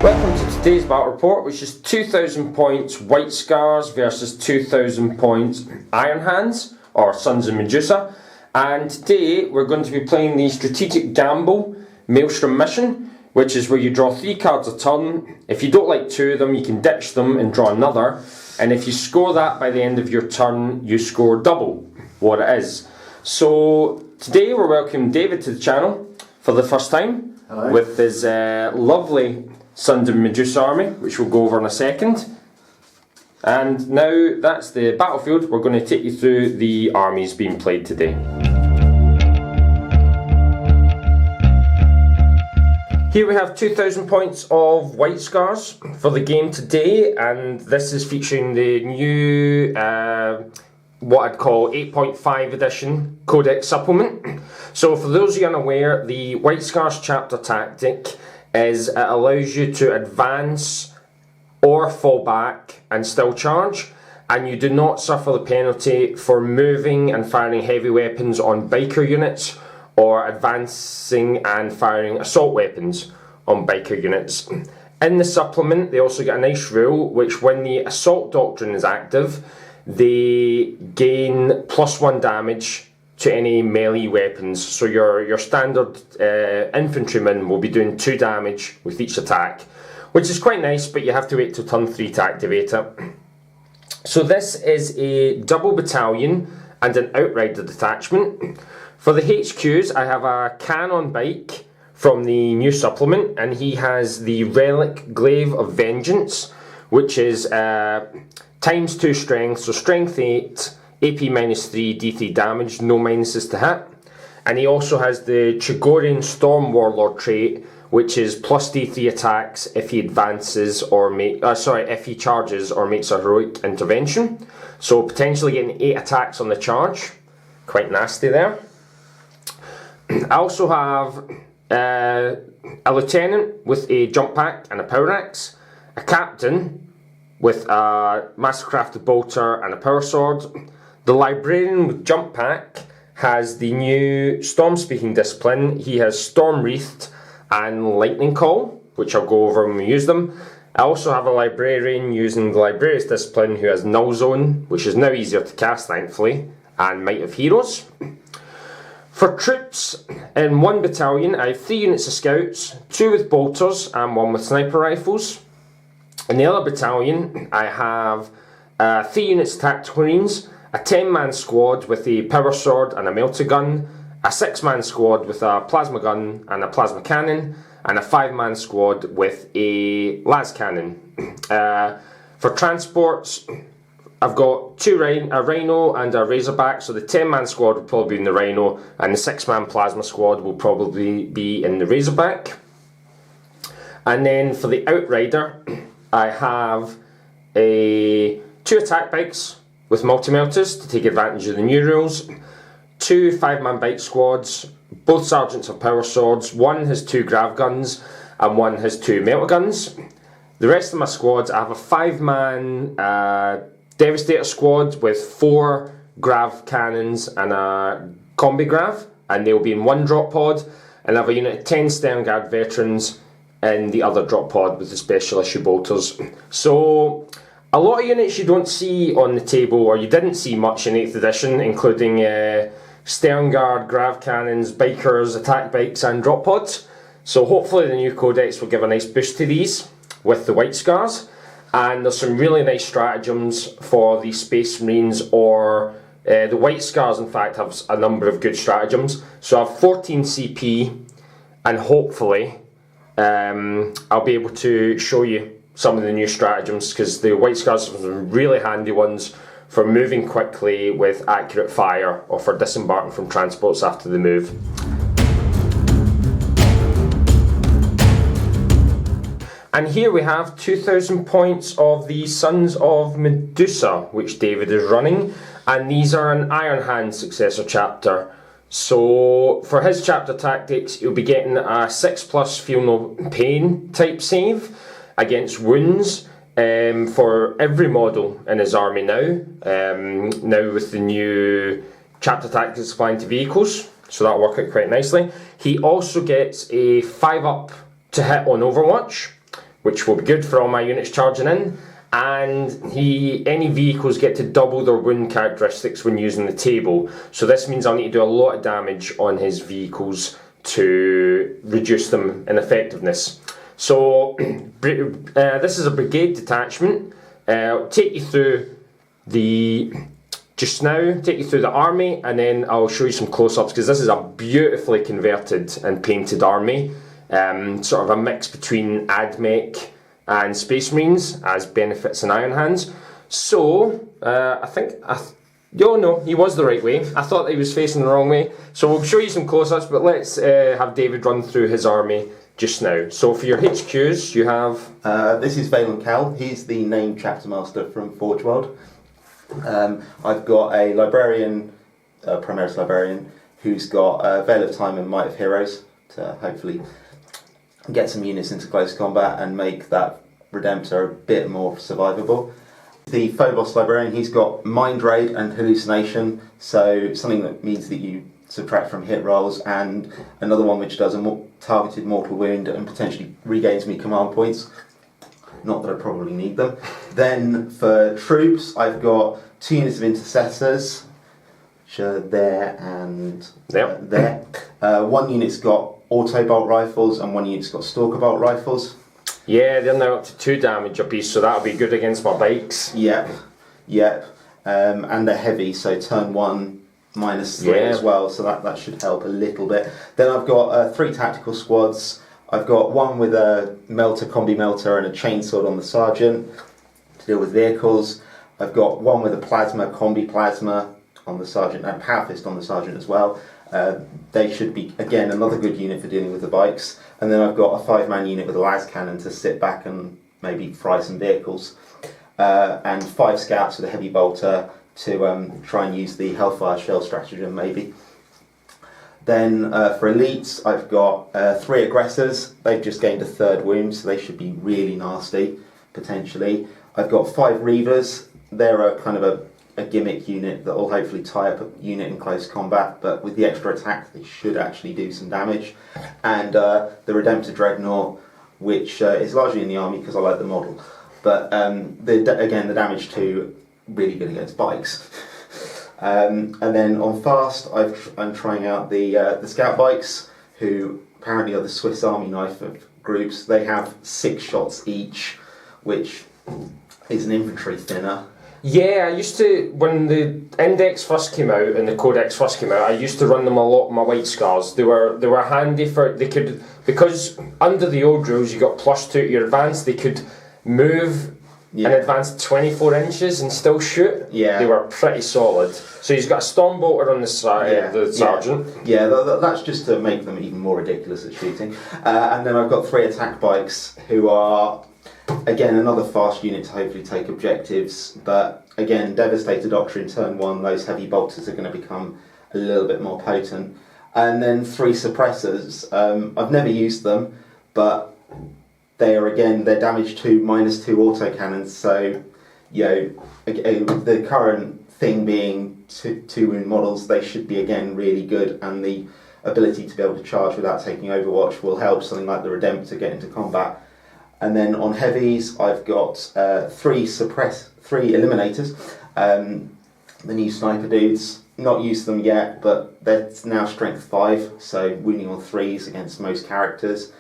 Welcome to today's battle report, which is 2,000 points White Scars versus 2,000 points Iron Hands, or Sons of Medusa. And today we're going to be playing the Strategic Gamble Maelstrom Mission, which is where you draw 3 cards a turn. If you don't like 2 of them, you can ditch them and draw another. And if you score that by the end of your turn, you score double what it is. So today we're welcoming David to the channel for the first time. Hello. With his lovely Sons of Medusa army, which we'll go over in a second. And now that's the battlefield. We're going to take you through the armies being played today. Here we have 2,000 points of White Scars for the game today, and this is featuring the new what I'd call 8.5 edition Codex supplement. So for those of you unaware, the White Scars chapter tactic is it allows you to advance or fall back and still charge, and you do not suffer the penalty for moving and firing heavy weapons on biker units or advancing and firing assault weapons on biker units. In the supplement they also get a nice rule which, when the assault doctrine is active, they gain +1 damage to any melee weapons. So your standard infantryman will be doing 2 damage with each attack, which is quite nice, but you have to wait till turn 3 to activate it. So this is a double battalion and an outrider detachment. For the HQs, I have a cannon bike from the new supplement, and he has the Relic Glaive of Vengeance, which is ×2 strength, so strength 8, AP -3, D3 damage, no minuses to hit. And he also has the Chigorian Storm Warlord trait, which is +D3 attacks if he advances or if he charges or makes a heroic intervention. So potentially getting 8 attacks on the charge, quite nasty there. I also have a lieutenant with a jump pack and a power axe, a captain with a mastercrafted bolter and a power sword. The librarian with jump pack has the new storm speaking discipline. He has Storm Wreathed and Lightning Call, which I'll go over when we use them. I also have a librarian using the librarian's discipline who has Null Zone, which is now easier to cast thankfully, and Might of Heroes. For troops, in one battalion I have 3 units of scouts, 2 with bolters and 1 with sniper rifles. In the other battalion I have 3 units of tactical marines, a 10-man squad with a power sword and a melter gun, a 6-man squad with a plasma gun and a plasma cannon, and a 5-man squad with a las cannon. For transports, I've got a Rhino and a Razorback, so the 10-man squad will probably be in the Rhino, and the 6-man plasma squad will probably be in the Razorback. And then for the Outrider, I have 2 attack bikes with multi-melters to take advantage of the new rules, 2 5-man bike squads, both sergeants have power swords, 1 has 2 grav guns and 1 has 2 melter guns. The rest of my squads, I have a 5-man Devastator squad with 4 grav cannons and a combi grav, and they'll be in 1 drop pod, and I have a unit of 10 Sterngard veterans in the other drop pod with the special issue bolters. So a lot of units you don't see on the table, or you didn't see much in 8th edition, including Sterngard, grav cannons, bikers, attack bikes and drop pods. So hopefully the new codex will give a nice boost to these with the White Scars. And there's some really nice stratagems for the Space Marines, or the White Scars in fact have a number of good stratagems. So I have 14 CP, and hopefully I'll be able to show you some of the new stratagems, because the White Scars have some really handy ones for moving quickly with accurate fire, or for disembarking from transports after the move. And here we have 2,000 points of the Sons of Medusa, which David is running, and these are an Iron Hand successor chapter. So for his chapter tactics, he'll be getting a 6+ feel no pain type save against wounds for every model in his army now. Now with the new chapter tactics applying to vehicles, so that'll work out quite nicely. He also gets a 5+ to hit on Overwatch, which will be good for all my units charging in. And any vehicles get to double their wound characteristics when using the table. So this means I'll need to do a lot of damage on his vehicles to reduce them in effectiveness. So this is a brigade detachment. I'll take you through the army, and then I'll show you some close-ups, because this is a beautifully converted and painted army. Sort of a mix between AdMech and Space Marines as Benefits and Iron Hands. So, no, he was the right way. I thought he was facing the wrong way. So we'll show you some close-ups, but let's have David run through his army just now. So for your HQs, you have... this is Valen Cal. He's the named chapter master from Forge World. I've got a librarian, Primaris librarian, who's got Veil of Time and Might of Heroes to hopefully get some units into close combat and make that Redemptor a bit more survivable. The Phobos librarian, he's got Mind Raid and Hallucination, so something that means that you subtract from hit rolls, and another one which does a targeted mortal wound and potentially regains me command points. Not that I probably need them. Then for troops, I've got 2 units of intercessors, which are there and there. 1 unit's got auto bolt rifles and 1 unit's got stalker bolt rifles. Yeah, they're now up to 2 damage apiece, so that'll be good against my bikes. Yep. And they're heavy, so turn 1 -3 as well, so that should help a little bit. Then I've got 3 tactical squads. I've got 1 with a melter, combi melter, and a chainsword on the sergeant to deal with vehicles. I've got 1 with a plasma, combi plasma on the sergeant, and power fist on the sergeant as well. They should be, again, another good unit for dealing with the bikes. And then I've got a 5-man unit with a las cannon to sit back and maybe fry some vehicles. And 5 scouts with a heavy bolter to try and use the Hellfire Shell stratagem, maybe. Then for elites, I've got 3 aggressors. They've just gained a 3rd wound, so they should be really nasty, potentially. I've got 5 reavers. They're a kind of a gimmick unit that will hopefully tie up a unit in close combat, but with the extra attack, they should actually do some damage. And the Redemptor Dreadnought, which is largely in the army because I like the model. But again, the damage too, really good against bikes. And then on fast, I'm trying out the scout bikes, who apparently are the Swiss Army knife of groups. They have 6 shots each, which is an infantry thinner. Yeah, I used to, when the Index first came out and the Codex first came out, I used to run them a lot with my White Scars. They were handy because under the old rules you got +2 to your advance, they could move and advance 24 inches and still shoot. Yeah. They were pretty solid. So he's got a storm bolter on the side, the sergeant. Yeah, that's just to make them even more ridiculous at shooting. And then I've got 3 attack bikes who are, again, another fast unit to hopefully take objectives, but again, Devastator Doctrine turn 1, those heavy bolters are going to become a little bit more potent. And then 3 suppressors. I've never used them, but they're damage to -2 autocannons, so the current thing being 2 wound models, they should be again really good, and the ability to be able to charge without taking Overwatch will help something like the Redemptor get into combat. And then on heavies, I've got 3 eliminators. The new sniper dudes, not used them yet, but they're now strength 5, so wounding on 3s against most characters.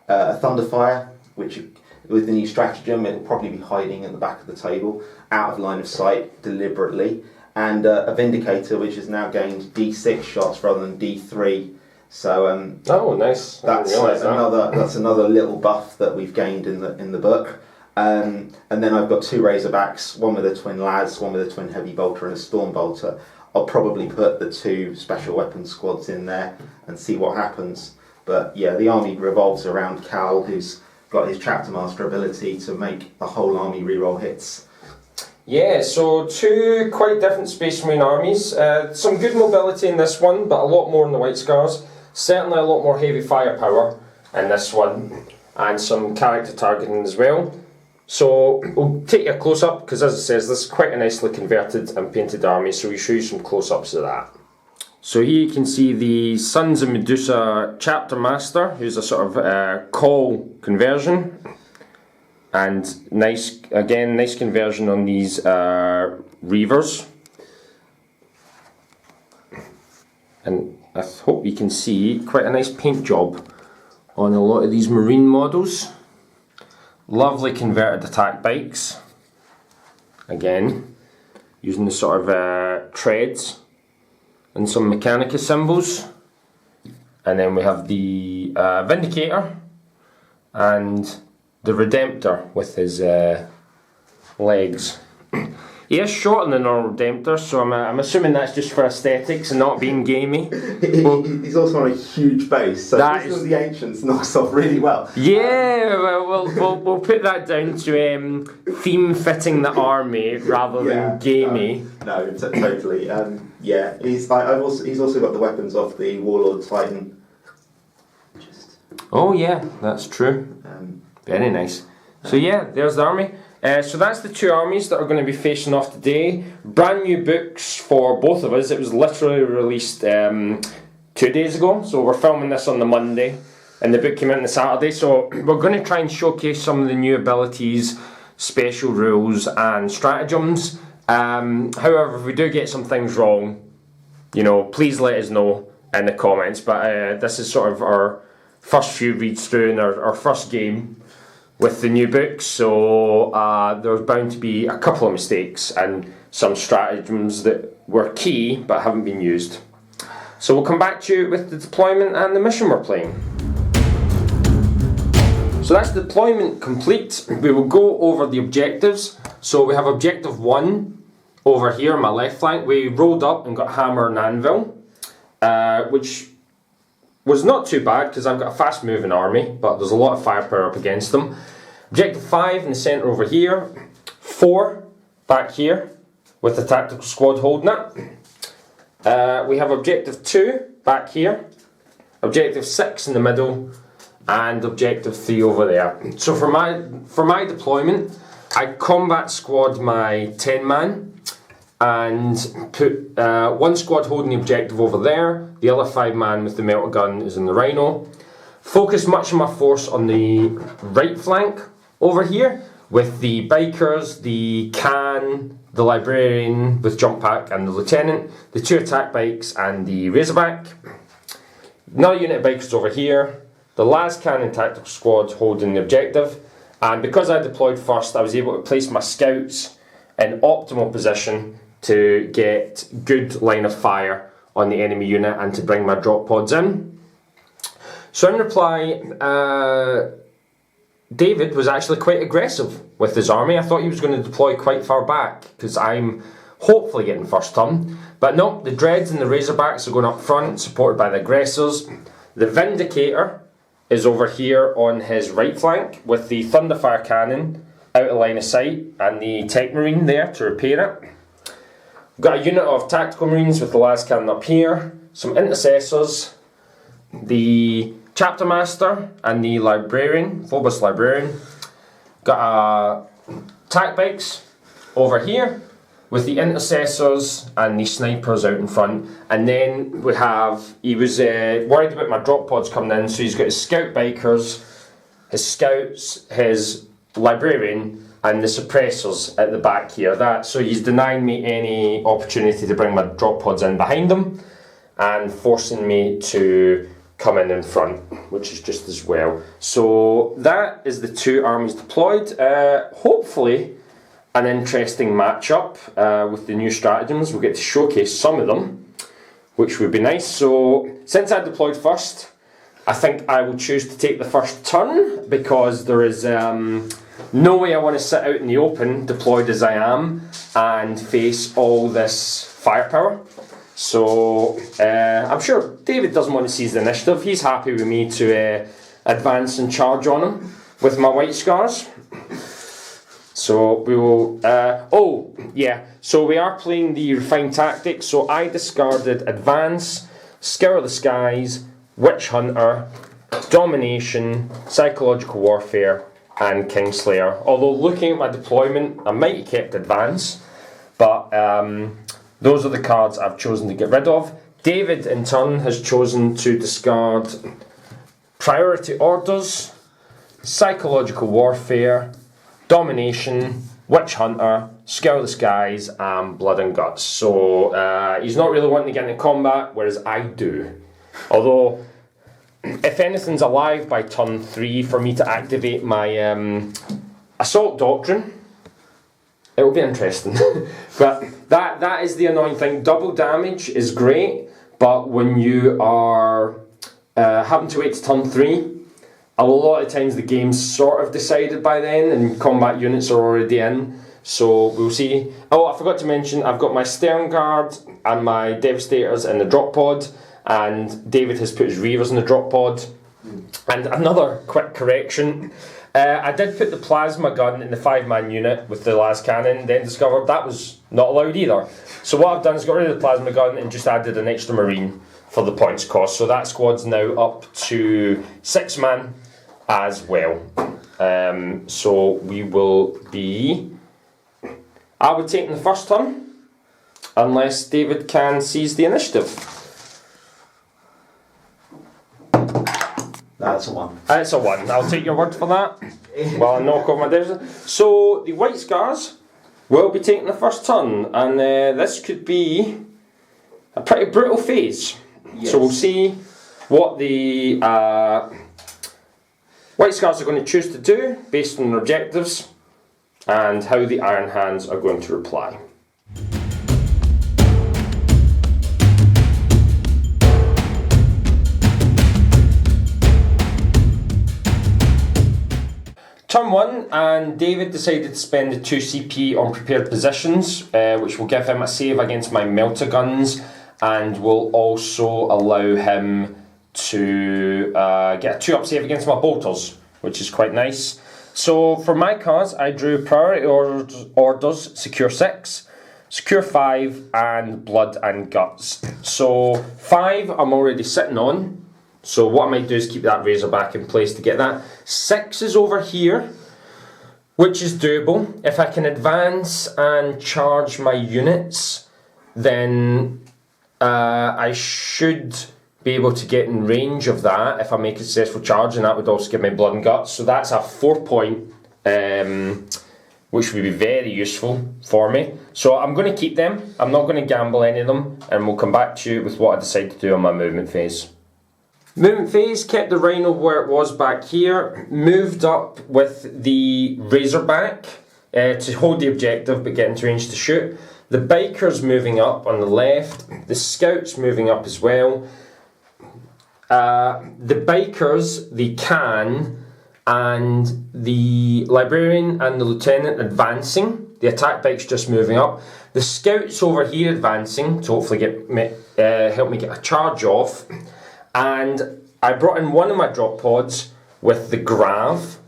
A Thunderfire, which with the new stratagem, it'll probably be hiding at the back of the table, out of line of sight deliberately. And a Vindicator, which has now gained D6 shots rather than D3. So oh, nice. That's another little buff that we've gained in the book. And then I've got 2 Razorbacks, one with a twin las, one with a twin heavy bolter, and a storm bolter. I'll probably put the 2 special weapons squads in there and see what happens. But yeah, the army revolves around Cal, who's got his chapter master ability to make the whole army reroll hits. Yeah, so 2 quite different Space Marine armies. Some good mobility in this one, but a lot more in the White Scars. Certainly a lot more heavy firepower in this one, and some character targeting as well. So we'll take a close-up, because as it says, this is quite a nicely converted and painted army, so we'll show you some close-ups of that. So here you can see the Sons of Medusa chapter master, who's a sort of call conversion. And nice conversion on these reavers. And I hope you can see quite a nice paint job on a lot of these marine models. Lovely converted attack bikes. Again, using the sort of treads and some Mechanica symbols. And then we have the Vindicator and the Redemptor with his legs. He is shorter than the normal Redemptor, so I'm assuming that's just for aesthetics and not being gamey. He's also on a huge base, so this is the Ancients knocks off really well. Yeah, well, we'll put that down to theme fitting the army rather than gamey. Totally. Yeah, he's also got the weapons off the Warlord Titan. Oh yeah, that's true. Very nice. So yeah, there's the army. So that's the two armies that are going to be facing off today. Brand new books for both of us. It was literally released 2 days ago. So we're filming this on the Monday, and the book came out on the Saturday. So we're going to try and showcase some of the new abilities, special rules, and stratagems. However, if we do get some things wrong, please let us know in the comments. But this is sort of our first few reads through and our first game with the new books, so there's bound to be a couple of mistakes and some stratagems that were key but haven't been used. So we'll come back to you with the deployment and the mission we're playing. So that's the deployment complete. We will go over the objectives. So we have objective 1 over here on my left flank. We rolled up and got Hammer and Anvil, which was not too bad because I've got a fast moving army, but there's a lot of firepower up against them. Objective 5 in the centre over here. 4 back here with the tactical squad holding it. We have objective 2 back here. Objective 6 in the middle. And objective 3 over there. So for my deployment, I combat squad my 10-man. And put 1 squad holding the objective over there. The other 5-man with the melter gun is in the Rhino. Focus much of my force on the right flank over here with the bikers, the can, the librarian with jump pack and the lieutenant, the 2 attack bikes and the razorback. Another unit of bikers over here. The last cannon tactical squad holding the objective. And because I deployed first, I was able to place my scouts in optimal position to get good line of fire on the enemy unit and to bring my drop pods in. So in reply, David was actually quite aggressive with his army. I thought he was going to deploy quite far back because I'm hopefully getting first turn. But no, the Dreads and the Razorbacks are going up front, supported by the aggressors. The Vindicator is over here on his right flank with the Thunderfire cannon out of line of sight and the Tech Marine there to repair it. We've got a unit of Tactical Marines with the las cannon up here, some Intercessors, the Chapter Master and the Librarian, Phobos Librarian. Got attack bikes over here with the Intercessors and the Snipers out in front. And then we have, he was worried about my drop pods coming in, so he's got his Scout Bikers, his Scouts, his Librarian and the Suppressors at the back here. So he's denying me any opportunity to bring my drop pods in behind him and forcing me to come in front, which is just as well. So that is the 2 armies deployed. Hopefully an interesting matchup with the new stratagems. We'll get to showcase some of them, which would be nice. So since I deployed first, I think I will choose to take the first turn because there is no way I want to sit out in the open, deployed as I am, and face all this firepower. So I'm sure David doesn't want to seize the initiative. He's happy with me to advance and charge on him with my white scars. So we will. So we are playing the refined tactics. So I discarded advance, scour the skies, witch hunter, domination, psychological warfare, and Kingslayer. Although looking at my deployment, I might have kept advance, but those are the cards I've chosen to get rid of. David, in turn, has chosen to discard priority orders, psychological warfare, Domination, Witch Hunter, Scour the Skies, and Blood and Guts. So he's not really wanting to get into combat, whereas I do. Although, if anything's alive by turn 3 for me to activate my Assault Doctrine, it will be interesting. But that is the annoying thing. Double damage is great, but when you are having to wait to turn 3, a lot of times the game's sort of decided by then and combat units are already in. So we'll see. Oh, I forgot to mention, I've got my Stern Guard and my Devastators in the drop pod, and David has put his Reavers in the drop pod. And another quick correction. I did put the plasma gun in the 5-man unit with the last cannon, then discovered that was not allowed either. So what I've done is got rid of the plasma gun and just added an extra marine for the points cost. So that squad's now up to 6-man as well. So we will be... I would take in the first turn, unless David can seize the initiative. That's a 1. It's a 1. I'll take your word for that. Well, I knock off my division. So the White Scars will be taking the first turn, and this could be a pretty brutal phase. Yes. So we'll see what the White Scars are going to choose to do based on their objectives, and how the Iron Hands are going to reply. Turn 1, and David decided to spend the 2 CP on prepared positions, which will give him a save against my melter guns, and will also allow him to get a 2-up save against my bolters, which is quite nice. So for my cards, I drew Priority Orders, Secure 6, Secure 5, and Blood and Guts. So 5 I'm already sitting on. So what I might do is keep that Razorback in place to get that. 6 is over here, which is doable. If I can advance and charge my units, then I should be able to get in range of that if I make a successful charge, and that would also give me Blood and Guts. So that's a 4-point, which would be very useful for me. So I'm going to keep them. I'm not going to gamble any of them, and we'll come back to you with what I decide to do on my movement phase. Movement phase, kept the Rhino where it was back here, moved up with the Razorback to hold the objective but get into range to shoot. The Bikers moving up on the left, the Scouts moving up as well. The Bikers, the Can, and the Librarian and the Lieutenant advancing. The attack bike's just moving up. The Scouts over here advancing to hopefully help me get a charge off. And I brought in one of my drop pods with the Grav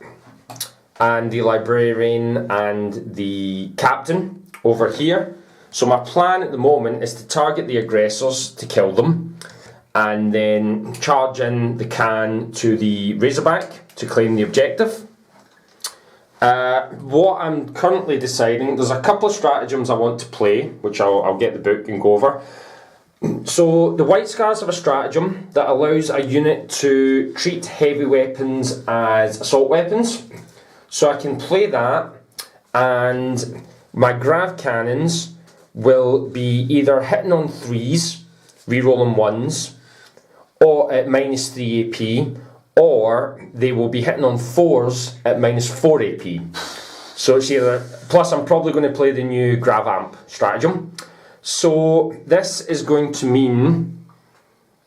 and the Librarian and the Captain over here. So my plan at the moment is to target the aggressors to kill them, and then charge in the Can to the Razorback to claim the objective. What I'm currently deciding, there's a couple of stratagems I want to play, which I'll get the book and go over. So the White Scars have a stratagem that allows a unit to treat heavy weapons as assault weapons. So I can play that, and my Grav Cannons will be either hitting on 3s, rerolling 1s, or at minus 3 AP, or they will be hitting on 4s at minus 4 AP. So it's either, plus I'm probably going to play the new Grav Amp stratagem. So this is going to mean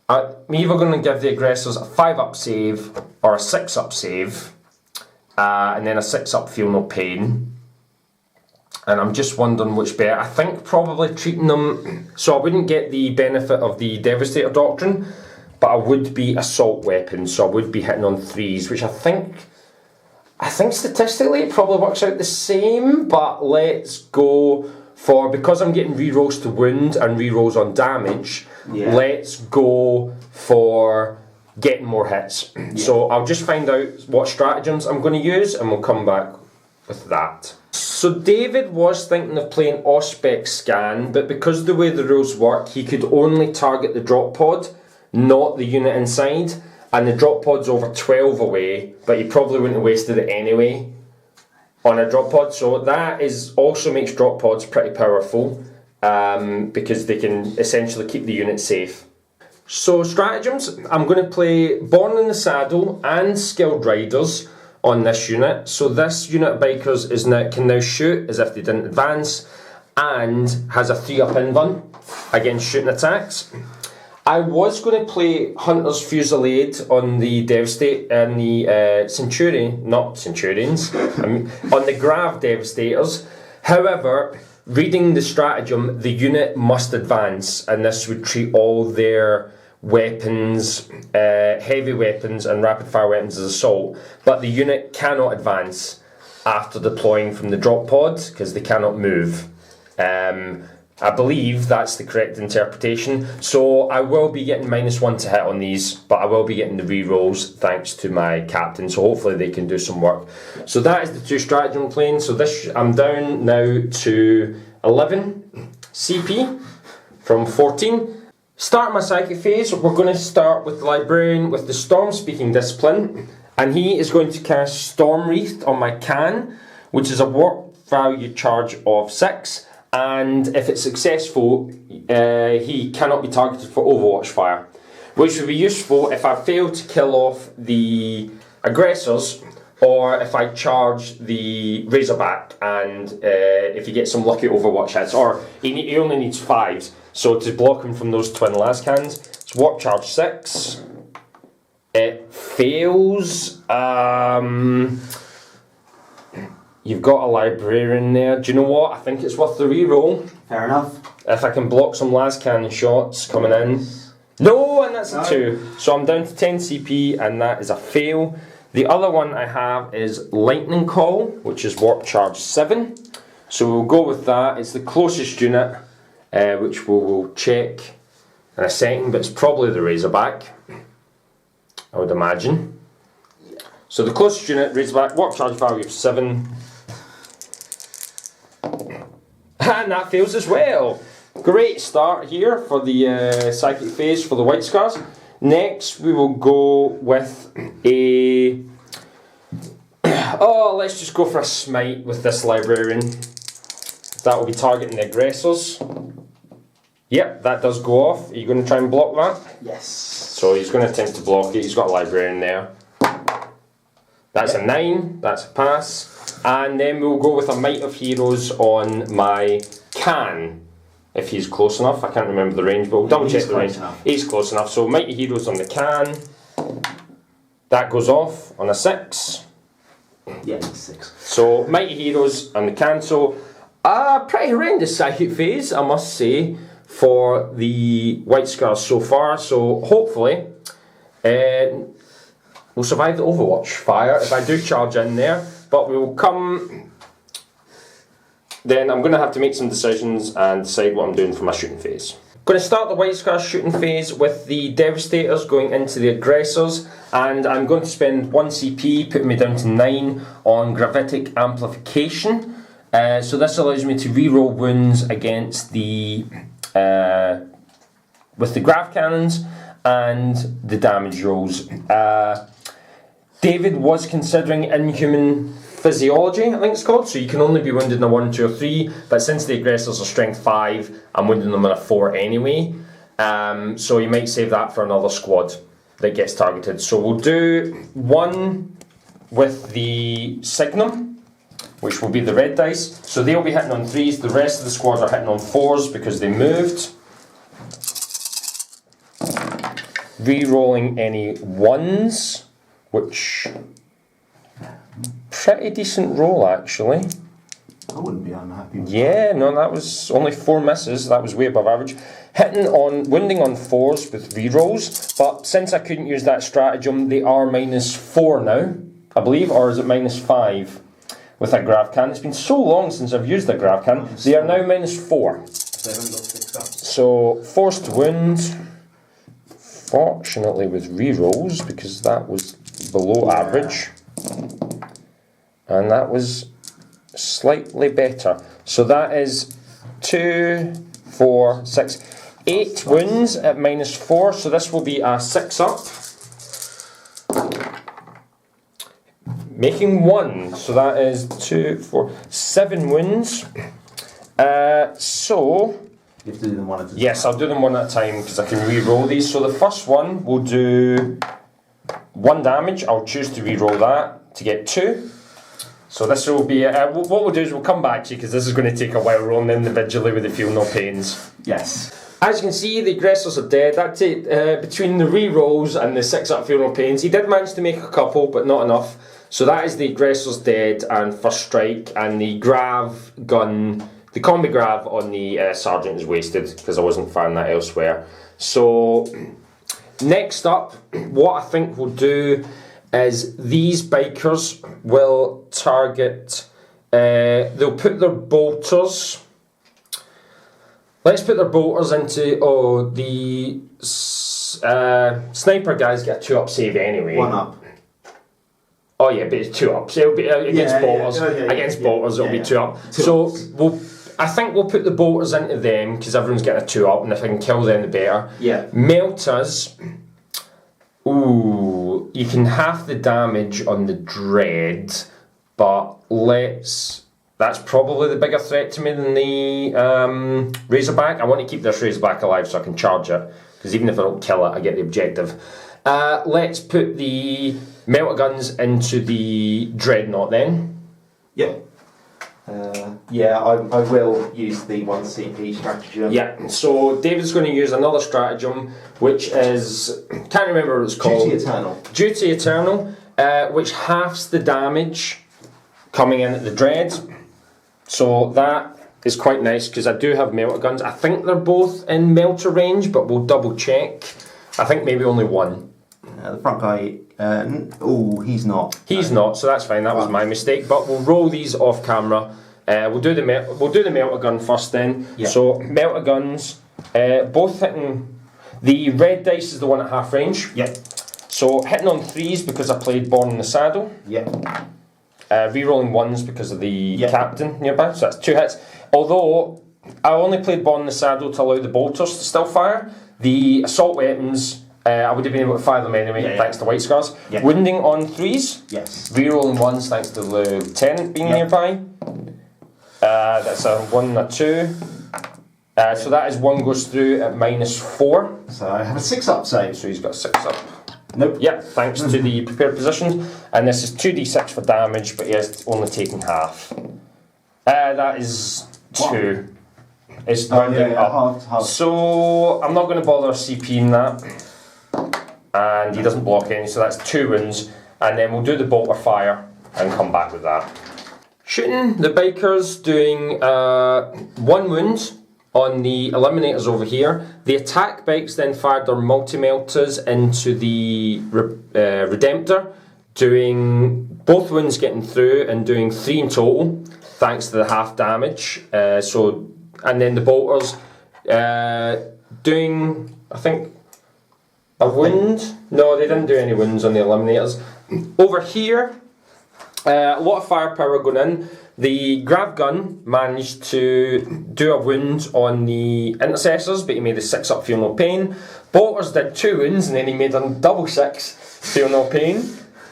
I'm either going to give the aggressors a 5-up save or a 6-up save, and then a 6-up feel no pain. And I'm just wondering which better. I think probably treating them, so I wouldn't get the benefit of the Devastator Doctrine, but I would be assault weapons, so I would be hitting on 3s, which I think statistically it probably works out the same, but let's go for, because I'm getting rerolls to wound and rerolls on damage, let's go for getting more hits. Yeah. So I'll just find out what stratagems I'm going to use, and we'll come back with that. So David was thinking of playing Auspex Scan, but because the way the rules work, he could only target the drop pod, not the unit inside, and the drop pod's over 12 away, but he probably wouldn't have wasted it anyway on a drop pod. So that is also makes drop pods pretty powerful because they can essentially keep the unit safe. So stratagems, I'm going to play Born in the Saddle and Skilled Riders on this unit. So this unit of bikers can now shoot as if they didn't advance and has a 3-up invuln against shooting attacks. I was going to play Hunter's Fusillade on the Devastate and the Centurions, on the Grav Devastators. However, reading the stratagem, the unit must advance, and this would treat all their weapons, heavy weapons and rapid fire weapons as assault, but the unit cannot advance after deploying from the drop pod because they cannot move. I believe that's the correct interpretation. So I will be getting -1 to hit on these, but I will be getting the rerolls thanks to my captain. So hopefully they can do some work. So that is the 2 stratagem playing. So this I'm down now to 11 CP from 14. Start my psychic phase. We're going to start with the librarian with the Storm Speaking Discipline, and he is going to cast Storm Wreath on my can, which is a warp value charge of 6. And if it's successful, he cannot be targeted for Overwatch fire, which would be useful if I fail to kill off the aggressors, or if I charge the Razorback, and if you get some lucky Overwatch hits, or he only needs 5s, so to block him from those twin las cans. It's warp charge 6. It fails. You've got a librarian there. Do you know what? I think it's worth the reroll. Fair enough. If I can block some las cannon shots coming in. No, and that's a 2. So I'm down to 10 CP, and that is a fail. The other one I have is Lightning Call, which is warp charge 7. So we'll go with that. It's the closest unit, which we'll check in a second, but it's probably the Razorback, I would imagine. So the closest unit, Razorback, warp charge value of 7. And that fails as well. Great start here for the psychic phase for the White Scars. Next we will go with a... let's just go for a smite with this librarian. That will be targeting the aggressors. Yep, that does go off. Are you going to try and block that? Yes. So he's going to attempt to block it. He's got a librarian there. That's a 9. That's a pass. And then we'll go with a Might of Heroes on my can, if he's close enough. I can't remember the range, but we'll double check the range. He's close enough. So Might of Heroes on the can. That goes off on a 6. Yeah, 6. So Might of Heroes on the can. So pretty horrendous psychic phase, I must say, for the White Scars so far. So hopefully we'll survive the Overwatch fire if I do charge in there. But we will come... Then I'm going to have to make some decisions and decide what I'm doing for my shooting phase. I'm going to start the White Scars shooting phase with the Devastators going into the aggressors, and I'm going to spend 1 CP, putting me down to 9 on Gravitic Amplification. So this allows me to reroll wounds against the... with the Grav Cannons and the damage rolls. David was considering Inhuman Physiology, I think it's called, so you can only be wounded in a 1, 2 or 3, but since the aggressors are strength 5, I'm wounding them in a 4 anyway, so you might save that for another squad that gets targeted. So we'll do 1 with the Signum, which will be the red dice, so they'll be hitting on 3s, the rest of the squad are hitting on 4s because they moved. Re-rolling any 1s, which... pretty decent roll actually. I wouldn't be unhappy with that. No, that was only 4 misses, that was way above average. Wounding on 4s with rerolls, but since I couldn't use that stratagem, they are -4 now, I believe, or is it -5 with a Grav Can? It's been so long since I've used a Grav Can. They are now -4. So, forced to wound, fortunately with rerolls, because that was below average. And that was slightly better. So that is 2, 4, 6, 8 wounds at -4. So this will be a 6-up. making 1. So that is 2, 4, 7 wounds. So... You have to do them one at a time. Yes, I'll do them one at a time because I can re-roll these. So the first one will do 1 damage. I'll choose to re-roll that to get 2. So this will be... what we'll do is we'll come back to you because this is going to take a while rolling them individually with the feel no pains. Yes. As you can see, the aggressors are dead. That's it. Between the re-rolls and the 6-up feel no pains, he did manage to make a couple, but not enough. So that is the aggressors dead and first strike, and the grav gun... The combi grav on the sergeant is wasted because I wasn't firing that elsewhere. So next up, what I think we'll do is these bikers will target. They'll put their bolters. Let's put their bolters into. Oh, the sniper guys get a 2-up save anyway. 1 up. Oh yeah, but it's 2 ups. It'll be against bolters. Against bolters, it'll be 2 up. So I think we'll put the bolters into them because everyone's getting a 2 up, and if I can kill them, the better. Yeah. Melters. Ooh, you can half the damage on the dread, but that's probably the bigger threat to me than the Razorback. I want to keep this Razorback alive so I can charge it, because even if I don't kill it, I get the objective. Let's put the melter guns into the Dreadnought then. Yep. I will use the 1 CP stratagem. Yeah, so David's going to use another stratagem, which is, can't remember what it's called. Duty Eternal. Duty Eternal, which halves the damage coming in at the Dread. So that is quite nice, because I do have melter guns. I think they're both in melter range, but we'll double check. I think maybe only 1. The front guy, he's not. He's not, so that's fine. That was my mistake. But we'll roll these off camera. We'll do the melter gun first then. Yeah. So melter guns, both hitting. The red dice is the one at half range. Yeah. So hitting on 3s because I played Born in the Saddle. Yeah. Re-rolling 1s because of the captain nearby. So that's 2 hits. Although I only played Born in the Saddle to allow the bolters to still fire. The assault weapons. I would have been able to fire them anyway, thanks to White Scars. Yeah. Wounding on 3s. Yes. Rerolling 1s thanks to the lieutenant being nearby. That's a 1 and a 2. So that is 1 goes through at -4. So I have a 6-up save. So he's got a 6-up. Nope. Yep, thanks to the prepared positions. And this is 2d6 for damage, but he has only taken half. That is 2. It's rounding up. Half. So I'm not going to bother CPing that. And he doesn't block any, so that's 2 wounds. And then we'll do the bolter fire and come back with that. Shooting the bikers, doing 1 wound on the eliminators over here. The attack bikes then fired their multi-melters into the Redemptor, doing both wounds getting through and doing 3 in total, thanks to the half damage. And then the bolters doing, I think, a wound? No, they didn't do any wounds on the eliminators. Over here, a lot of firepower going in. The grav gun managed to do a wound on the intercessors, but he made a 6-up feel no pain. Bolters did 2 wounds, and then he made a double 6 feel no pain,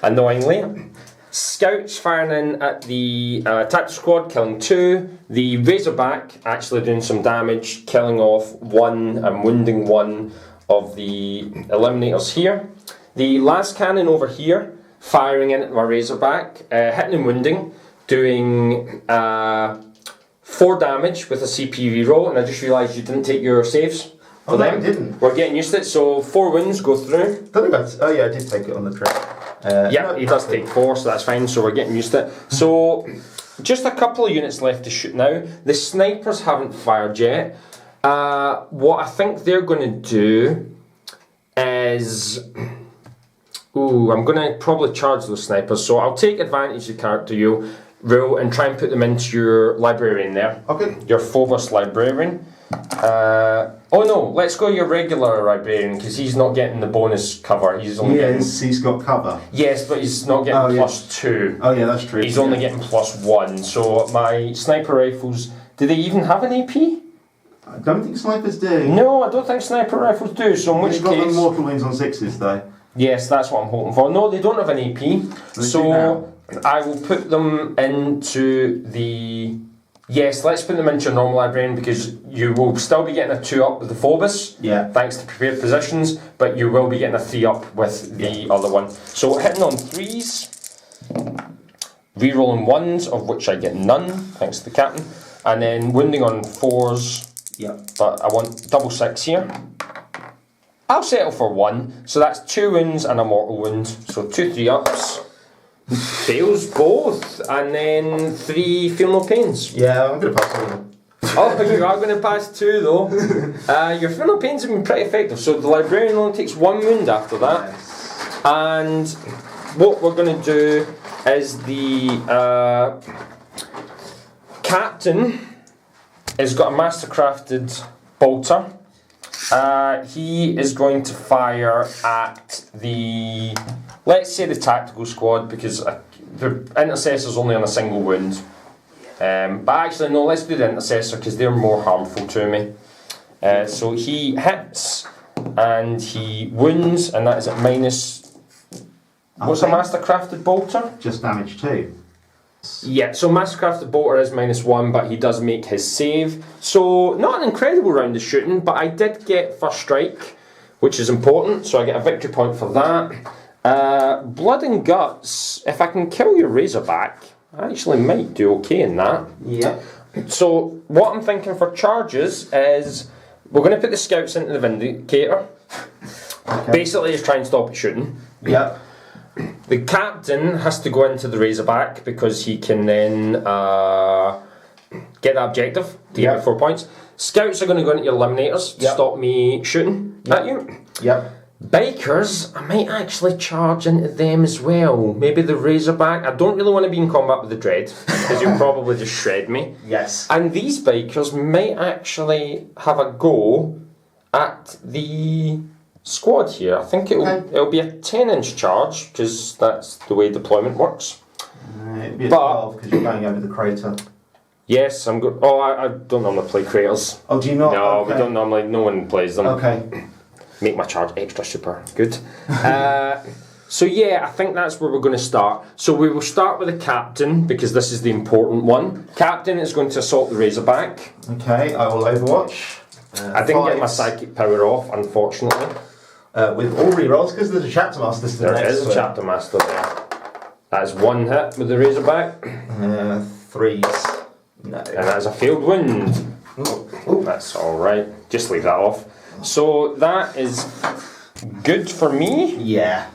annoyingly. Scouts firing in at the tactical squad, killing 2. The Razorback actually doing some damage, killing off 1 and wounding 1 of the eliminators here. The last cannon over here, firing in at my Razorback, hitting and wounding, doing 4 damage with a CP reroll, and I just realised you didn't take your saves for them. I didn't. We're getting used to it, so 4 wounds go through. I did take it on the trip. He does take 4, so that's fine, so we're getting used to it. So, just a couple of units left to shoot now. The snipers haven't fired yet. What I think they're going to do is... I'm going to probably charge those snipers, so I'll take advantage of the character you rule and try and put them into your librarian there. Okay. Your Phobos librarian. Let's go your regular librarian, because he's not getting the bonus cover. He's only he's got cover. Yes, but he's not getting +2. Oh yeah, that's true. He's only getting +1. So my sniper rifles, do they even have an AP? I don't think snipers do. No, I don't think sniper rifles do. So in which They've got case, the mortal wounds on 6s though. yes, that's what I'm hoping for. No, they don't have an AP. So I will put them into the... Yes, let's put them into your normal librarian because you will still be getting a 2-up with the Phobos, thanks to prepared positions, but you will be getting a 3-up with the other one. So hitting on 3s, re-rolling 1s, of which I get none, thanks to the captain, and then wounding on 4s, but I want double 6 here. I'll settle for 1, so that's 2 wounds and a mortal wound, so 2 3-ups. Fails both, and then 3 feel no pains. Yeah, I'm going to pass on. Oh, you are going to pass 2 though. Your feel no pains have been pretty effective, so the librarian only takes 1 wound after that. Nice. And what we're going to do is the captain has got a mastercrafted bolter. He is going to fire at the, let's say the tactical squad, because the intercessor's only on a single wound. But actually no, let's do the intercessor because they're more harmful to me. So he hits and he wounds, and that is at minus... What's a mastercrafted bolter? Just damage 2. Yeah, so mastercrafted bolter is -1, but he does make his save. So not an incredible round of shooting, but I did get first strike, which is important, so I get a victory point for that. Blood and guts, if I can kill your Razorback, I actually might do okay in that. Yeah. So what I'm thinking for charges is we're going to put the scouts into the Vindicator. Okay. Basically just try and stop it shooting. Yeah. The captain has to go into the Razorback because he can then get the objective to get me 4 points. Scouts are going to go into your eliminators to stop me shooting at you. Yep. Bikers, I might actually charge into them as well. Maybe the Razorback. I don't really want to be in combat with the Dread because you'll probably just shred me. Yes. And these bikers might actually have a go at the squad here. I think it'll be a 10-inch charge because that's the way deployment works. It'd be a 12 because you're going over the crater. Yes, I'm good. Oh, I don't normally play craters. Oh, do you not? No, okay. we don't normally. No one plays them. Okay. Make my charge extra super good. So yeah, I think that's where we're going to start. So we will start with the captain because this is the important one. Captain is going to assault the Razorback. Okay, I will overwatch. I didn't get my psychic power off, unfortunately. With all rerolls, because there's a chapter master still There is a chapter master there. That's 1 hit with the Razorback. 3s. No. And that's a failed wound. Ooh. That's alright. Just leave that off. So that is good for me. Yeah.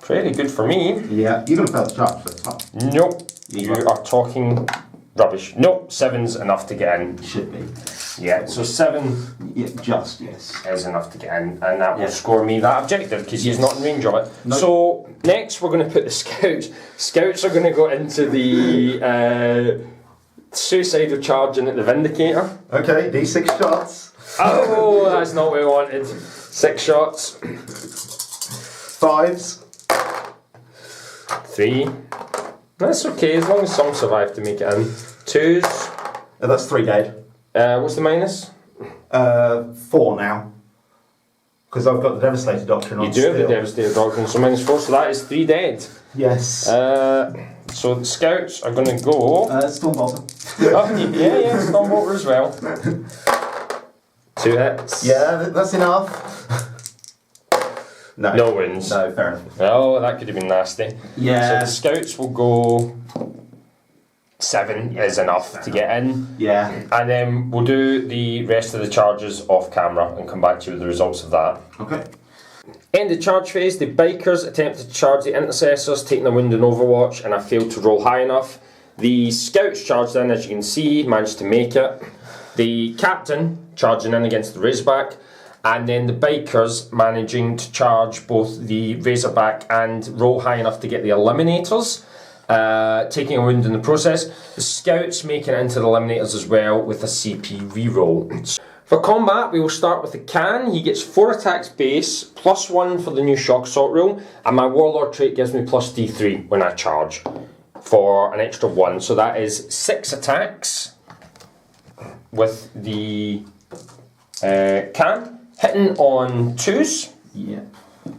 Pretty good for me. Yeah. You're going to fail the charge for the top. Nope. You are talking rubbish. Nope. 7's enough to get in. Should be. Yeah, so 7 Yeah, just, yes. is enough to get in, and that will score me that objective because he's not in range of it. Nope. So next we're going to put the scouts. Scouts are going to go into the suicidal charging at the Vindicator. Okay, D6 shots. Oh, that's not what we wanted. 6 shots. 5s. 3. That's okay, as long as some survive to make it in. 2s. That's 3 dead. What's the minus? 4 now. Because I've got the Devastator Doctrine on. You do have the Devastator Doctrine, so -4, so that is 3 dead. Yes. So the scouts are going to go. Stormbolter. Oh, yeah, Stormbolter as well. 2 hits. Yeah, that's enough. No wins. No, fair enough. Oh, that could have been nasty. Yeah. So the scouts will go. 7 is enough to get in. Yeah. And then we'll do the rest of the charges off camera and come back to you with the results of that. Okay. End of charge phase, the bikers attempted to charge the intercessors, taking a wound in Overwatch, and I failed to roll high enough. The scouts charged in, as you can see, managed to make it. The captain charging in against the Razorback, and then the bikers managing to charge both the Razorback and roll high enough to get the eliminators, taking a wound in the process. The scouts making it into the eliminators as well with a CP reroll. For combat, we will start with the Can. He gets 4 attacks base, +1 for the new shock assault rule, and my warlord trait gives me +D3 when I charge for an extra 1. So that is 6 attacks with the Can. Hitting on 2s. Yeah.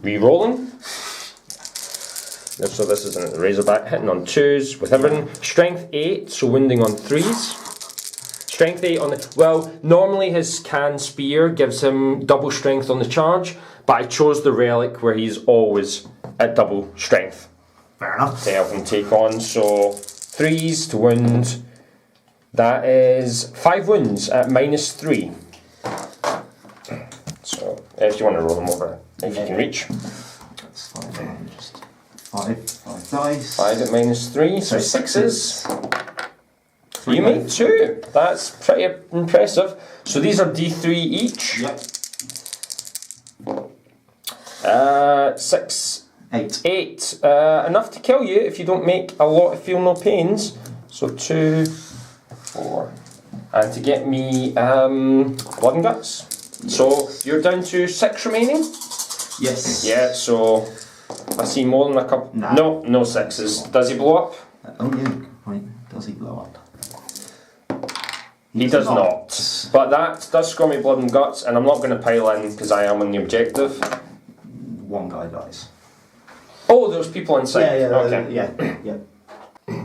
Rerolling. So this isn't a Razorback, hitting on 2s with everything. Strength 8, so wounding on 3s. Strength 8 on the... Well, normally his can spear gives him double strength on the charge, but I chose the relic where he's always at double strength. Fair enough. To help him take on, so 3s to wound. That is 5 wounds at -3. So, if you want to roll them over, if you can reach. That's fine. Just 5 dice. 5 at -3, so 6s. You made 2. That's pretty impressive. So these are D3 each. Yep. 6, 8. 8. Enough to kill you if you don't make a lot of feel no pains. So 2, 4. And to get me blood and guts. So you're down to 6 remaining? Yes. Yeah, so I see more than a couple. Nah. No 6s. Does he blow up? Oh yeah, good point. Does he blow up? He does not. But that does score me blood and guts, and I'm not going to pile in because I am on the objective. One guy dies. Oh, there's people inside. Okay. Yeah.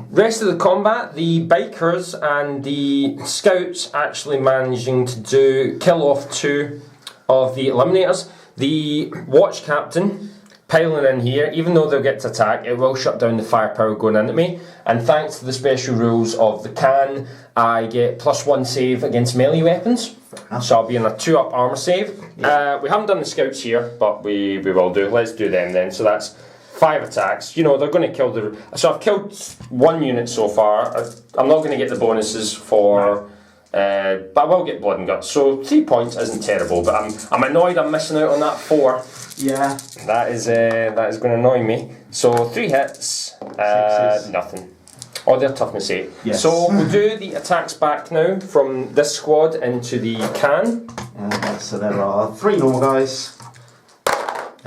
Rest of the combat, the bikers and the scouts actually managing to kill off 2 of the eliminators. The watch captain piling in here, even though they'll get to attack, it will shut down the firepower going into me. And thanks to the special rules of the can, I get +1 save against melee weapons. So I'll be in a 2-up armour save. Yeah. We haven't done the scouts here, but we will do. Let's do them then. So that's 5 attacks. You know, they're going to kill the... So I've killed 1 unit so far. I'm not going to get the bonuses for... but I will get blood and guts. So 3 points isn't terrible, but I'm annoyed I'm missing out on that 4. Yeah. That is going to annoy me. So 3 hits, nothing. Oh, they're toughness 8. Yes. So we'll do the attacks back now from this squad into the can. So there are 3 normal guys.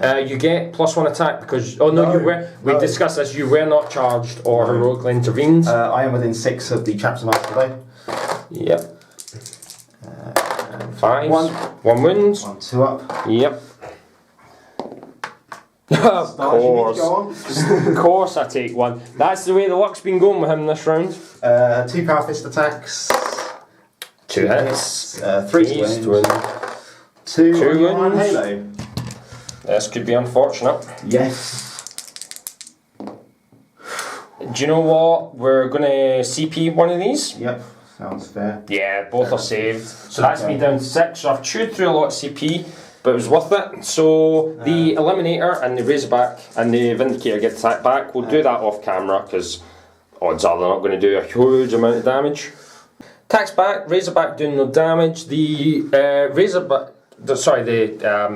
You get +1 attack because... Oh no, you were... We discussed this, you were not charged or heroically intervened. I am within 6 of the chapter master today. Yep. 5. 1 wound. 1 2-up. Yep. Of course. Of course I take 1. That's the way the luck's been going with him this round. 2 power fist attacks. 2 hits. 3 to win. 2 wounds. Halo. This could be unfortunate. Yes. Do you know what? We're going to CP one of these. Yep. Sounds fair. Yeah, both are saved. So that's me down to 6. So I've chewed through a lot of CP, but it was worth it. So the Eliminator and the Razorback and the Vindicator get attacked back. We'll do that off camera because odds are they're not going to do a huge amount of damage. Attacks back, Razorback doing no damage. The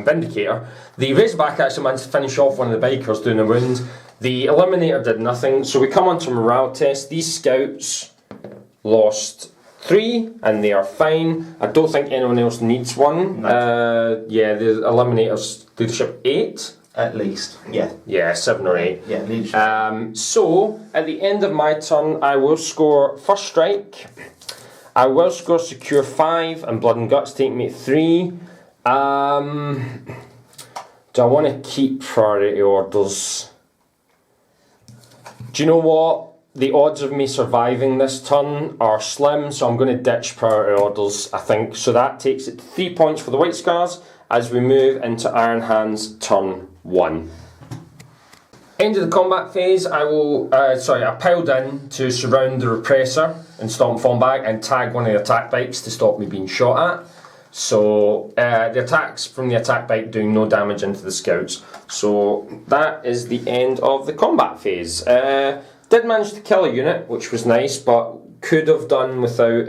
Vindicator. The Razorback actually managed to finish off one of the bikers doing a wound. The Eliminator did nothing. So we come on to morale test. These scouts lost 3 and they are fine. I don't think anyone else needs one. No. Yeah, the Eliminator's leadership 8. At least. Yeah. Yeah, 7 or 8. Yeah, leadership. So at the end of my turn, I will score First Strike. I will score Secure 5 and Blood and Guts take me at 3. Do I want to keep priority orders? Do you know what? The odds of me surviving this turn are slim, so I'm going to ditch priority orders, I think. So that takes it to 3 points for the White Scars as we move into Iron Hand's turn 1. End of the combat phase, I piled in to surround the Repressor and stop him falling back and tag one of the attack bikes to stop me being shot at. So the attacks from the attack bike doing no damage into the scouts. So that is the end of the combat phase. Did manage to kill a unit, which was nice, but could have done without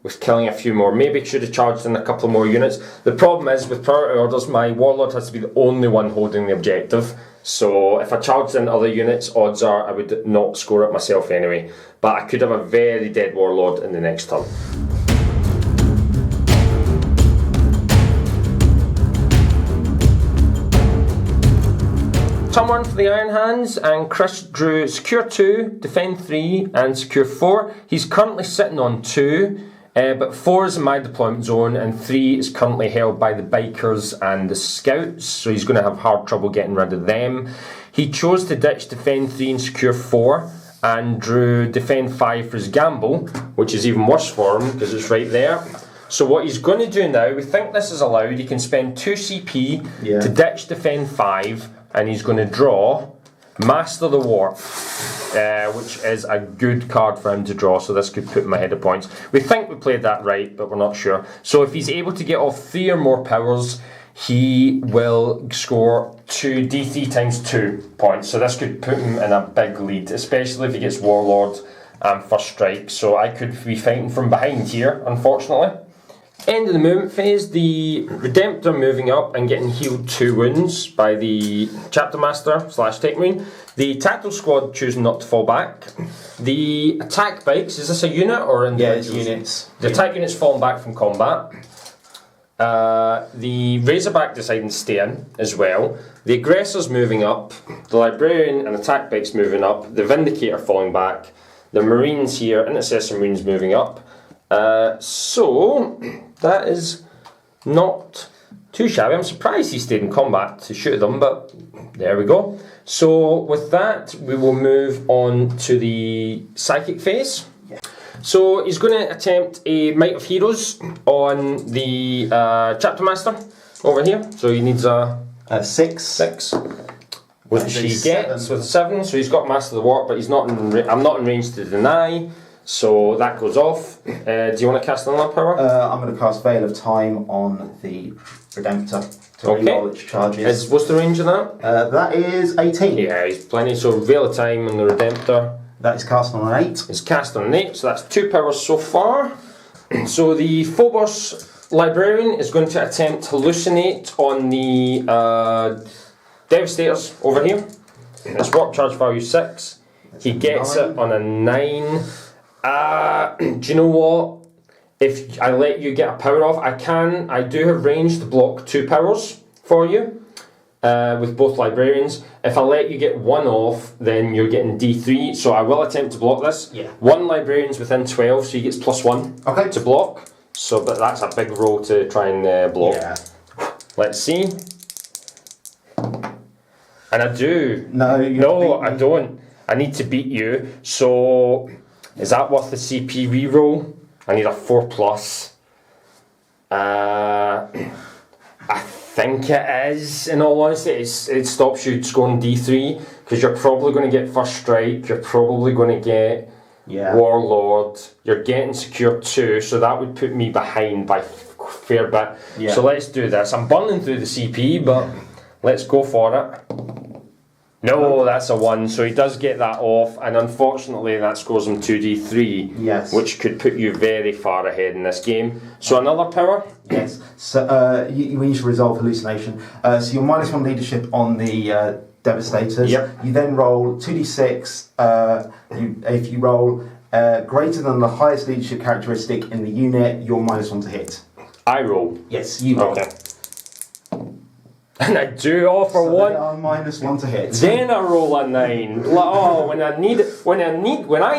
with killing a few more. Maybe should have charged in a couple more units. The problem is with priority orders, my Warlord has to be the only one holding the objective. So if I charged in other units, odds are I would not score it myself anyway. But I could have a very dead Warlord in the next turn. Turn 1 for the Iron Hands, and Chris drew Secure 2, Defend 3 and Secure 4. He's currently sitting on 2, but 4 is in my deployment zone and 3 is currently held by the Bikers and the Scouts, so he's going to have hard trouble getting rid of them. He chose to ditch defend 3 and secure 4, and drew defend 5 for his gamble, which is even worse for him because it's right there. So what he's going to do now, we think this is allowed, he can spend 2 CP to ditch defend 5, and he's going to draw Master the Warp, which is a good card for him to draw, so this could put him ahead of points. We think we played that right, but we're not sure. So if he's able to get off 3 or more powers, he will score 2 D3 times 2 points. So this could put him in a big lead, especially if he gets Warlord and First Strike. So I could be fighting from behind here, unfortunately. End of the movement phase, the Redemptor moving up and getting healed 2 wounds by the Chapter Master / Tech Marine. The Tactical Squad choosing not to fall back. The attack bikes, is this a unit or individuals? Yeah, it's units. The attack units falling back from combat. The Razorback deciding to stay in as well. The Aggressor's moving up. The Librarian and attack bikes moving up. The Vindicator falling back. The Marines here, Intercessor Marines moving up. So that is not too shabby. I'm surprised he stayed in combat to shoot them, but there we go. So with that, we will move on to the Psychic phase. So he's going to attempt a Might of Heroes on the Chapter Master over here. So he needs a 6, which he gets with a 7. So he's got Master of the Warp, but he's not. I'm not in range to deny. So that goes off. Do you want to cast another power? I'm going to cast Veil of Time on the Redemptor to acknowledge charges. What's the range of that? That is 18. Yeah, he's plenty. So Veil of Time on the Redemptor. That is cast on an 8. It's cast on an 8, so that's 2 powers so far. So the Phobos Librarian is going to attempt Hallucinate on the Devastators over here. It's warp charge value 6. He gets it on a 9. Do you know what? If I let you get a power off, I do have range to block 2 powers for you with both Librarians. If I let you get 1 off, then you're getting D3, so I will attempt to block this. 1 Librarian's within 12, so he gets +1 to block. So, but that's a big roll to try and block. Let's see. And I do. No, I don't. I need to beat you. So, is that worth the CP reroll? I need a 4+. I think it is, in all honesty. It stops you scoring D3, because you're probably going to get First Strike, you're probably going to get Warlord, you're getting Secure 2, so that would put me behind by a fair bit. So let's do this. I'm burning through the CP, but let's go for it. No, that's a 1, so he does get that off, and unfortunately that scores him 2d3, which could put you very far ahead in this game. So another power? Yes, so you need to resolve hallucination. So you're -1 leadership on the Devastators. You then roll 2d6. If you roll greater than the highest leadership characteristic in the unit, you're -1 to hit. I roll? Yes, you roll. Okay. And I do all for 1. They are -1 to hit. Then I roll a 9. Oh, when I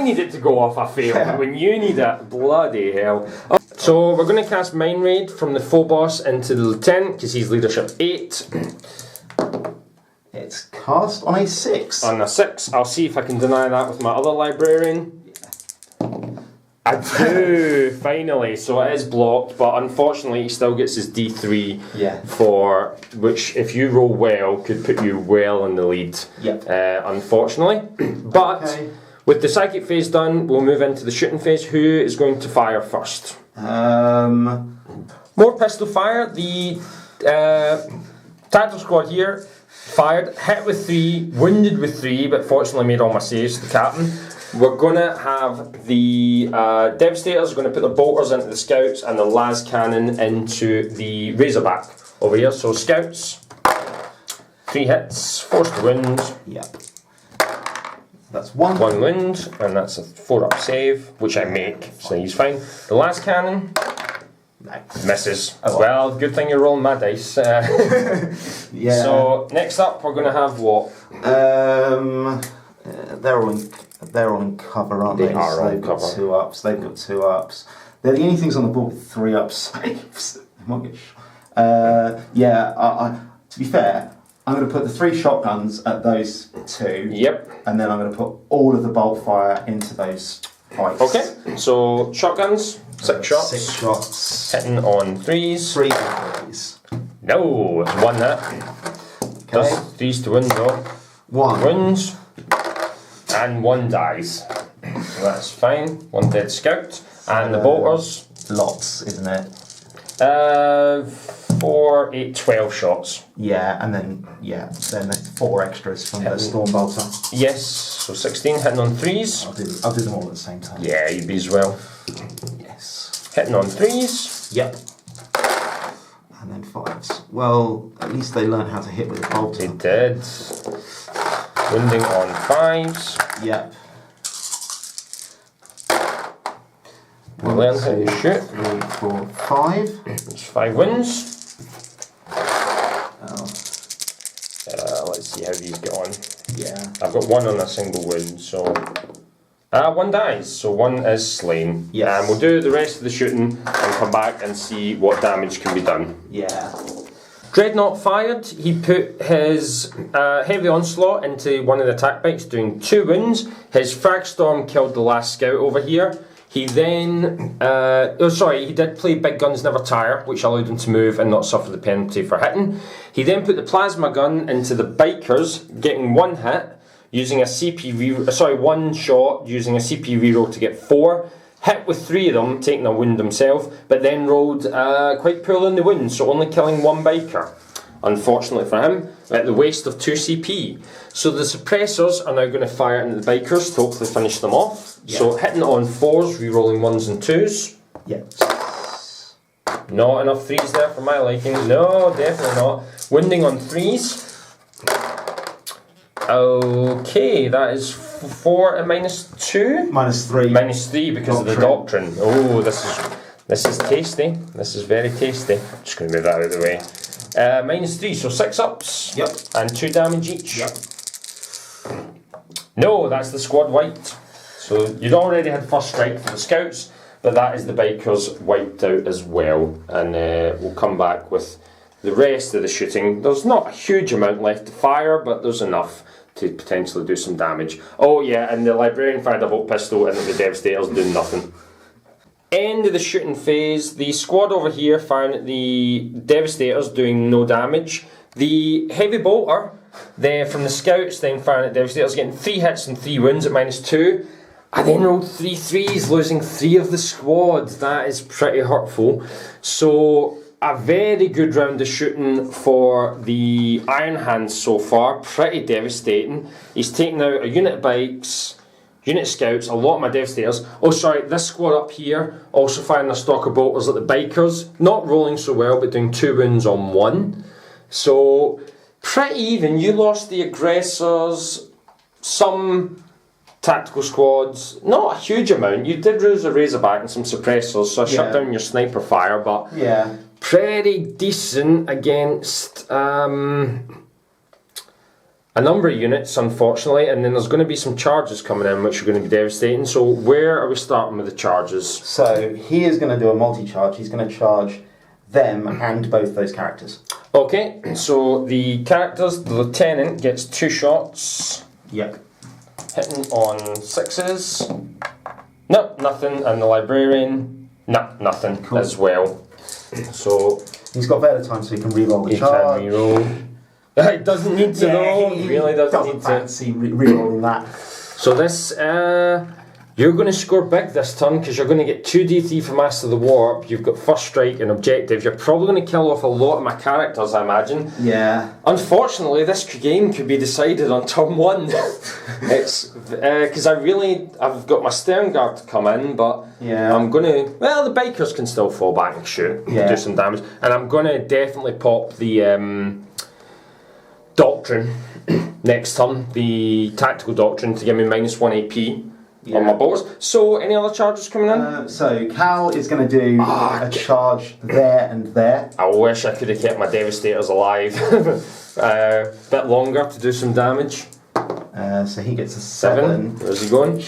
need it to go off, I fail. When you need it, bloody hell. Oh. So we're going to cast Mind Raid from the Phobos into the Lieutenant because he's leadership 8. It's cast on a 6. On a 6, I'll see if I can deny that with my other Librarian. I do, finally, so it is blocked, but unfortunately he still gets his D3 for, which if you roll well, could put you well in the lead, unfortunately. But with the Psychic phase done, we'll move into the shooting phase. Who is going to fire first? More pistol fire. The Tactical Squad here fired, hit with 3, wounded with 3, but fortunately made all my saves, the captain. We're going to have the Devastators, going to put the bolters into the Scouts and the las cannon into the Razorback over here. So Scouts, 3 hits, forced to wound. That's 1. 1 wound, and that's a 4-up save, which I make, so he's fine. The las cannon misses. Well, good thing you're rolling my dice. So next up, we're going to have what? They're all in cover, aren't they? They are on cover. Got 2 ups. They've got 2 ups. They're the only things on the board with 3-up saves. To be fair, I'm going to put the 3 shotguns at those 2. Yep. And then I'm going to put all of the bolt fire into those bikes. Okay, so shotguns, 6 shots. 6 shots. Hitting on 3s. 3 threes. No, it's 1 hit. Okay. Does 3s to win though. 1 Wins. And 1 dies. So that's fine. 1 dead scout. And the bolters. Lots, isn't it? 4, 8, 12 shots. Yeah, and then then 4 extras from the storm bolter. Yes, so 16 hitting on 3s. I'll do them all at the same time. Yeah, you'd be as well. Yes. Hitting on 3s. Yep. And then 5s. Well, at least they learn how to hit with a bolter. They did. Winding on 5s. Yep. We learn how to shoot. 3, 4, 5. It's 5 wins. Oh. Let's see how these get on. Yeah. I've got 1 on a single wound, so... 1 dies, so 1 is slain. Yes. And we'll do the rest of the shooting and come back and see what damage can be done. Yeah. Dreadnought fired. He put his heavy onslaught into one of the attack bikes, doing 2 wounds. His frag storm killed the last scout over here. He then, he did play Big Guns Never Tire, which allowed him to move and not suffer the penalty for hitting. He then put the plasma gun into the bikers, getting 1 hit, using a CP 1 shot, using a CP reroll to get 4. Hit with 3 of them, taking a wound himself, but then rolled quite poorly in the wound, so only killing 1 biker. Unfortunately for him, at the waste of 2 CP. So the suppressors are now going to fire into the bikers to hopefully finish them off. Yeah. So hitting on 4s, re-rolling 1s and 2s. Yeah. Not enough 3s there for my liking. No, definitely not. Wounding on 3s. Okay, that is 4 and -2? -3. -3 because of the doctrine. Oh, this is tasty. This is very tasty. Just going to move that out of the way. -3, so 6 ups. Yep. And 2 damage each. Yep. No, that's the squad wiped. So you'd already had first strike for the scouts, but that is the bikers wiped out as well. And we'll come back with the rest of the shooting. There's not a huge amount left to fire, but there's enough to potentially do some damage. Oh yeah, and the librarian fired a bolt pistol and the Devastators doing nothing. End of the shooting phase. The squad over here firing at the Devastators doing no damage. The heavy bolter from the scouts then firing at Devastators, getting 3 hits and 3 wounds at -2. I then rolled 3 3s, losing 3 of the squad. That is pretty hurtful. So a very good round of shooting for the Iron Hands so far. Pretty devastating. He's taken out a unit of bikes, unit of scouts, a lot of my Devastators. Oh sorry, this squad up here also firing a stock of bolters at the bikers. Not rolling so well, but doing 2 wounds on 1. So pretty even. You lost the aggressors, some tactical squads, not a huge amount. You did lose a Razorback and some suppressors, so I shut down your sniper fire, but pretty decent against a number of units, unfortunately. And then there's going to be some charges coming in, which are going to be devastating. So where are we starting with the charges? So he is going to do a multi-charge. He's going to charge them and both those characters. Okay, so the characters, the lieutenant gets 2 shots. Yep. Hitting on 6s. No, nothing. And the librarian, no, nothing as well. So he's got better time, so he can re-roll the charge. He can re-roll. It doesn't need to though. He really doesn't need to. Fancy re-rolling that. So this, you're going to score big this turn because you're going to get 2d3 for Master of the Warp. You've got first strike and objective. You're probably going to kill off a lot of my characters, I imagine. Yeah. Unfortunately, this game could be decided on turn 1. It's because I've got my Stern Guard to come in, but I'm going to. Well, the bikers can still fall back and shoot, do some damage, and I'm going to definitely pop the Doctrine next turn, the Tactical Doctrine, to give me -1 AP. On my bolters. So, any other charges coming in? So, Cal is going to do a charge there and there. I wish I could have kept my Devastators alive a bit longer to do some damage. So, he gets a 7. Where's he going?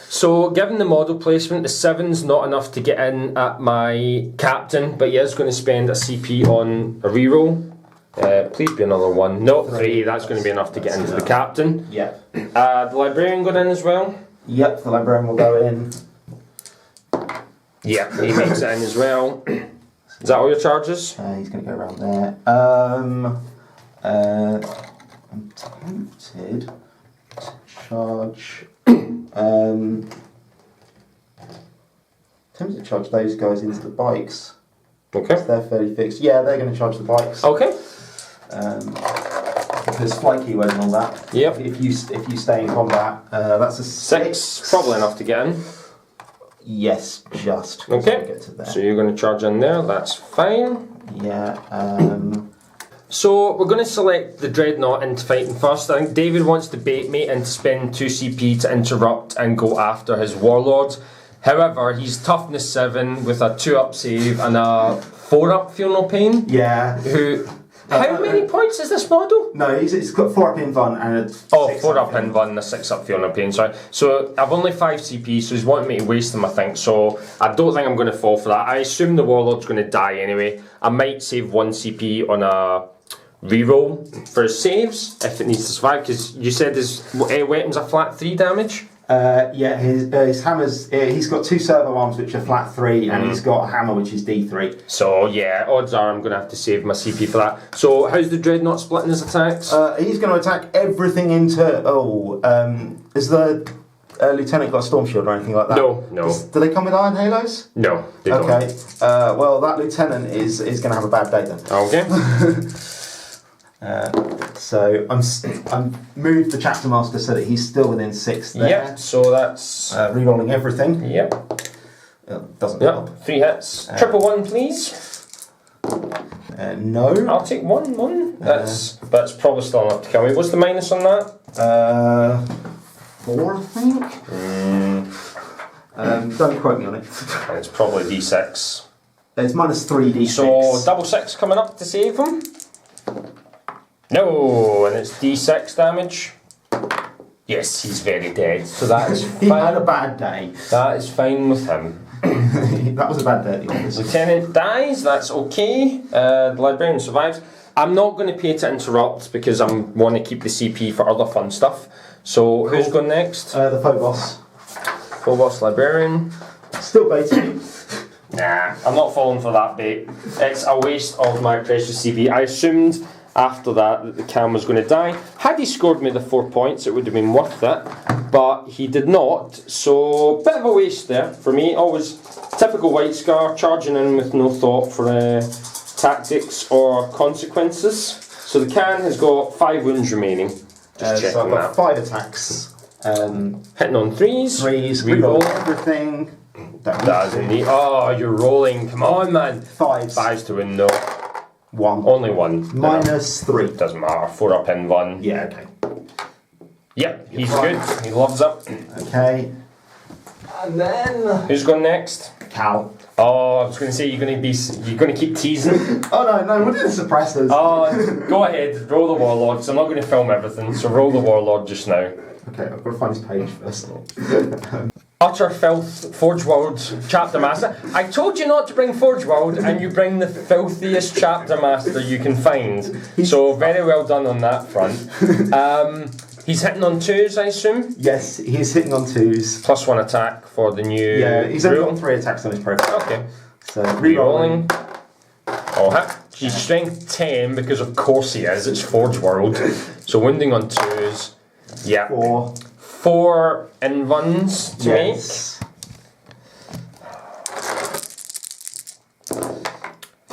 So, given the model placement, the 7's not enough to get in at my captain, but he is going to spend a CP on a reroll. Please be another 1. No, 3. That's going to be enough to get into the captain. Yep. The librarian going in as well? Yep, the librarian will go in. Yeah, he makes it in as well. Is that all your charges? He's going to go around there. I'm tempted to charge. Tempted to charge those guys into the bikes. Okay. They're fairly fixed. Yeah, they're going to charge the bikes. Okay. Because flight keywords and all that. Yep. If you stay in combat, that's a 6. Probably enough to get in. Yes, just. Okay. Get to there. So you're going to charge in there. That's fine. Yeah. So we're going to select the Dreadnought into fighting first. I think David wants to bait me and to spend 2 CP to interrupt and go after his Warlord. However, he's toughness 7 with a 2-up save and a 4-up Feel No Pain. Yeah. How many points is this model? No, it's got 4-up in Van and a 4-up in Van and a 6-up Feel No Pain, sorry. So I've only 5 CP, so he's wanting me to waste them, I think. So I don't think I'm going to fall for that. I assume the Warlord's going to die anyway. I might save 1 CP on a reroll for his saves if it needs to survive, because you said his weapons are flat 3 damage. Yeah, his hammers. He's got 2 servo arms which are flat 3, and he's got a hammer which is D3. So yeah, odds are I'm going to have to save my CP for that. So how's the Dreadnought splitting his attacks? He's going to attack everything into. Is the lieutenant got a storm shield or anything like that? No. Do they come with iron halos? No, they don't. Okay. Well, that lieutenant is going to have a bad day then. Okay. So I'm moved the chapter master so that he's still within 6 there. Yep. So that's re-rolling everything. Yep. Doesn't help. 3 hits. Triple 1, please. No. I'll take 1. That's probably still enough to kill me. What's the minus on that? 4, I think. Don't quote me on it. It's probably D6. It's minus 3 D6. So double 6 coming up to save him. No, and it's D6 damage. Yes, he's very dead. So that is fine. He had a bad day. That is fine with him. That was a bad day at the office. Lieutenant dies, that's okay. The librarian survives. I'm not going to pay to interrupt because I want to keep the CP for other fun stuff. So who's going next? The Phobos. Phobos librarian. Still baiting. Nah, I'm not falling for that bait. It's a waste of my precious CP. I assumed after that the Cam was going to die. Had he scored me the 4 points, it would have been worth it, but he did not, so bit of a waste there for me. Always typical White Scar, charging in with no thought for tactics or consequences. So the Can has got 5 wounds remaining. Just checking so I've got that. 5 attacks. Hitting on 3s. Reroll everything. That's indeed. Oh, you're rolling. Come on, man. 5s. 5s to win, no. 1. Only 1. Minus 3. Doesn't matter. 4 up in 1. Yeah, okay. Yep, he's good. He loves it. Okay. And then Who's going next? Cal. Oh, I was going to say you're going to keep teasing. Oh no, we're doing suppressors. Oh, go ahead, roll the Warlord. Because I'm not going to film everything, so roll the Warlord just now. Okay, I've got to find his page first. Utter filth, Forge World chapter master. I told you not to bring Forge World, and you bring the filthiest chapter master you can find. So very well done on that front. He's hitting on 2s, I assume. Yes, he's hitting on 2s. Plus 1 attack for the new. Yeah, he's only got 3 attacks on his profile. Okay. So Rerolling. Oh, he's strength 10 because of course he is. It's Forge World. So wounding on 2s. Yeah. 4 in runs to make.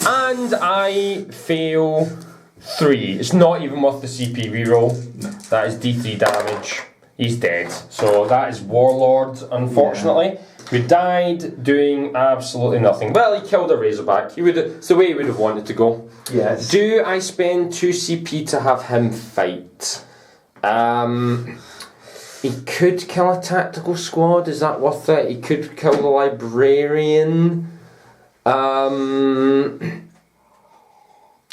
And I fail 3. It's not even worth the CP reroll. No. That is D3 damage. He's dead. So that is Warlord, unfortunately. Yeah. Who died doing absolutely nothing. Well, he killed a Razorback. It's the way he would have wanted to go. Yes. Do I spend 2 CP to have him fight? He could kill a tactical squad, is that worth it? He could kill the librarian.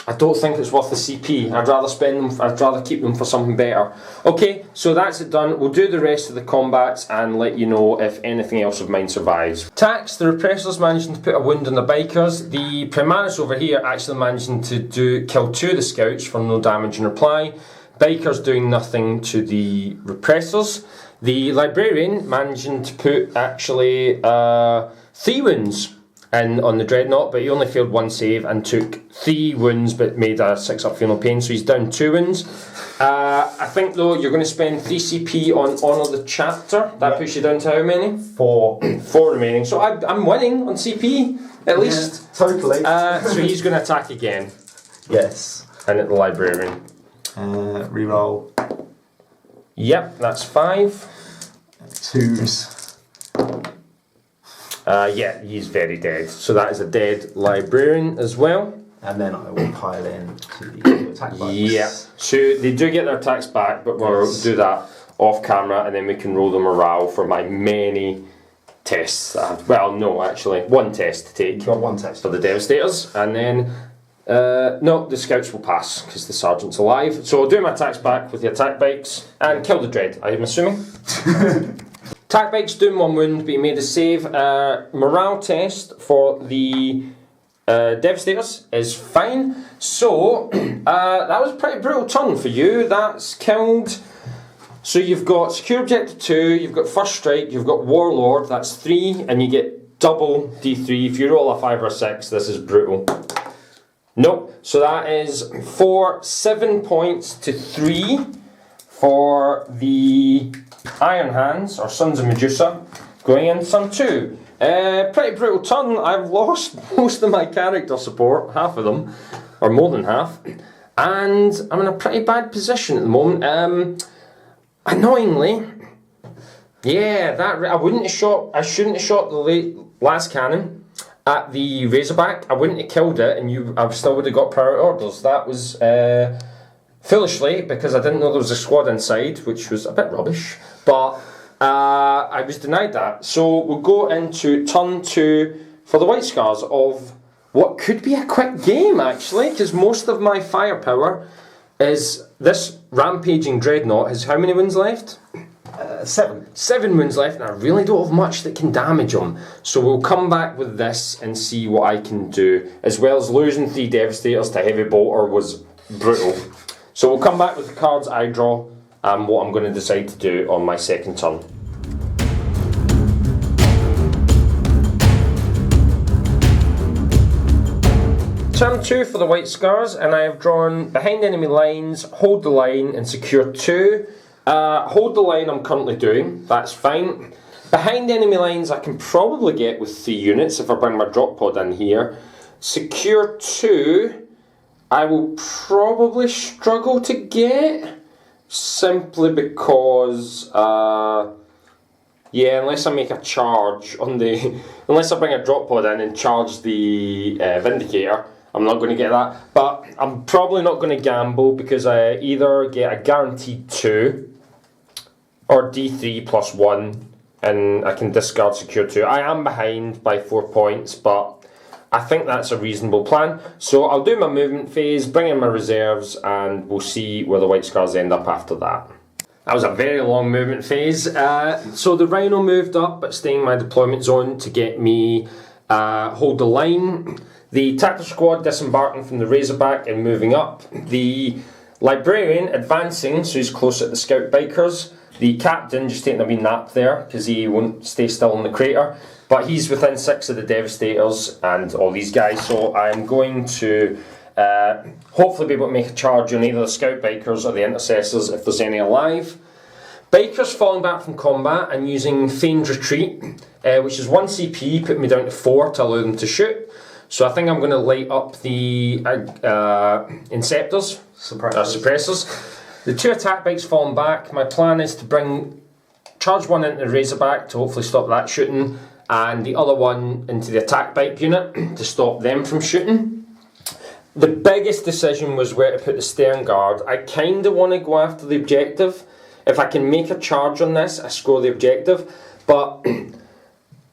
I don't think it's worth the CP. I'd rather spend them. I'd rather keep them for something better. Okay, so that's it done. We'll do the rest of the combats and let you know if anything else of mine survives. Tax, the repressors managing to put a wound on the bikers. The Primaris over here actually managing to kill 2 of the scouts for no damage in reply. Bikers doing nothing to the repressors. The librarian managing to put actually 3 wounds on the Dreadnought, but he only failed 1 save and took 3 wounds but made a 6 up feel no pain, so he's down 2 wounds. I think though you're going to spend 3 CP on Honour the Chapter. That puts you down to how many? 4. 4 remaining. So I'm winning on CP, at least. Yeah, totally. So he's going to attack again. Yes. And at the librarian. Reroll. Yep, that's 5. 2s. Yeah, he's very dead. So that is a dead librarian as well. And then I will pile in to the attack bugs. Yeah, so they do get their attacks back, but we'll do that off camera and then we can roll the morale for my many tests. Well, no, actually, 1 test to take. Got 1 test for the Devastators, and then no, the scouts will pass because the sergeant's alive. So I'll do my attacks back with the attack bikes and kill the dread, I'm assuming. Attack bikes doing 1 wound, but he made a save. Morale test for the Devastators is fine. So that was a pretty brutal turn for you. That's killed. So you've got Secure Objective 2, you've got First Strike, you've got Warlord, that's 3, and you get double D3. If you roll a 5 or a 6, this is brutal. Nope, so that is 7 points to 3 for the Iron Hands, or Sons of Medusa, going into turn 2. Pretty brutal turn. I've lost most of my character support, half of them, or more than half, and I'm in a pretty bad position at the moment. Annoyingly, yeah, I shouldn't have shot the last cannon at the Razorback. I wouldn't have killed it, and I still would have got priority orders. That was foolishly, because I didn't know there was a squad inside, which was a bit rubbish. But I was denied that. So we'll go into turn 2 for the White Scars of what could be a quick game, actually, because most of my firepower is this rampaging dreadnought. Has how many wounds left? 7. 7 wounds left, and I really don't have much that can damage him. So we'll come back with this and see what I can do, as well as losing 3 Devastators to Heavy Bolter was brutal. So we'll come back with the cards I draw and what I'm going to decide to do on my second turn. Turn 2 for the White Scars, and I have drawn Behind Enemy Lines, Hold the Line, and Secure 2. Hold the Line I'm currently doing, that's fine. Behind Enemy Lines I can probably get with 3 units if I bring my drop pod in here. Secure 2 I will probably struggle to get, simply because, yeah, unless I make a charge on the, unless I bring a drop pod in and charge the Vindicator, I'm not going to get that. But I'm probably not going to gamble, because I either get a guaranteed 2 or D3 plus 1, and I can discard Secure 2. I am behind by 4 points, but I think that's a reasonable plan. So I'll do my movement phase, bring in my reserves, and we'll see where the White Scars end up after that. That was a very long movement phase. So the Rhino moved up, but staying in my deployment zone to get me Hold the Line. The Tactical Squad disembarking from the Razorback and moving up. The Librarian advancing, so he's close at the Scout Bikers. The Captain just taking a wee nap there, because he won't stay still in the crater. But he's within 6 of the Devastators and all these guys, so I'm going to hopefully be able to make a charge on either the Scout Bikers or the Intercessors if there's any alive. Bikers falling back from combat and using Feigned Retreat, which is 1 CP, put me down to 4 to allow them to shoot. So I think I'm going to light up the Inceptors, Suppressors. The 2 attack bikes falling back. My plan is to charge 1 into the Razorback to hopefully stop that shooting, and the other one into the attack bike unit to stop them from shooting. The biggest decision was where to put the Stern Guard. I kind of want to go after the objective. If I can make a charge on this, I score the objective. But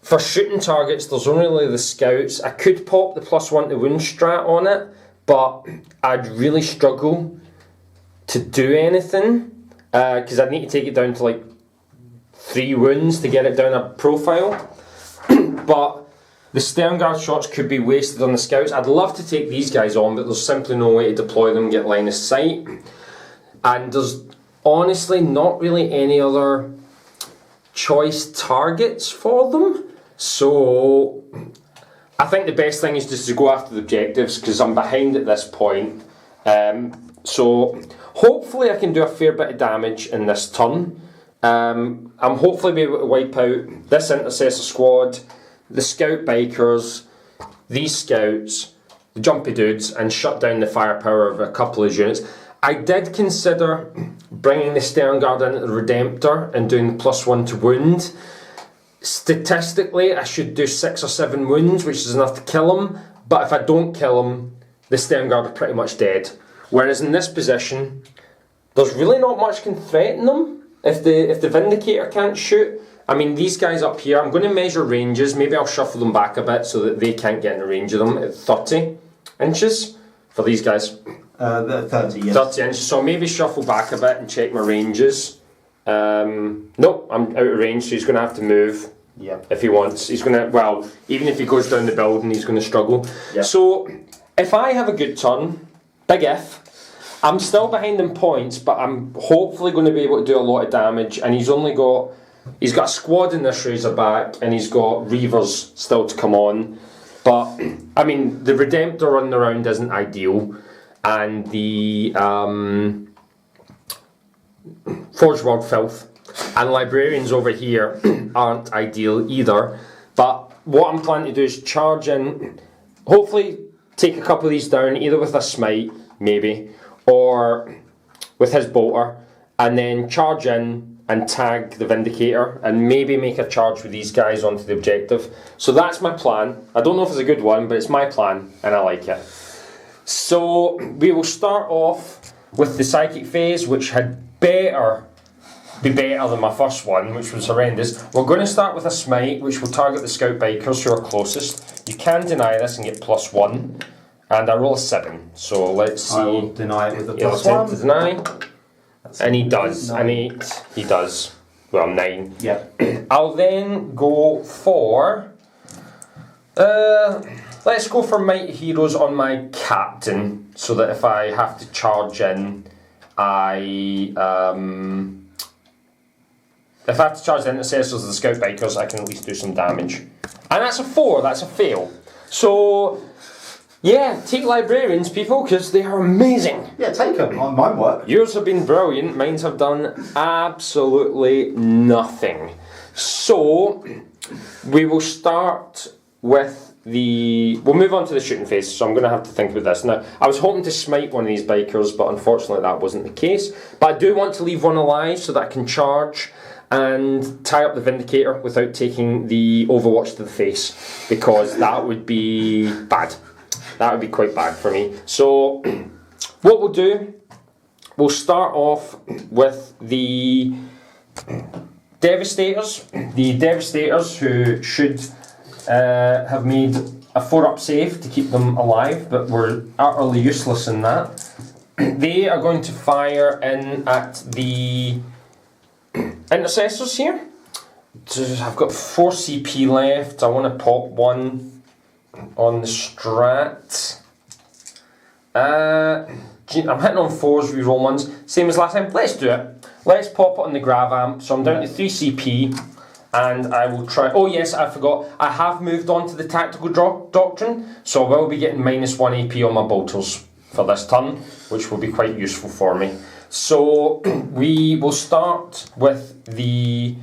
for shooting targets, there's only really the Scouts. I could pop the +1 to wound strat on it, but I'd really struggle to do anything because I'd need to take it down to like 3 wounds to get it down a profile. But the Sternguard shots could be wasted on the scouts. I'd love to take these guys on, but there's simply no way to deploy them, get line of sight. And there's honestly not really any other choice targets for them. So I think the best thing is just to go after the objectives because I'm behind at this point. So hopefully I can do a fair bit of damage in this turn. I'm hopefully be able to wipe out this intercessor squad, the scout bikers, these scouts, the jumpy dudes, and shut down the firepower of a couple of units. I did consider bringing the Sternguard into the Redemptor and doing +1 to wound. Statistically, I should do 6 or 7 wounds, which is enough to kill him. But if I don't kill him, the Sternguard are pretty much dead. Whereas in this position, there's really not much can threaten them. If the Vindicator can't shoot, I mean, these guys up here, I'm going to measure ranges. Maybe I'll shuffle them back a bit so that they can't get in the range of them at 30 inches for these guys. 30, yes. 30 inches, so maybe shuffle back a bit and check my ranges. Nope, I'm out of range, so he's going to have to move. Yep. If he wants. He's going to, well, even if he goes down the building, he's going to struggle. Yep. So, if I have a good turn, big if, I'm still behind in points, but I'm hopefully going to be able to do a lot of damage, and he's got a squad in this Razorback, and he's got Reavers still to come on. But, I mean, the Redemptor running around isn't ideal, and the Forge World Filth and Librarians over here aren't ideal either. But what I'm planning to do is charge in, hopefully take a couple of these down, either with a smite, maybe, or with his bolter, and then charge in and tag the Vindicator and maybe make a charge with these guys onto the objective. So that's my plan. I don't know if it's a good one, but it's my plan and I like it. So we will start off with the Psychic Phase, which had better be better than my first one, which was horrendous. We're going to start with a Smite, which will target the Scout Bikers who are closest. You can deny this and get +1, and I roll a 7. So let's see. I will deny it with a He'll +1. attempt to deny, and he does. 9. An 8, he does. Well, 9. Yeah. I'll then go for... let's go for Mighty Heroes on my Captain, so that if I have to charge in, if I have to charge the Intercessors of the Scout Bikers, I can at least do some damage. And that's a 4, that's a fail. So, yeah, take Librarians, people, because they are amazing. Yeah, take them. Mine work. Yours have been brilliant, mine have done absolutely nothing. So, we will start with we'll move on to the shooting phase, so I'm going to have to think about this. Now, I was hoping to smite one of these bikers, but unfortunately that wasn't the case. But I do want to leave one alive so that I can charge and tie up the Vindicator without taking the Overwatch to the face, because that would be bad. That would be quite bad for me. So, what we'll do, we'll start off with the Devastators. The Devastators who should have made a 4-up save to keep them alive, but were utterly useless in that. They are going to fire in at the Intercessors here. So I've got 4 CP left. I want to pop one on the Strat. I'm hitting on 4s, reroll 1s. Same as last time. Let's do it. Let's pop it on the Grav Amp. So I'm down to 3 CP. And I will try... Oh yes, I forgot. I have moved on to the Tactical Doctrine, so I will be getting -1 AP on my bolters for this turn, which will be quite useful for me. So we will start with the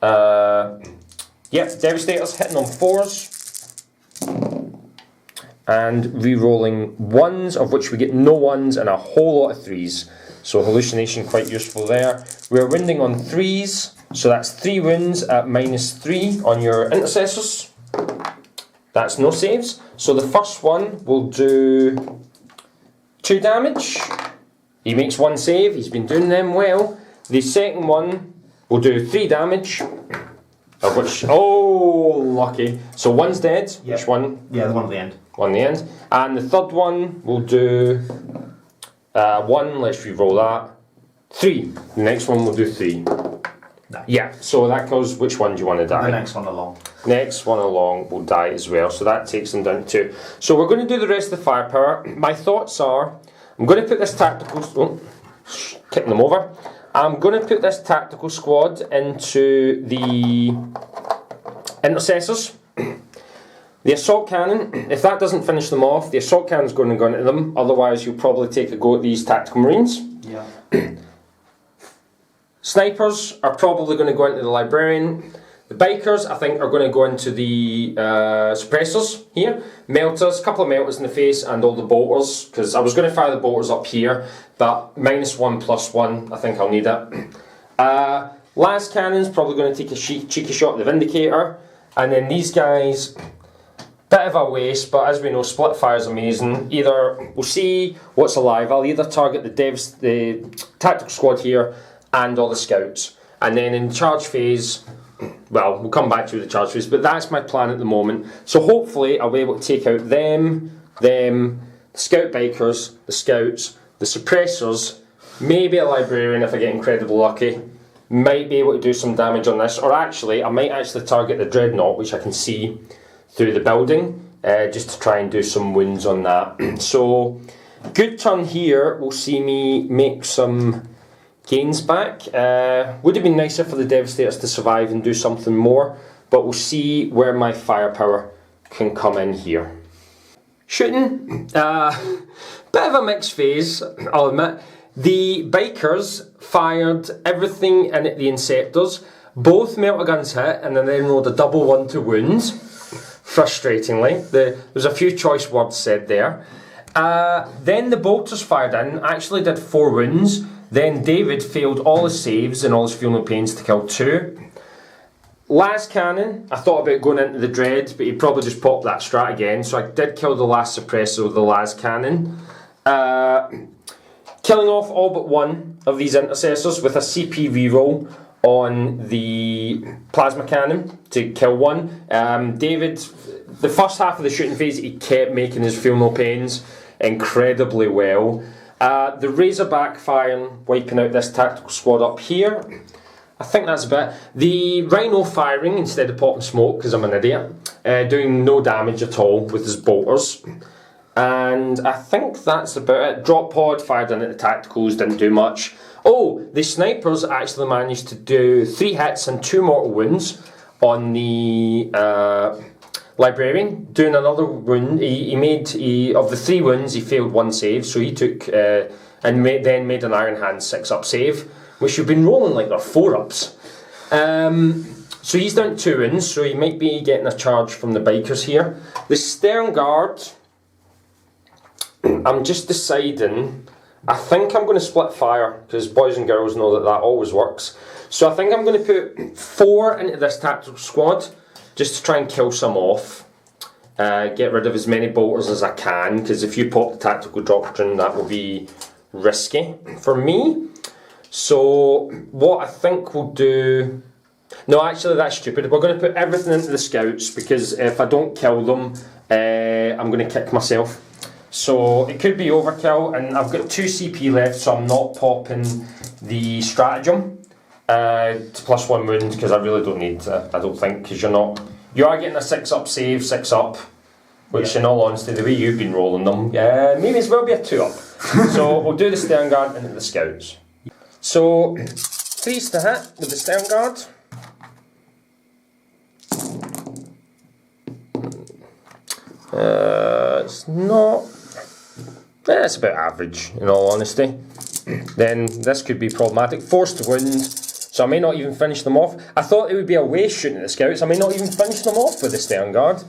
Devastators hitting on 4s and re-rolling 1s, of which we get no 1s and a whole lot of 3s. So hallucination quite useful there. We're winding on 3s. So that's 3 wounds at -3 on your Intercessors. That's no saves. So the first one will do 2 damage. He makes 1 save. He's been doing them well. The second one will do 3 damage. Of which, oh, lucky. So 1's dead. Yep. Which one? Yeah, the one at the end. on the end. And the third one we'll do 1, let's re-roll that. 3. The next one we'll do 3. No. Yeah, so that goes, which one do you want to die? The next one along. Next one along will die as well, so that takes them down to 2. So we're going to do the rest of the firepower. My thoughts are, I'm going to put this tactical, kicking them over. I'm going to put this tactical squad into the intercessors. The assault cannon, if that doesn't finish them off, the assault cannon's going to go into them, otherwise you'll probably take a go at these tactical marines. Yeah. Snipers are probably going to go into the librarian. The bikers, I think, are going to go into the suppressors here. Melters, a couple of melters in the face, and all the bolters, because I was going to fire the bolters up here, but -1 +1, I think I'll need it. Las cannon's probably going to take a cheeky shot at the Vindicator, and then these guys, bit of a waste, but as we know, split fire's amazing. Either, we'll see what's alive, I'll either target the tactical squad here, and all the scouts. And then in charge phase, well, we'll come back to the charge phase, but that's my plan at the moment. So hopefully I'll be able to take out them, the scout bikers, the scouts, the suppressors, maybe a librarian if I get incredibly lucky. Might be able to do some damage on this, or actually, I might actually target the dreadnought, which I can see through the building, just to try and do some wounds on that. So, good turn here will see me make some gains back. Would have been nicer for the Devastators to survive and do something more, but we'll see where my firepower can come in here. Shooting, bit of a mixed phase, I'll admit. The bikers fired everything in at the Inceptors. Both melter guns hit, and then rolled a double 1 to wounds. Frustratingly, there's a few choice words said there. Then the bolters fired in, actually did 4 wounds. Then David failed all his saves and all his Feel No Pains to kill 2. Last cannon, I thought about going into the Dread, but he probably just popped that strat again, so I did kill the last suppressor with the last cannon. Killing off all but 1 of these intercessors with a CP reroll on the plasma cannon to kill 1. David, the first half of the shooting phase, he kept making his Feel No Pains incredibly well. The Razorback firing, wiping out this tactical squad up here. I think that's a bit. The Rhino firing instead of popping smoke, because I'm an idiot, doing no damage at all with his bolters. And I think that's about it. Drop pod fired in at the tacticals, didn't do much. Oh, the snipers actually managed to do 3 hits and 2 mortal wounds on the librarian, doing another wound. Of the 3 wounds, he failed 1 save, so he took then made an Iron Hand 6-up save, which you've been rolling like they're 4-ups. So he's down 2 wounds, so he might be getting a charge from the bikers here. The Stern Guard, I'm just deciding. I think I'm going to split fire, because boys and girls know that always works. So I think I'm going to put 4 into this tactical squad, just to try and kill some off. Get rid of as many bolters as I can, because if you pop the tactical doctrine, that will be risky for me. So what I think we'll do... No, actually that's stupid. We're going to put everything into the scouts, because if I don't kill them, I'm going to kick myself. So it could be overkill, and I've got 2 CP left, so I'm not popping the stratagem to +1 wound, because I really don't need to, I don't think, because you are getting a 6-up save, 6-up, which in all honesty, the way you've been rolling them, maybe as well be a 2-up. So we'll do the Stern Guard into the scouts. So 3s to hit with the Stern Guard. It's not... It's about average, in all honesty. Then this could be problematic. Forced to wound, so I may not even finish them off. I thought it would be a waste shooting at the scouts. I may not even finish them off with the Stern Guard.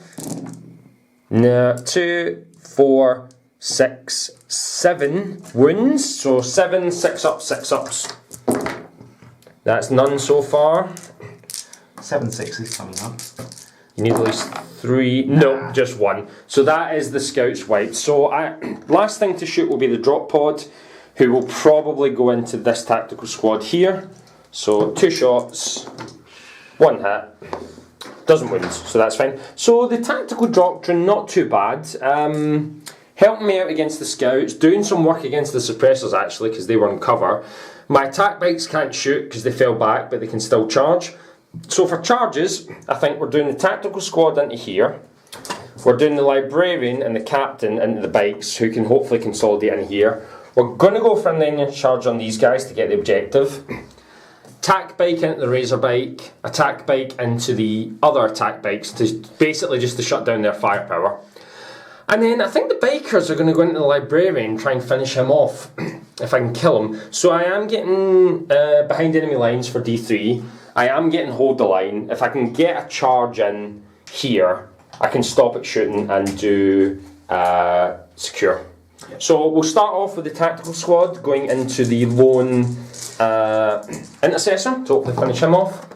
No, 2, 4, 6, 7 wounds. So 7 6-ups, 6-ups. That's none so far. 7 6s coming up. You need at least 3, no, just 1. So that is the scouts wiped. So last thing to shoot will be the drop pod, who will probably go into this tactical squad here. So 2 shots, 1 hit. Doesn't wound, so that's fine. So the tactical doctrine, not too bad. Helping me out against the scouts, doing some work against the suppressors actually, because they were on cover. My attack bikes can't shoot because they fell back, but they can still charge. So for charges, I think we're doing the tactical squad into here. We're doing the librarian and the captain into the bikes, who can hopefully consolidate in here. We're going to go for a 9-inch charge on these guys to get the objective. Attack bike into the razor bike, attack bike into the other attack bikes, to basically just to shut down their firepower. And then I think the bikers are going to go into the librarian and try and finish him off, if I can kill him. So I am getting behind enemy lines for D3. I am getting hold the line. If I can get a charge in here, I can stop it shooting and do secure. Yep. So we'll start off with the tactical squad going into the lone intercessor to hopefully finish him off.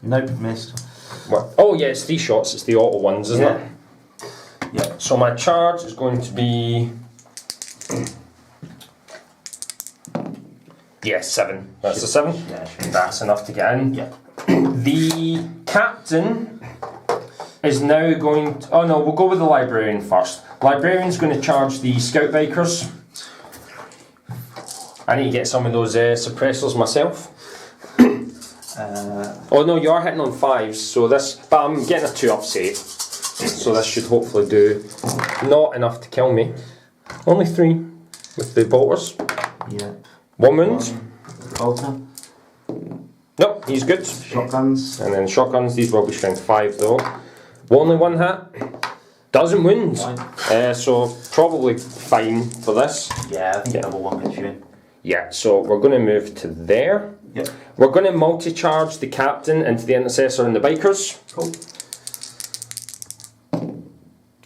Nope, missed. What? Oh yeah, it's 3 shots, it's the auto ones, isn't it? Yeah. So my charge is going to be... yeah, 7. That's a 7? Yeah, sure. That's enough to get in. Yeah. The captain is now going to... oh no, we'll go with the librarian first. Librarian's going to charge the scout bikers. I need to get some of those suppressors myself. Oh no, you are hitting on 5s, so this... but I'm getting a 2-up save. So this should hopefully do not enough to kill me. Only 3 with the bolters. Yeah. 1 wound. Bolter. Nope, he's good. Shotguns. And then shotguns, these will be strength 5 though. Only 1 hit. Doesn't wound. So probably fine for this. Yeah, I think double 1 gets you in. Yeah, so we're going to move to there. Yep. We're going to multi-charge the captain into the intercessor and the bikers. Cool.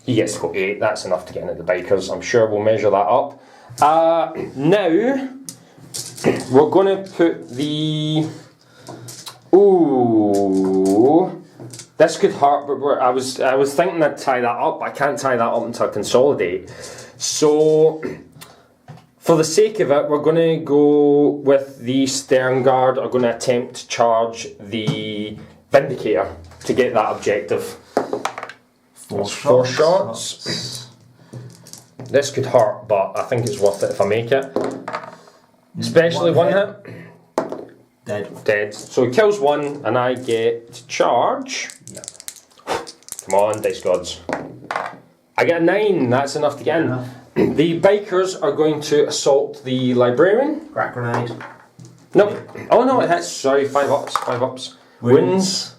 He gets to go 8, that's enough to get into the bikers. I'm sure we'll measure that up. Now, we're going to put the... ooh, this could hurt, but I was thinking I'd tie that up. I can't tie that up until I consolidate. So, for the sake of it, we're going to go with the stern guard. Are going to attempt to charge the vindicator to get that objective. 4 shots. This could hurt, but I think it's worth it if I make it. Especially 1 hit. Dead. So he kills 1 and I get to charge. Yeah. Come on, dice gods. I get a 9, that's enough to get in. The bikers are going to assault the librarian. Crack grenade. Nope. Oh no, it hits. Sorry, 5 ups. 5 ups. Wins.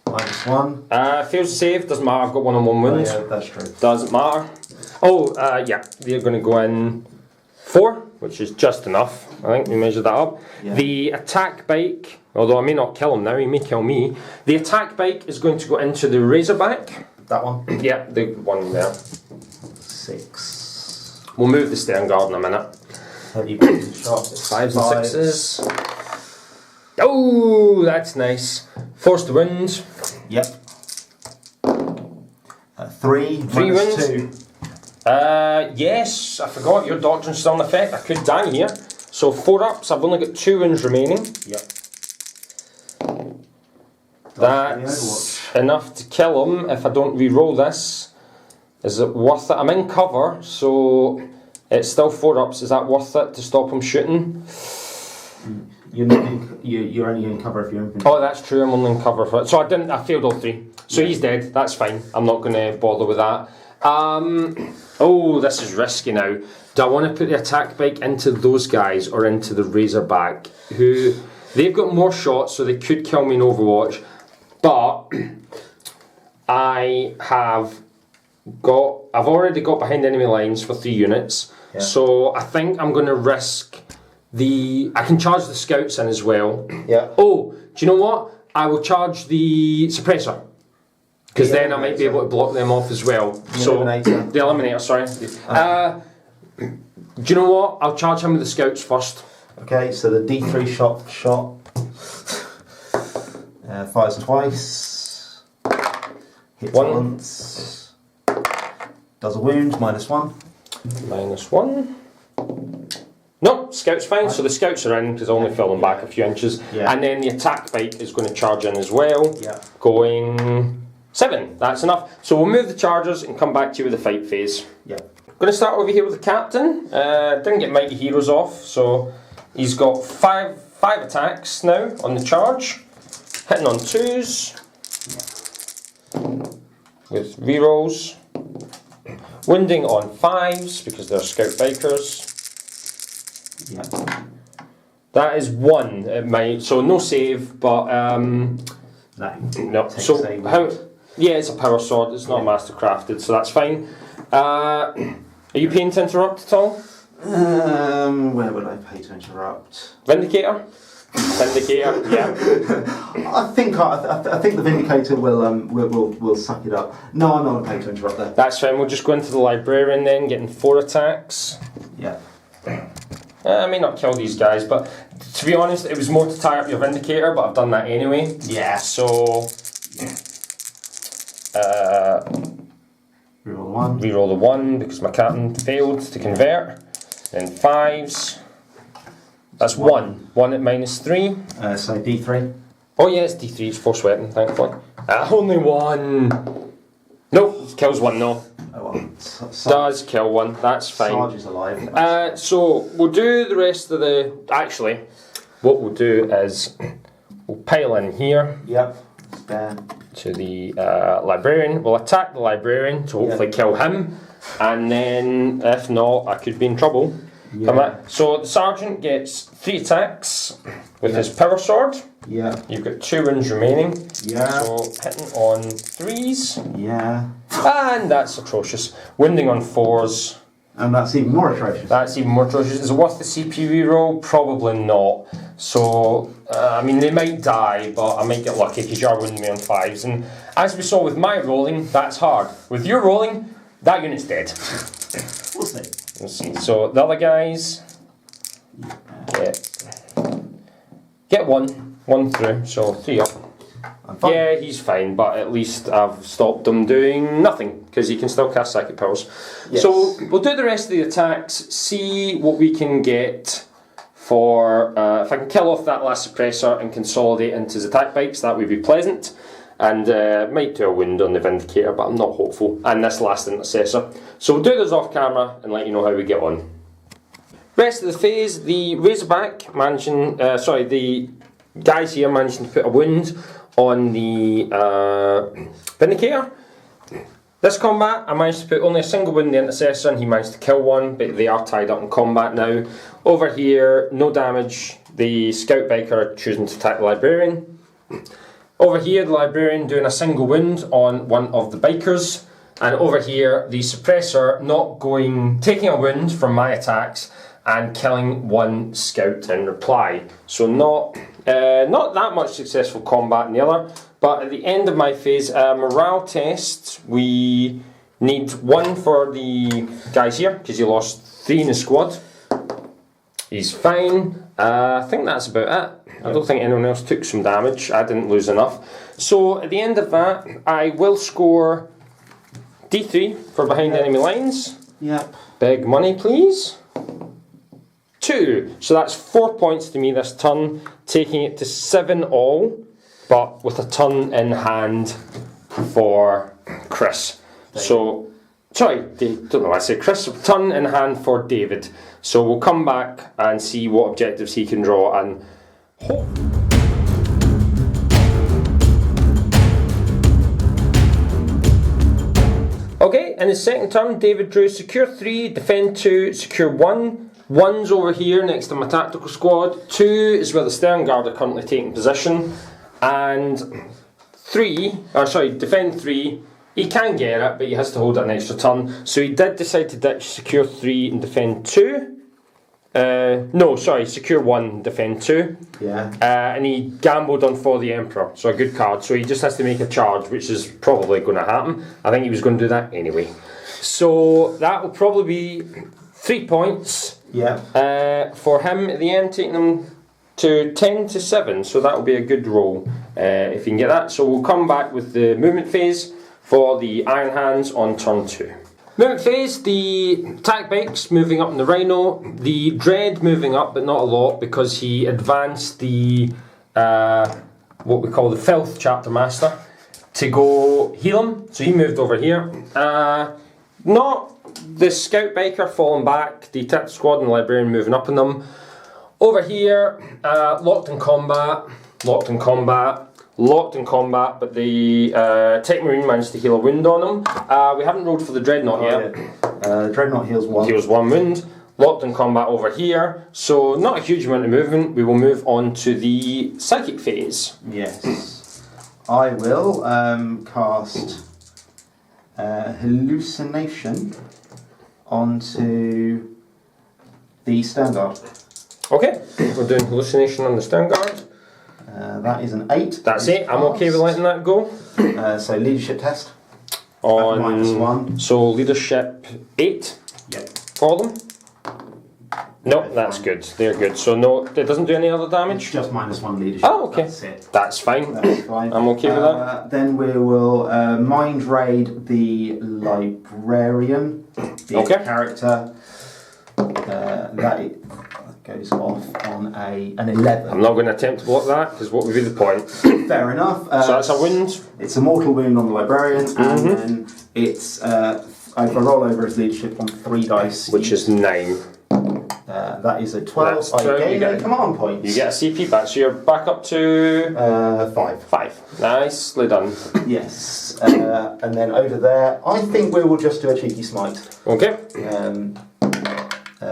-1. Fails to save, doesn't matter, I've got 1-on-1 wounds. Oh, yeah, that's true. Doesn't matter. Oh, yeah, they're going to go in 4, which is just enough. I think we measured that up. Yeah. The attack bike, although I may not kill him now, he may kill me. The attack bike is going to go into the razorback. That one? Yeah, the one there. 6. We'll move the stern guard in a minute. Heavy shot. 5s and 6s. Oh, that's nice. Force to wound. Yep. 3 wounds. 2. Yes, I forgot your doctrine's still in effect. I could die here. So 4 ups, I've only got 2 wounds remaining. Yep. That's enough to kill him if I don't re-roll this. Is it worth it? I'm in cover, so it's still 4 ups. Is that worth it to stop him shooting? You're only in cover if you're in. Oh, that's true. I'm only in cover for it. So I failed all 3. So he's dead. That's fine. I'm not going to bother with that. Oh, this is risky now. Do I want to put the attack bike into those guys or into the razorback? Who they've got more shots, so they could kill me in Overwatch. But I've already got behind enemy lines for 3 units. Yeah. So I think I'm going to risk. I can charge the scouts in as well. Yeah. Oh, do you know what? I will charge the suppressor. Because then I might be able to block them off as well. The eliminator, sorry. Do you know what? I'll charge him with the scouts first. Okay, so the D3 shot. Fires twice. Hits once. Does a wound, -1. -1. No, scouts fine, so the scouts are in because I only fell them back a few inches. Yeah. And then the attack bike is going to charge in as well. Yeah. Going 7. That's enough. So we'll move the chargers and come back to you with the fight phase. Yeah. Going to start over here with the captain. Didn't get Mighty Heroes off, so he's got five attacks now on the charge. Hitting on 2s. With rerolls. Wounding on 5s because they're scout bikers. Yeah. That is 1 at my, so no save, but no. So how? Yeah, it's a power sword. It's not master crafted, so that's fine. Are you paying to interrupt at all? Where would I pay to interrupt? Vindicator. Vindicator. Yeah. I think the Vindicator will suck it up. No, I'm not going to pay to interrupt there. That's fine. We'll just go into the librarian then, getting 4 attacks. Yeah. I may not kill these guys, but to be honest, it was more to tie up your Vindicator, but I've done that anyway. Yeah. So, reroll 1. Reroll the 1 because my captain failed to convert. Then 5s. That's 1. 1 at -3. So D3. Oh yeah, it's D3. It's force weapon, thankfully. Only 1. Nope, kills 1 no. Oh well. Does kill 1. That's fine. Sarge is alive. So we'll do the rest of the. Actually, what we'll do is we'll pile in here. Yep. There. To the librarian. We'll attack the librarian to hopefully kill him, and then if not, I could be in trouble. Yeah. So the sergeant gets 3 attacks with his power sword. Yeah. You've got 2 wounds remaining. Yeah. So hitting on 3s. Yeah. And that's atrocious. Wounding on 4s. And that's even more atrocious. That's even more atrocious. Is it worth the CP reroll? Probably not. So, I mean, they might die, but I might get lucky because you are wounding me on 5s. And as we saw with my rolling, that's hard. With your rolling, that unit's dead. We'll see. We'll see. So, the other guys get 1 through, so 3 up. Yeah, he's fine, but at least I've stopped him doing nothing because he can still cast psychic powers. Yes. So we'll do the rest of the attacks, see what we can get for. If I can kill off that last suppressor and consolidate into his attack bikes, that would be pleasant. And might do a wound on the Vindicator, but I'm not hopeful. And this last intercessor. So we'll do those off camera and let you know how we get on. Rest of the phase, the Razorback managing. The guys here managing to put a wound on the Vindicator. This combat, I managed to put only a single wound in the Intercessor and he managed to kill 1, but they are tied up in combat now. Over here, no damage. The Scout Biker choosing to attack the Librarian. Over here, the Librarian doing a single wound on one of the Bikers. And over here, the Suppressor taking a wound from my attacks and killing 1 Scout in reply. So not that much successful combat in the other, but at the end of my phase, morale test, we need 1 for the guys here, because he lost 3 in his squad. He's fine. I think that's about it. I don't think anyone else took some damage. I didn't lose enough. So at the end of that, I will score D3 for behind enemy lines. Yep. Big money, please. 2. So that's 4 points to me this turn, taking it to 7 all, but with a turn in hand for Chris. So, sorry, don't know why I said Chris. Turn in hand for David. So we'll come back and see what objectives he can draw and hope. Okay, in his second turn, David drew secure 3, defend 2, secure 1. 1's over here next to my tactical squad. 2 is where the Stern Guard are currently taking position. And defend 3. He can get it, but he has to hold it an extra turn. So he did decide to ditch secure 3 and defend 2. Secure 1, defend 2. Yeah. And he gambled on For the Emperor, so a good card. So he just has to make a charge, which is probably going to happen. I think he was going to do that anyway. So that will probably be 3 points. Yeah. For him at the end, taking him to 10 to 7. So that will be a good roll if you can get that. So we'll come back with the movement phase for the Iron Hands on turn 2. Movement phase, the attack bikes moving up in the Rhino, the Dread moving up but not a lot because he advanced the what we call the Filth Chapter Master to go heal him. So he moved over here. Not the scout biker falling back, the tactical squad and the librarian moving up on them. Over here, locked in combat, locked in combat, locked in combat, but the Tech Marine managed to heal a wound on him. We haven't rolled for the Dreadnought yet. Dreadnought heals 1. Heals 1 wound. Locked in combat over here, so not a huge amount of movement. We will move on to the psychic phase. Yes. I will cast hallucination onto the Standard. Okay, we're doing hallucination on the Standard. That is an 8. That's it, I'm okay with letting that go. So leadership test. On -1. So leadership 8 Yep. for them. No, that's good. They're good. So no, it doesn't do any other damage. Just -1 leadership. Oh, okay. That's it. That's fine. That's fine. I'm okay with that. Then we will mind raid the librarian, the Okay. character. That goes off on an 11. I'm not going to attempt to block that because what would be the point? Fair enough. So that's a wound. It's a mortal wound on the librarian, and then it's I roll over his leadership on 3 dice, Which is 9. that is a 12. That's I 12, you gain get a command point. You get a CP back, so you're back up to 5. 5. Nicely done. Yes, and then over there, I think we will just do a cheeky smite, Okay.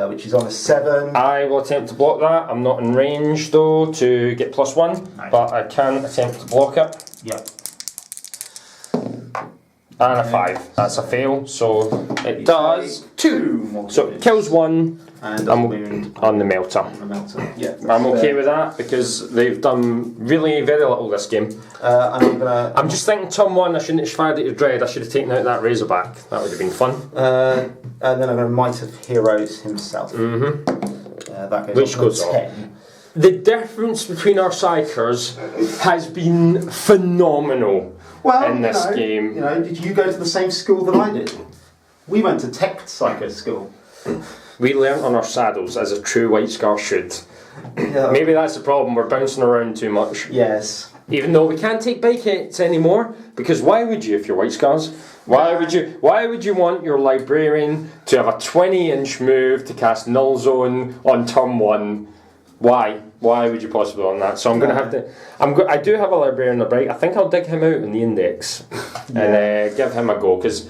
which is on a 7. I will attempt to block that. I'm not in range though to get +1, Nice. but I can attempt to block it. Yep. And a 5. That's a fail, so it does 2. more So it kills 1 and I'm- wound on the melter. on the melter. Yeah, I'm okay with that because they've done really very little this game. And I'm gonna. I'm just thinking turn 1 I shouldn't have fired at your dread, I should have taken out that Razorback. That would have been fun. And then I'm going to Might of Heroes himself. That goes Which off goes on on. 10. The difference between our psychers has been phenomenal in this game. You know, did you go to the same school that I did? We went to Tech Psycho School. We learnt on our saddles as a true White Scar should. Yeah. Maybe that's the problem, we're bouncing around too much. Yes. Even though we can't take bike hits anymore, because why would you if you're White Scars? Why would you want your librarian to have a 20-inch move to cast Null Zone on turn 1? Why? Why would you possibly want that? So I'm going to have to. I do have a librarian on the break. I think I'll dig him out in the index and give him a go because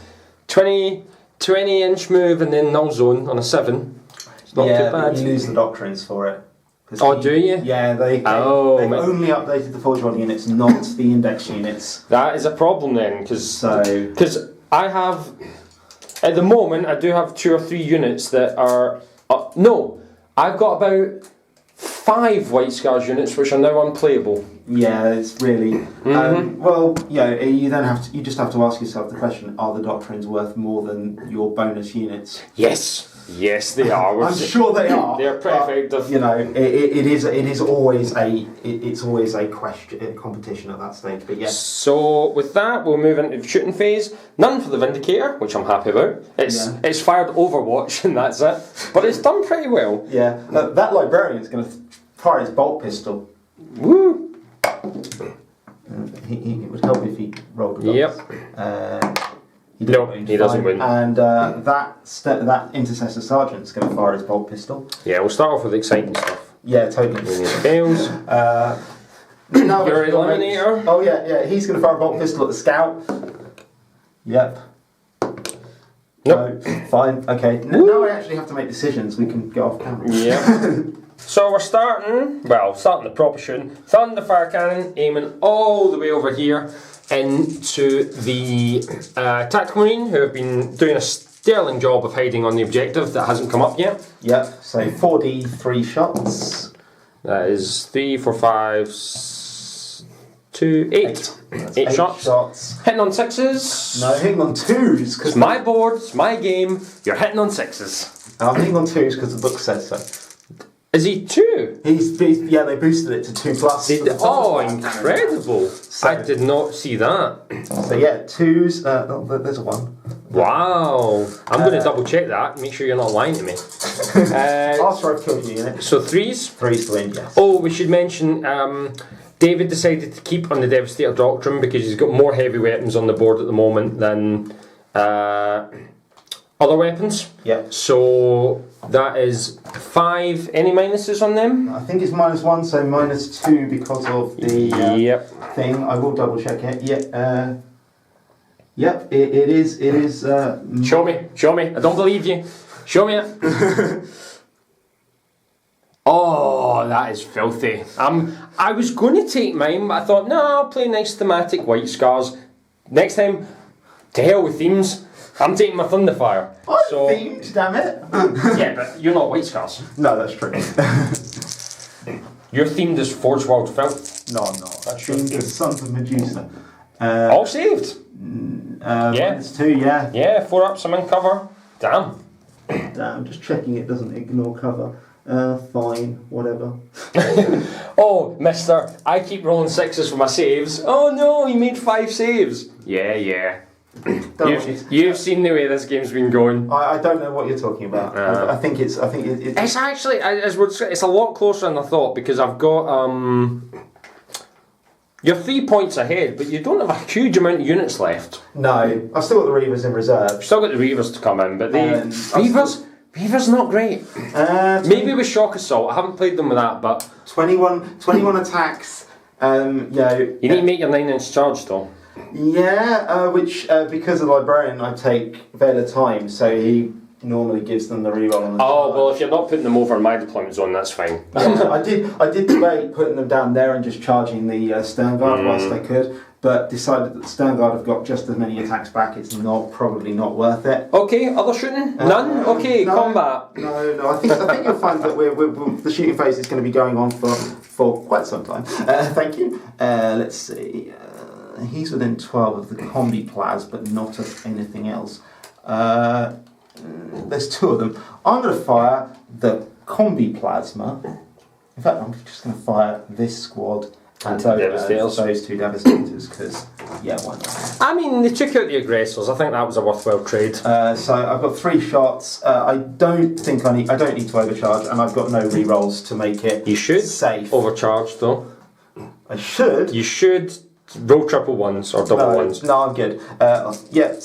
20-inch move and then Null Zone on a 7. It's not too But bad. you lose the doctrines for it. Oh, do you? Yeah, they've only updated the Forge World units, not the index units. That is a problem then, because So I have, at the moment, I do have 2 or 3 units that are, no, I've got about 5 White Scars units which are now unplayable. yeah, it's really well. Yeah, you then have to. You just have to ask yourself the question: are the doctrines worth more than your bonus units? Yes, they are. I'm sure they are. They're pretty effective. You know, it is always a question, a competition at that stage. But yes. So with that, we'll move into the shooting phase. None for the Vindicator, which I'm happy about. It's fired Overwatch and that's it. But it's done pretty well. Yeah, that librarian's going to fire his bolt pistol. Woo! It would help if he rolled a Yep. He doesn't win. And that intercessor sergeant's going to fire his bolt pistol. Yeah, we'll start off with exciting stuff. Yeah, totally. We need fails. No, Your Eliminator. Oh yeah, he's going to fire a bolt pistol at the scout. Yep. Nope. No, fine. Okay. Now I actually have to make decisions. We can go off camera. Yeah. So we're starting the proper shooting. Thunder fire cannon, aiming all the way over here into the tactical marine, who have been doing a sterling job of hiding on the objective that hasn't come up yet. Yep. So 4D, 3 shots. That is 3, 4, 5, 2, 8. 8 shots. Hitting on 6s. No, hitting on 2s because It's my board, it's my game. You're hitting on 6s. I'm hitting on 2s because the book says so. Is he 2? Yeah, they boosted it to 2+. Oh, incredible! I did not see that. So yeah, 2s. There's a 1. Wow! I'm going to double check that. Make sure you're not lying to me. After I've killed your unit. So 3s. 3s to win, yes. Oh, we should mention David decided to keep on the Devastator Doctrine because he's got more heavy weapons on the board at the moment than other weapons. Yep. So that is 5. Any minuses on them? I think it's -1, so -2 because of the thing. I will double check it. Yeah. Yep. It is. It is. Show me. I don't believe you. Show me it. Oh, that is filthy. I was going to take mine, but I thought, no, I'll play nice thematic white scars. Next time, to hell with themes. I'm taking my Thunderfire. So, themed, damn it. Yeah, but you're not white scars. No, that's true. You're themed as Forge World Filth. No, I'm not. That's themed as Sons of Medusa. All saved. Yeah. -2, yeah. Yeah, 4 up, some in cover. Damn. I'm just checking it doesn't ignore cover. Fine, whatever. Oh, mister, I keep rolling 6s for my saves. Oh no, he made 5 saves. Yeah. You've seen the way this game's been going. I don't know what you're talking about. I think it's. It's actually, it's a lot closer than I thought because I've got you're 3 points ahead, but you don't have a huge amount of units left. No, I've still got the Reavers in reserve. Still got the Reavers to come in, but the Reavers not great. Maybe with Shock Assault. I haven't played them with that, but 21 attacks. You need to make your 9-inch charge though. Yeah, which because of Librarian, I take Veil of Time, so he normally gives them the reroll on the charge. Well, if you're not putting them over in my deployment zone, that's fine. Yeah, I did debate putting them down there and just charging the Sternguard whilst I could, but decided that the Sternguard have got just as many attacks back. It's probably not worth it. Okay, other shooting? None? Okay, no, combat. No. I think you'll find that the shooting phase is going to be going on for quite some time. Thank you. Let's see. He's within 12 of the combi plas, but not of anything else. There's 2 of them. I'm going to fire the combi plasma. In fact, I'm just going to fire this squad and those 2 Devastators, because, yeah, why not? I mean, they took out the aggressors. I think that was a worthwhile trade. So I've got 3 shots. I don't need to overcharge, and I've got no rerolls to make it You should safe. Overcharge, though. I should. You should roll triple ones or double ones. No, I'm good.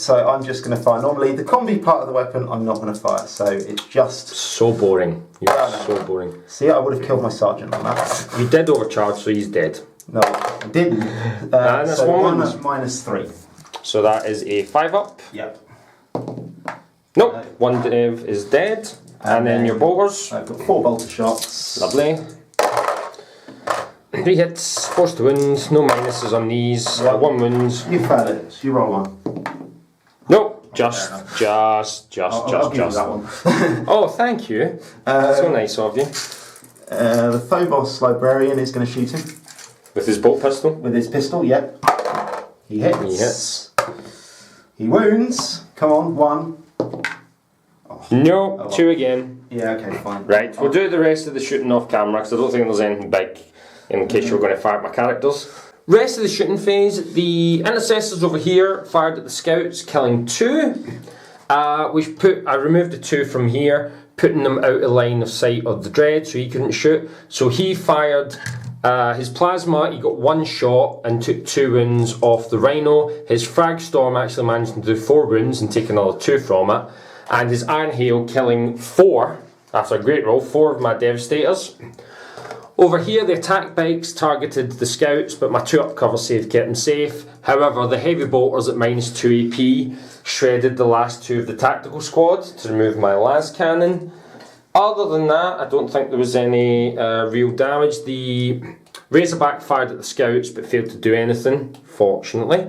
So I'm just going to fire. Normally, the combi part of the weapon, I'm not going to fire, so it's just... So boring. You're so boring. See, I would have killed my sergeant on that. You did overcharge, so he's dead. No, I didn't. That's so one -3. So that is a 5 up. Yep. Nope, 1 Dev is dead. And then your bolters. I've got 4 bolter shots. Lovely. 3 hits, forced to wound, no minuses on these. 1 wound. You failed it, so you roll 1. Nope, just. I'll give you that one. Oh, thank you. So nice of you. The Phobos Librarian is going to shoot him. With his bolt pistol? With his pistol, yep. He hits. He wounds. Come on, 1. No, 2 again. Yeah, okay, fine. Right, we'll do the rest of the shooting off camera because I don't think there's anything big in case you're going to fire at my characters. Rest of the shooting phase, the intercessors over here fired at the scouts, killing 2. I removed the 2 from here, putting them out of line of sight of the Dread so he couldn't shoot. So he fired his plasma, he got 1 shot and took 2 wounds off the Rhino. His Frag Storm actually managed to do 4 wounds and take another 2 from it. And his Iron Hail killing 4, after a great roll, 4 of my Devastators. Over here, the attack bikes targeted the scouts, but my 2 up cover save kept them safe. However, the heavy bolters at -2 AP shredded the last 2 of the tactical squad to remove my las cannon. Other than that, I don't think there was any real damage. The Razorback fired at the scouts, but failed to do anything, fortunately.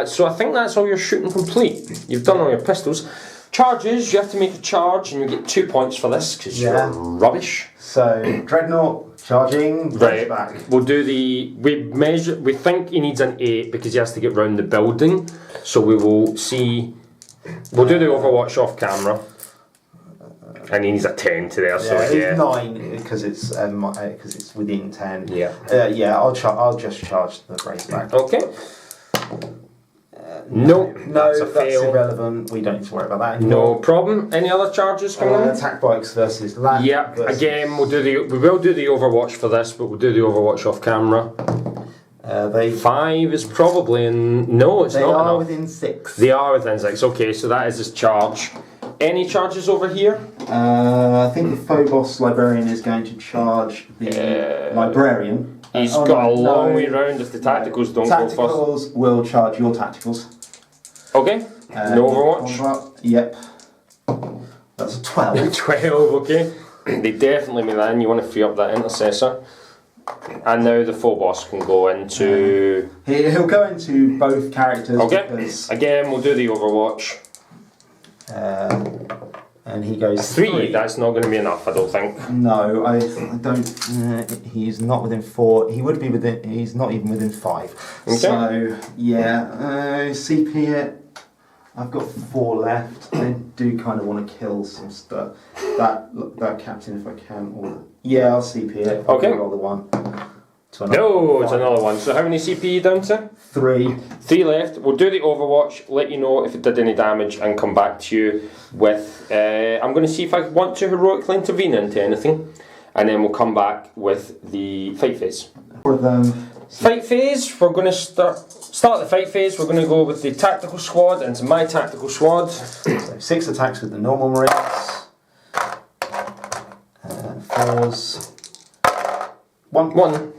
So I think that's all your shooting complete. You've done all your pistols. Charges, you have to make a charge, and you get 2 points for this because you're rubbish. So Dreadnought charging, right. Back. We'll do we think he needs an 8 because he has to get round the building. So we will see. We'll do the Overwatch off camera, and he needs a 10 to there. It's 9 because it's within 10. Yeah. I'll just charge the Razorback. Okay. No, that's fail. irrelevant. We don't need to worry about that anymore. No problem. Any other charges coming on? Attack bikes versus land. Yeah, again, we will do the Overwatch for this, but we'll do the Overwatch off camera. 5 is probably in. No, it's not. They are enough. within 6. They are within 6. Okay, so that is his charge. Any charges over here? I think the Phobos Librarian is going to charge the Librarian. He's got a long way round if the tacticals don't go first. Tacticals will charge your tacticals. Okay. No Overwatch. Yep. That's a 12. 12, okay. They definitely mean that, and you want to free up that intercessor. And now the Phobos can go into... He'll go into both characters. Okay. Again, we'll do the Overwatch. And he goes 3. That's not going to be enough, I don't think. No, I don't. He's not within 4. He would be within. He's not even within 5. Okay. So yeah, CP it. I've got 4 left. I do kind of want to kill some stuff. That captain, if I can. Or yeah, I'll CP it. Okay. Roll the 1. No, it's another one. So how many CP are you down to? 3. 3 left. We'll do the Overwatch, let you know if it did any damage, and come back to you with... I'm going to see if I want to heroically intervene into anything, and then we'll come back with the fight phase. For them. Fight phase, we're going to start the fight phase. We're going to go with the tactical squad into my tactical squad. So 6 attacks with the normal marines. 4s. 1.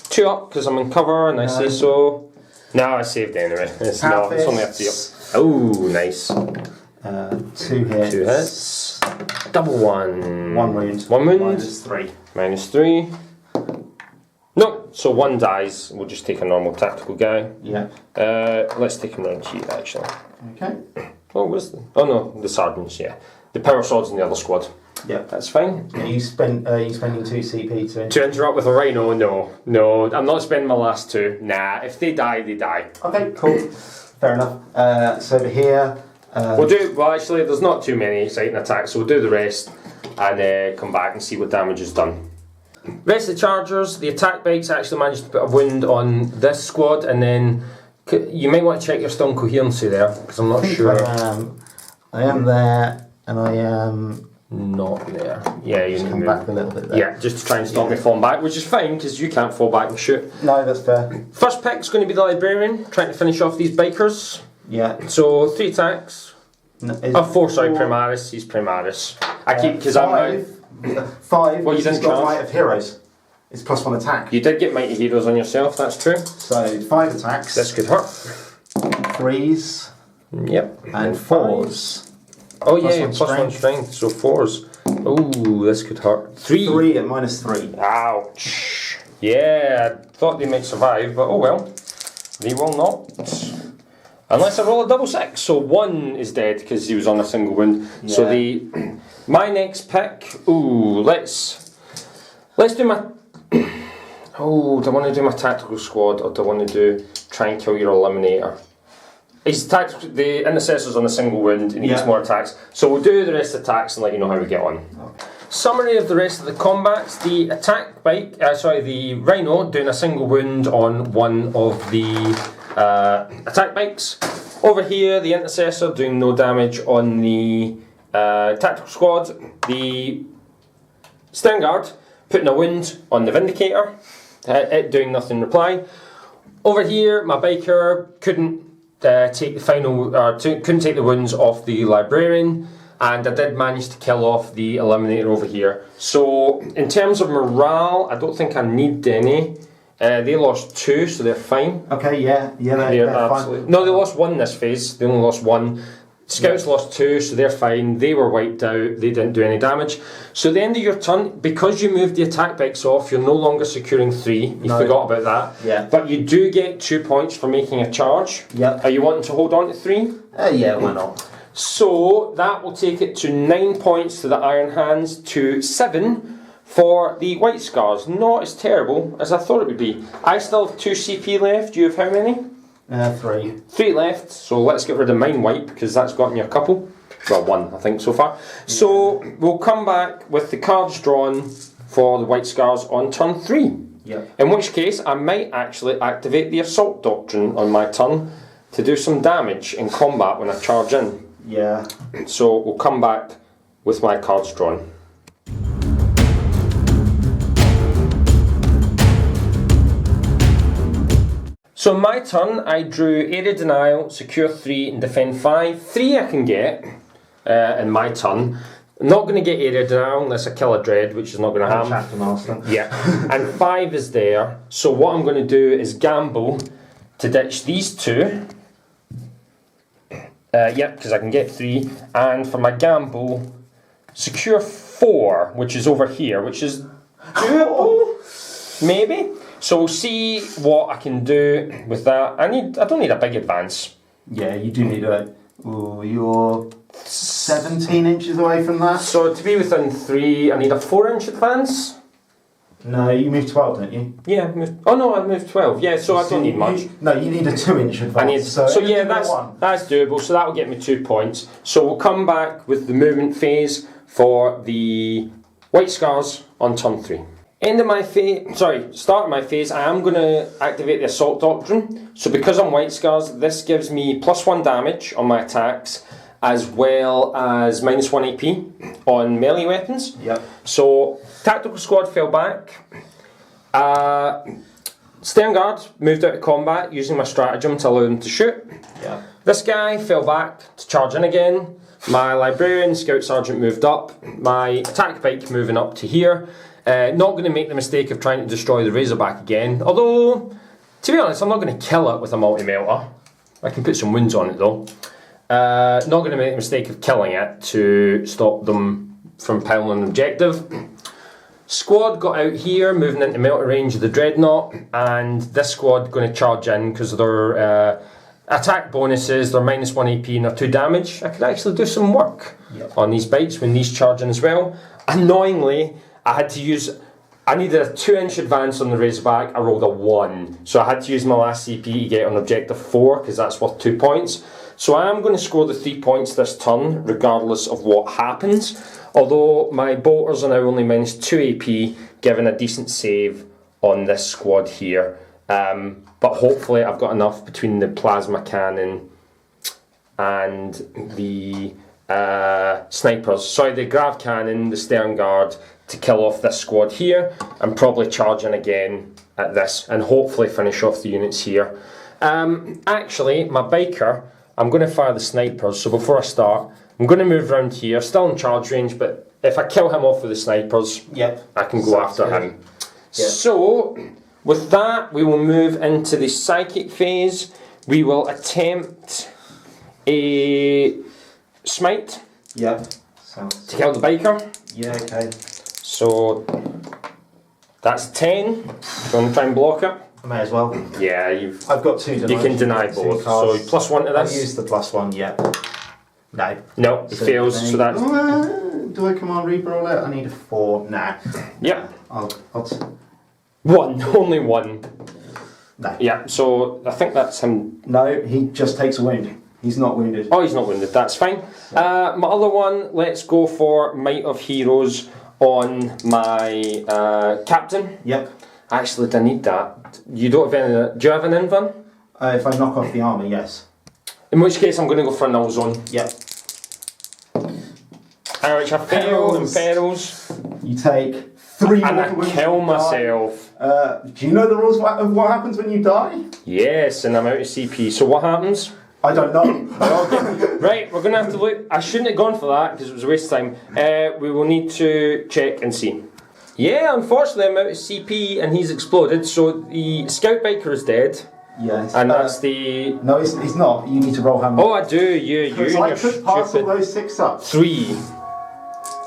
2 up because I'm in cover and I say so. No, I saved anyway. It's not. It's only a 3 up. Oh, nice. 2 hits. 2 hits. Double 1. 1 wound. 1 wound. -3. -3. No, so 1 dies. We'll just take a normal tactical guy. Yeah. Let's take him round to you actually. Okay. Oh, oh no, the sergeants. Yeah, the power swords in the other squad. Yeah, that's fine. Are you spending 2 CP to interrupt with a rhino? No, I'm not spending my last 2. Nah, if they die, they die. Okay, cool. Fair enough. So over here, well, actually, there's not too many exciting attacks, so we'll do the rest and come back and see what damage is done. Rest of the chargers, the attack bikes actually managed to put a wound on this squad, and then you might want to check your stun coherency there because I'm not sure. I am there, and I am. Not there. Yeah, you need to come move back a little bit there. Yeah, just to try and stop me falling back, which is fine because you can't fall back and shoot. No, that's fair. First pick's going to be the Librarian, trying to finish off these bikers. Yeah. So 3 attacks. No, 4, sorry, Primaris. He's Primaris. I keep because I'm 5. Well, you didn't got charge. Might of Heroes. It's +1 attack. You did get Mighty Heroes on yourself. That's true. So 5 attacks. This could hurt. 3s. Yep. And 4s. Oh yeah, +1 strength, so 4s. Oh, this could hurt. 3 at -3. Ouch. Yeah, I thought they might survive, but oh well. They will not. Unless I roll a double 6. So 1 is dead because he was on a single wound. Yeah. So my next pick. Ooh, let's do my. Oh, do I want to do my tactical squad or do I want to try and kill your eliminator? The intercessor's on a single wound and he gets more attacks. So we'll do the rest of the attacks and let you know how we get on. Okay. Summary of the rest of the combats. The attack bike, the rhino doing a single wound on one of the attack bikes. Over here, the intercessor doing no damage on the tactical squad. The Stern Guard putting a wound on the Vindicator. It doing nothing in reply. Over here, my biker couldn't take the wounds off the Librarian, and I did manage to kill off the Eliminator over here. So in terms of morale, I don't think I need any. They lost 2, so they're fine. Okay, yeah, they're fine. No, they lost 1 this phase. They only lost 1. Scouts lost 2, so they're fine. They were wiped out. They didn't do any damage. So at the end of your turn, because you moved the attack bikes off, you're no longer securing 3. You forgot about that. Yeah. But you do get 2 points for making a charge. Yep. Are you wanting to hold on to 3? Yeah, why not? So that will take it to 9 points to the Iron Hands, to 7 for the White Scars. Not as terrible as I thought it would be. I still have 2 CP left. You have how many? 3. 3 left, so let's get rid of Mind Wipe because that's gotten you a couple. Well, 1 I think so far. So we'll come back with the cards drawn for the White Scars on turn 3. Yep. In which case I might actually activate the Assault Doctrine on my turn to do some damage in combat when I charge in. Yeah. So we'll come back with my cards drawn. So my turn, I drew Area Denial, Secure 3 and Defend 5. 3 I can get in my turn. I'm not going to get Area Denial unless I kill a Dread, which is not going to happen. Chapter Master. Yeah, and 5 is there. So what I'm going to do is gamble to ditch these 2. Yep, because I can get 3. And for my gamble, Secure 4, which is over here, which is doable, maybe. So we'll see what I can do with that. I don't need a big advance. Yeah, you do need a... Ooh, you're 17 inches away from that. So to be within 3, I need a 4-inch advance. No, you moved 12, don't you? Yeah, oh no, I moved 12. Yeah, so I don't need much. No, you need a 2-inch advance. So yeah, that's doable. So that will get me 2 points. So we'll come back with the movement phase for the White Scars on turn 3. End of my phase, start of my phase, I am going to activate the Assault Doctrine. So because I'm White Scars, this gives me +1 damage on my attacks, as well as -1 AP on melee weapons. Yep. So Tactical Squad fell back. Stern Guard moved out of combat using my stratagem to allow them to shoot. Yep. This guy fell back to charge in again. My Librarian Scout Sergeant moved up. My Attack Bike moving up to here. Not going to make the mistake of trying to destroy the Razorback again. Although, to be honest, I'm not going to kill it with a multi-melter. I can put some wounds on it though. Not going to make the mistake of killing it to stop them from piling an objective. Squad got out here, moving into melter range of the Dreadnought, and this squad going to charge in because of their attack bonuses, they're -1 AP and they're 2 damage. I could actually do some work on these bikes when these charge in as well. Annoyingly, I needed a 2-inch advance on the Razorback, I rolled a 1. So I had to use my last CP to get on objective 4, because that's worth 2 points. So I am going to score the 3 points this turn, regardless of what happens. Although my bolters are now only -2 AP, giving a decent save on this squad here. But hopefully I've got enough between the Plasma Cannon and the snipers. Sorry, the Grav Cannon, the Stern Guard, to kill off this squad here, and probably charge in again at this, and hopefully finish off the units here. Actually, my biker, I'm going to fire the snipers, so before I start, I'm going to move around here, still in charge range, but if I kill him off with the snipers, I can go after him. Yep. So, with that, we will move into the Psychic phase. We will attempt a Smite to kill the biker. Yeah, okay. So that's 10. Do you want to try and block it? I may as well. Yeah, I've got 2 denies. You can deny both. So +1 to this. I'll use the +1, yeah. No. No, it fails. So that's. Do I command re-roll it? I need a 4. Nah. Yeah. I'll 1. Only 1. No. Yeah. So I think that's him. No, he just takes a wound. He's not wounded. Oh, he's not wounded. That's fine. My other one. Let's go for Might of Heroes on my captain. Yep. Actually, I need that. You don't have any. Do you have an invuln? If I knock off the armour, yes. In which case, I'm going to go for a null zone. Yep. Which I fail in perils. You take 3 and mortal wounds. I kill myself. Do you know the rules of what happens when you die? Yes, and I'm out of CP. So what happens? I don't know. Right, we're going to have to look. I shouldn't have gone for that because it was a waste of time. We will need to check and see. Yeah, unfortunately I'm out of CP and he's exploded. So the Scout Biker is dead. Yes. And that's the... No, he's not. You need to roll how much. Oh, I do. You and your could pass all those 6-ups. 3.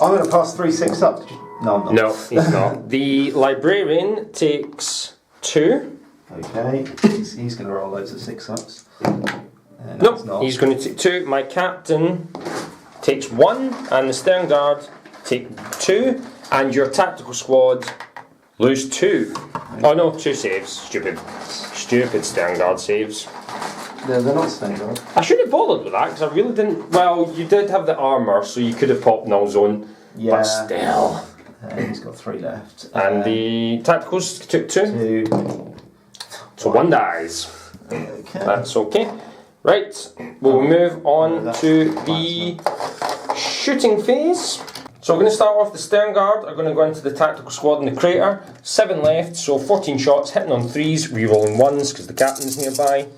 I'm going to pass 3 6-ups. No, I'm not. No, he's not. The Librarian takes 2. Okay. He's going to roll loads of 6-ups. Nope, he's going to take 2. My Captain takes 1. And the Stern Guard take 2. And your Tactical Squad lose 2. Okay. Oh no, 2 saves. Stupid Stern Guard saves. They're not Stern Guard. I shouldn't have bothered with that because I really didn't. Well, you did have the armour, so you could have popped null zone. Yeah. But still. He's got 3 left. And the Tacticals took 2. 2. So 1 dies. Okay. That's okay. Right, we'll move on to the shooting phase. So we're going to start off the stern guard. I'm going to go into the tactical squad in the crater. 7 left, so 14 shots, hitting on 3s, rerolling 1s because the captain's nearby.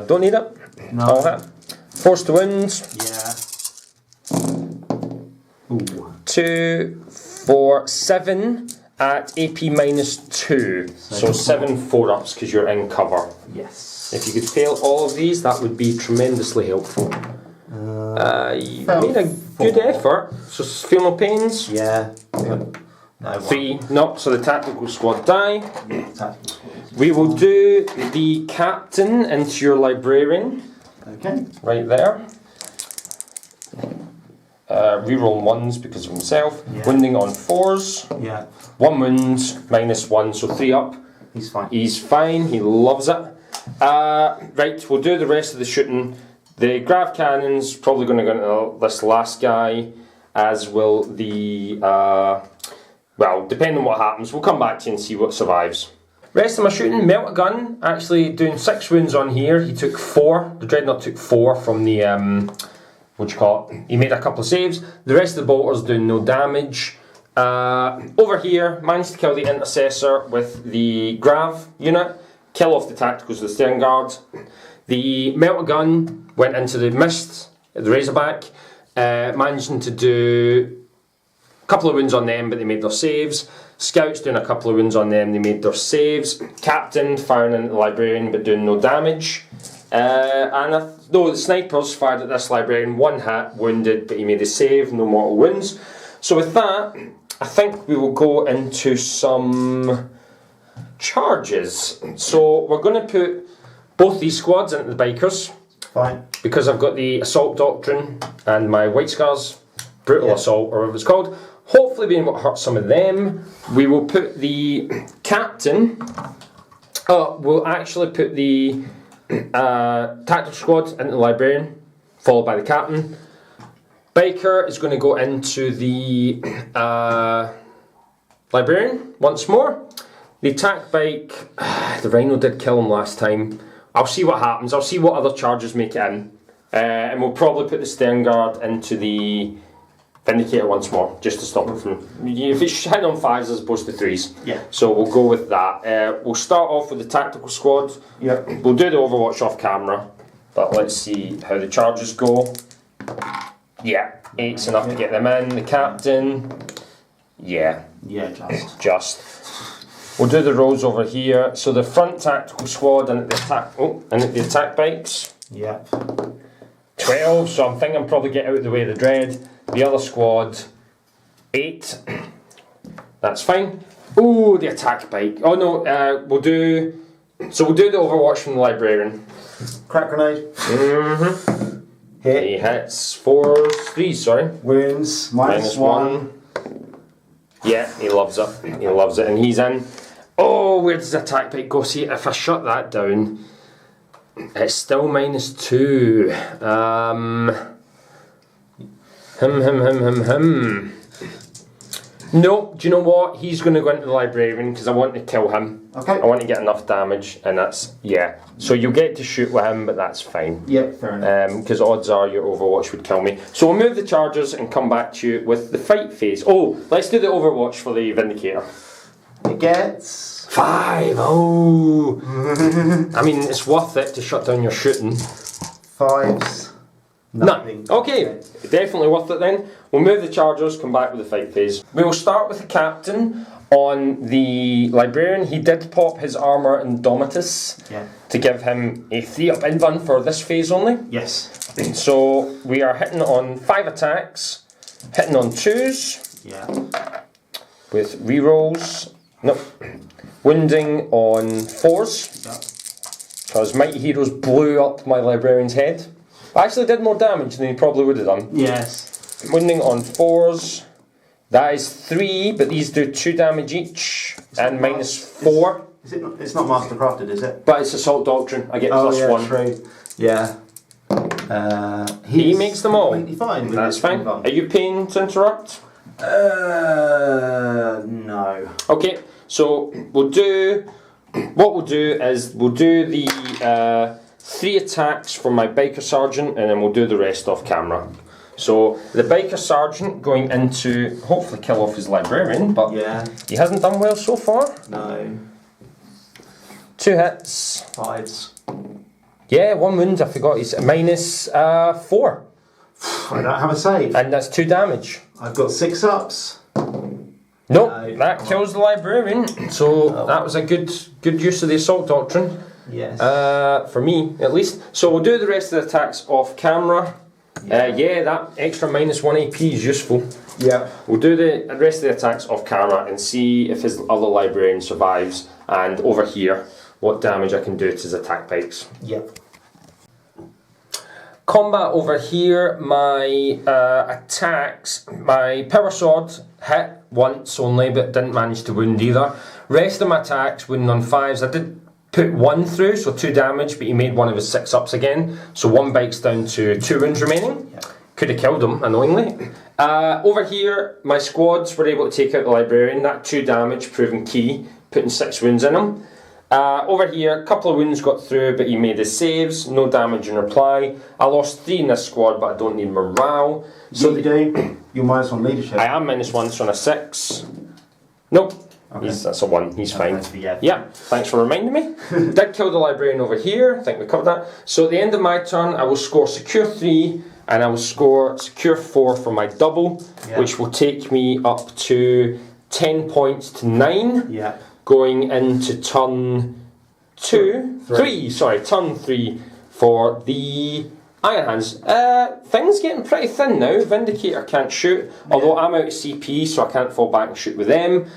Don't need it. No. All hit. Force to wound. Yeah. Ooh. 2, 4, 7 at AP -2. So 7 4-ups because you're in cover. Yes. If you could fail all of these, that would be tremendously helpful. You made a good effort. So feel no pains. Yeah. No, 3, no. So the tactical squad die. Yeah, tactical squad. We will do the captain into your librarian. Okay. Right there. Reroll 1s because of himself. Yeah. Wounding on 4s. Yeah. 1 wound, -1, so 3 up. He's fine. He's fine, he loves it. Right, we'll do the rest of the shooting. The grav cannon's probably going to go into this last guy, as will the, well, depending on what happens, we'll come back to you and see what survives. Rest of my shooting, melt a gun, actually doing 6 wounds on here. He took 4, the Dreadnought took 4 from the, what you call it, he made a couple of saves. The rest of the bolters doing no damage. Over here, managed to kill the intercessor with the grav unit, kill off the tacticals with the stern guard. The melter gun went into the mist, the razorback, managing to do a couple of wounds on them, but they made their saves. Scouts doing a couple of wounds on them, they made their saves. Captain firing into the librarian, but doing no damage. The snipers fired at this librarian, 1 hit, wounded, but he made a save, no mortal wounds. So with that, I think we will go into some charges. So we're going to put both these squads into the bikers. Fine. Because I've got the assault doctrine and my white scars, brutal assault or whatever it's called. Hopefully being able to hurt some of them. We will put the captain, we'll actually put the tactical squad into the librarian, followed by the captain. Biker is going to go into the librarian once more. The attack bike, the Rhino did kill him last time. I'll see what happens. I'll see what other charges make it in. And we'll probably put the stern guard into the Vindicator once more, just to stop it from... If it's hitting on 5s as opposed to 3s. Yeah. So we'll go with that. We'll start off with the tactical squad. Yep. We'll do the Overwatch off camera. But let's see how the charges go. Yeah, 8's enough to get them in. The captain, yeah. Yeah, Just. We'll do the rows over here. So the front tactical squad and the attack bikes. Yeah. 12, so I'm thinking probably get out of the way of the dread. The other squad, 8. That's fine. Ooh, the attack bike. Oh no, we'll do the Overwatch from the librarian. Crack grenade. Mm-hmm. Hit. He hits 3s, sorry. Wounds, -1. Yeah, he loves it. He loves it, and he's in. Oh, where does the attack bike go? See, if I shut that down, it's still -2. No, do you know what? He's going to go into the librarian because I want to kill him. Okay. I want to get enough damage, and that's, yeah. So you'll get to shoot with him, but that's fine. Yep, fair enough. Because odds are your Overwatch would kill me. So we'll move the chargers and come back to you with the fight phase. Oh, let's do the Overwatch for the Vindicator. It gets 5. Oh. I mean, it's worth it to shut down your shooting. 5s. None. Okay, definitely worth it then. We'll move the chargers, come back with the fight phase. We will start with the captain on the librarian. He did pop his armour Indomitus to give him a 3-up invuln for this phase only. Yes. So we are hitting on 5 attacks, hitting on 2s. Yeah. With rerolls. Nope. Wounding on 4s. Because Mighty Heroes blew up my librarian's head. I actually did more damage than he probably would have done. Yes. Wounding on 4s. That is 3, but these do 2 damage each. And -4. Is it not, it's not Mastercrafted, is it? But it's Assault Doctrine. I get +1. True. Yeah. He makes them all. Fine. That's fine. Are you paying to interrupt? No. Okay, so we'll do what we'll do is we'll do the 3 attacks from my biker sergeant, and then we'll do the rest off camera. So the biker sergeant going into hopefully kill off his librarian, but he hasn't done well so far. No. 2 hits. 5s. Yeah, 1 wound. I forgot. He's minus 4. I don't have a save. And that's 2 damage. I've got 6 ups. Nope, that kills the librarian. So that was a good use of the assault doctrine. Yes. For me, at least. So we'll do the rest of the attacks off camera. Yeah, that extra minus 1 AP is useful. Yeah. We'll do the rest of the attacks off camera and see if his other librarian survives. And over here, what damage I can do to his attack pikes. Yep. Combat over here, my attacks, my power sword hit once only, but didn't manage to wound either. Rest of my attacks wound on 5s. I did put 1 through, so 2 damage, but he made one of his 6 ups again. So 1 bikes down to 2 wounds remaining. Yep. Could have killed him, annoyingly. Over here, my squads were able to take out the librarian. That 2 damage proving key, putting 6 wounds in him. Over here, a couple of wounds got through, but he made his saves, no damage in reply. I lost 3 in this squad, but I don't need morale. So you do. You're -1 leadership. I am -1, so on a 6. Nope, Okay. that's a 1, he's fine. Yeah. Yeah, thanks for reminding me. Did kill the librarian over here, I think we covered that. So at the end of my turn, I will score secure 3, and I will score secure 4 for my double, which will take me up to 10 points to 9. Yeah. Going into turn 3 for the Iron Hands. Things getting pretty thin now. Vindicator can't shoot, although I'm out of CP, so I can't fall back and shoot with them.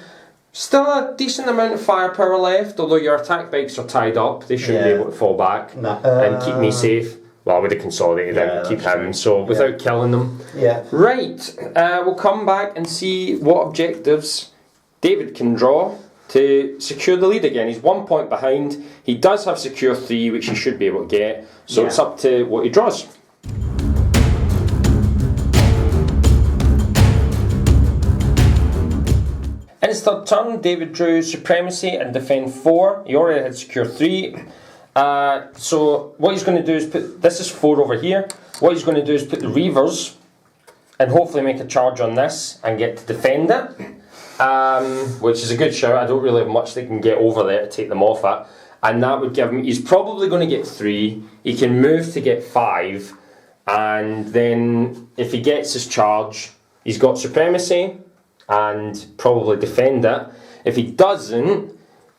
Still a decent amount of firepower left, although your attack bikes are tied up. They shouldn't be able to fall back and keep me safe. Well, I would have consolidated and keep him, so without killing them. Yeah. Right, we'll come back and see what objectives David can draw to secure the lead again. He's 1 point behind. He does have secure 3, which he should be able to get. So it's up to what he draws. In his third turn, David drew Supremacy and Defend 4. He already had secure 3. So what he's going to do is put... This is 4 over here. What he's going to do is put the Reavers and hopefully make a charge on this and get to defend it. Which is a good shout. I don't really have much that can get over there to take them off at. And that would give him... He's probably going to get 3. He can move to get 5. And then if he gets his charge, he's got Supremacy and probably defend it. If he doesn't,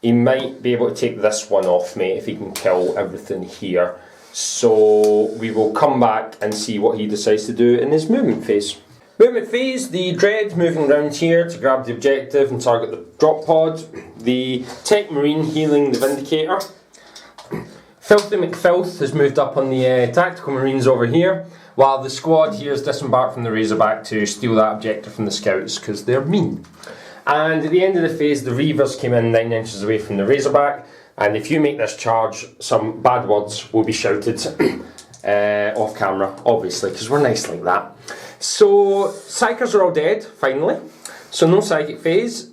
he might be able to take this one off me if he can kill everything here. So we will come back and see what he decides to do in his movement phase. Movement phase, the Dread moving around here to grab the objective and target the drop pod. The Tech Marine healing the Vindicator. Filthy McFilth has moved up on the Tactical Marines over here, while the squad here has disembarked from the Razorback to steal that objective from the Scouts because they're mean. And at the end of the phase, the Reavers came in 9 inches away from the Razorback, and if you make this charge, some bad words will be shouted off camera, obviously, because we're nice like that. So, Psychers are all dead, finally. So no psychic phase.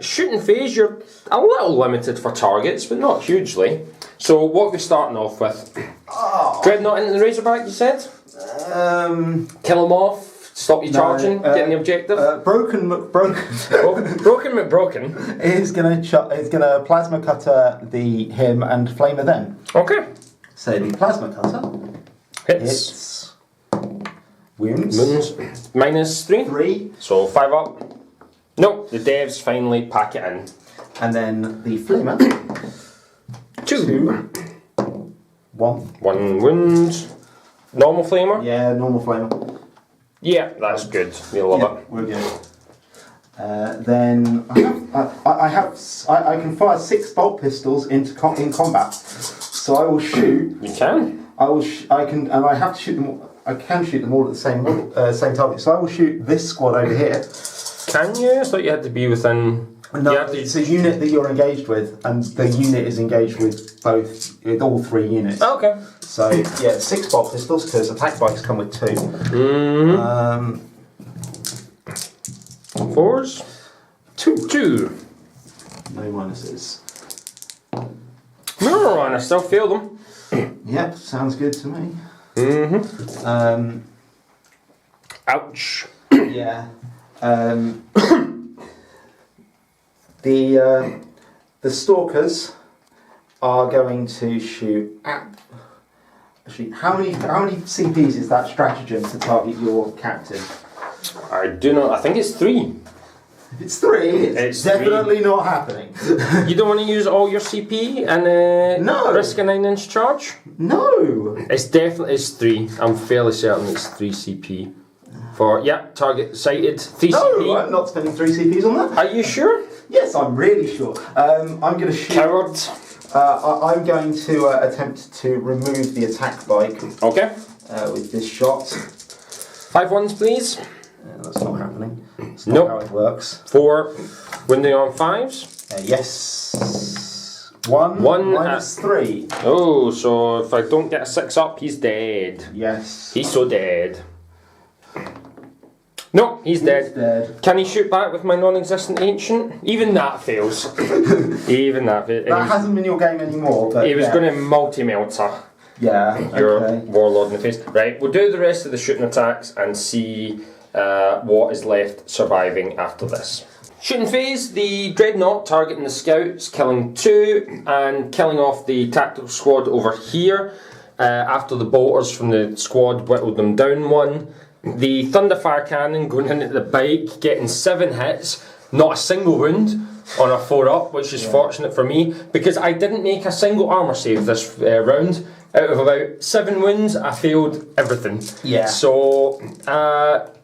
Shooting phase, you're a little limited for targets, but not hugely. So what are we starting off with? Dreadnought into the Razorback, you said? Kill him off, stop you charging, getting the objective? Broken McBroken. Broken McBroken is gonna plasma cutter him and flamer them. Okay. So the plasma cutter hits. Wounds. -3. 3. So 5 up. Nope, the devs finally pack it in. And then the flamer. 2. 1. 1 wound. Normal flamer? Yeah, normal flamer. Yeah, that's good. We'll love it. We're good. Then I can fire 6 bolt pistols in combat. So I will shoot. You can. I have to shoot them. I can shoot them all at the same target. So I will shoot this squad over here. Can you? I thought you had to be within. No, it's a unit that you're engaged with, and the unit is engaged with with all 3 units. Oh, okay. So yeah, 6 bolt pistols because attack bikes come with 2. Mm-hmm. 4s. 2. No minuses. No, and I still fail them. Yep, sounds good to me. Ouch. Yeah. The stalkers are going to shoot at. Actually, how many CPs is that stratagem to target your captain? I do not. I think it's 3. If it's 3, it's definitely not happening. You don't want to use all your CP and No. risk a 9-inch charge? No. It's 3. I'm fairly certain it's 3 CP. For target sighted 3 No, CP. I'm not spending 3 CPs on that. Are you sure? Yes, I'm really sure. I'm going to shoot. Coward. I'm going to attempt to remove the attack bike Okay. with this shot. 5 ones, please. That's not happening. That's not Nope. how it works. 4. Winding on 5s. Yes. 1 minus 3. Oh, so if I don't get a 6 up, he's dead. Yes. He's so dead. No, he's dead. Dead. Can he shoot back with my non-existent ancient? Even that fails. Even that fails. That hasn't been your game anymore, but He was going to multi-melter Yeah. your Okay. warlord in the face. Right, we'll do the rest of the shooting attacks and see what is left surviving after this. Shooting phase, the Dreadnought targeting the scouts, killing 2 and killing off the tactical squad over here after the bolters from the squad whittled them down 1. The Thunderfire Cannon going in at the bike, getting 7 hits, not a single wound on a 4-up, which is fortunate for me, because I didn't make a single armour save this round. Out of about 7 wounds, I failed everything. Yeah. So,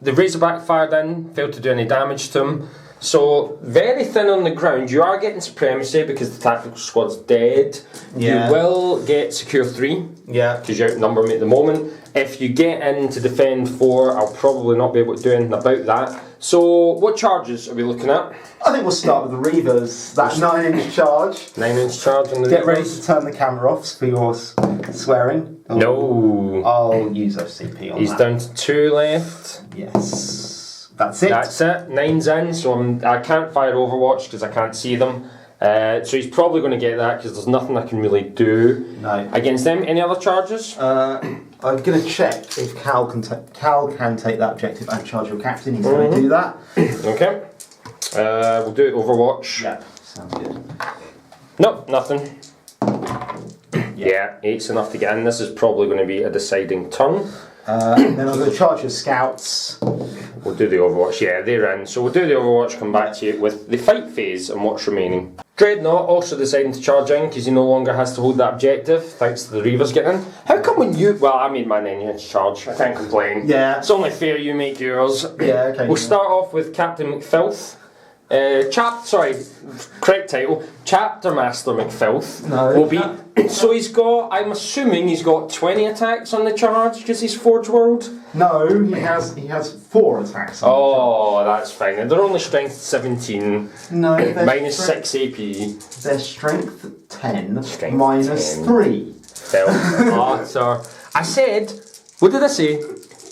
the Razorback fired in, failed to do any damage to him. So, very thin on the ground. You are getting supremacy because the tactical squad's dead. Yeah. You will get secure 3. Yeah. Because you outnumber me at the moment. If you get in to defend 4, I'll probably not be able to do anything about that. So, what charges are we looking at? I think we'll start with the Reavers. That 9-inch charge. 9-inch charge on the Get ready Reavers. to turn the camera off for your swearing. No. I'll use OCP on He's that. down to 2 left. Yes. That's it. That's it. 9's in, so I can't fire Overwatch because I can't see them. So he's probably going to get that because there's nothing I can really do No. against them. Any other charges? I'm going to check if Cal can take that objective and charge your captain. He's going to do that. Okay. We'll do it Overwatch. Yep. Sounds good. Nope, nothing. Yeah, 8's enough to get in. This is probably going to be a deciding turn. Then I'm going to charge your scouts. We'll do the Overwatch. Yeah, they're in. So we'll do the Overwatch, come back to you with the fight phase and what's remaining. Dreadnought also deciding to charge in because he no longer has to hold that objective thanks to the Reavers getting in. How come when you... Well, I made my 9-inch charge. I can't complain. Yeah. It's only fair you make yours. Yeah, okay. We'll start off with Captain McFilth. Correct title, Chapter Master McFilth. No. Will be. So he's got, I'm assuming he's got 20 attacks on the charge because he's Forge World? No, he has 4 attacks. Oh, that's fine. And they're only strength 17. No, they're Minus strength- 6 AP. Their strength 10 Strength minus 10. 3. Utter. I said, what did I say?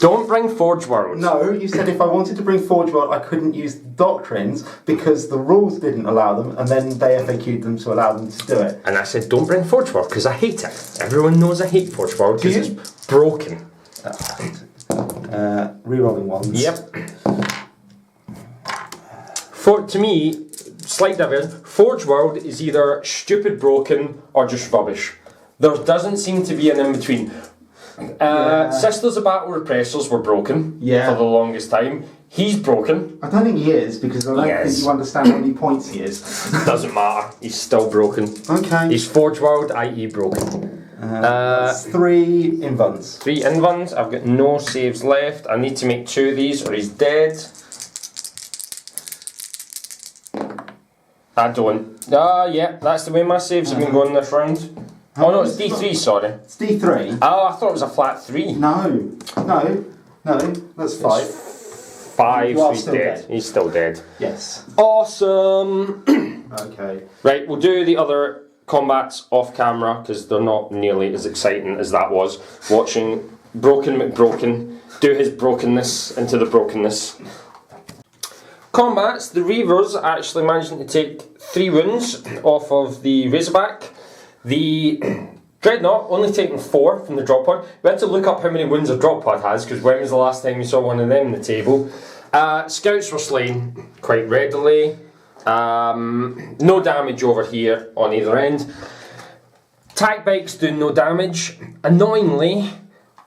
Don't bring Forge World. No, you said if I wanted to bring Forge World, I couldn't use doctrines because the rules didn't allow them, and then they FAQ'd them to allow them to do it. And I said, don't bring Forge World because I hate it. Everyone knows I hate Forge World because Do it's you? broken. Rerolling ones. Yep. To me, slight diversion, Forge World is either stupid broken or just rubbish. There doesn't seem to be an in-between. Sisters of Battle Repressors were broken for the longest time. He's broken. I don't think he is because I don't think you understand how many points he is. Doesn't matter. He's still broken. Okay. He's Forge World, i.e. broken. That's 3 invuns. 3 invuns. I've got no saves left. I need to make 2 of these or he's dead. I don't. Yeah, that's the way my saves have been going this round. Oh no, it's D3, sorry. It's D3. Oh, I thought it was a flat 3. No, that's 5. 5, You so are he's still dead. dead. He's still dead. Yes. Awesome! Okay. Right, we'll do the other combats off camera because they're not nearly as exciting as that was. Watching Broken McBroken do his brokenness into the brokenness. Combats, the Reavers actually managing to take 3 wounds off of the Razorback. The Dreadnought only taking 4 from the drop pod. We had to look up how many wounds a drop pod has, because when was the last time you saw one of them on the table? Scouts were slain quite readily. No damage over here on either end. Attack bikes doing no damage. Annoyingly,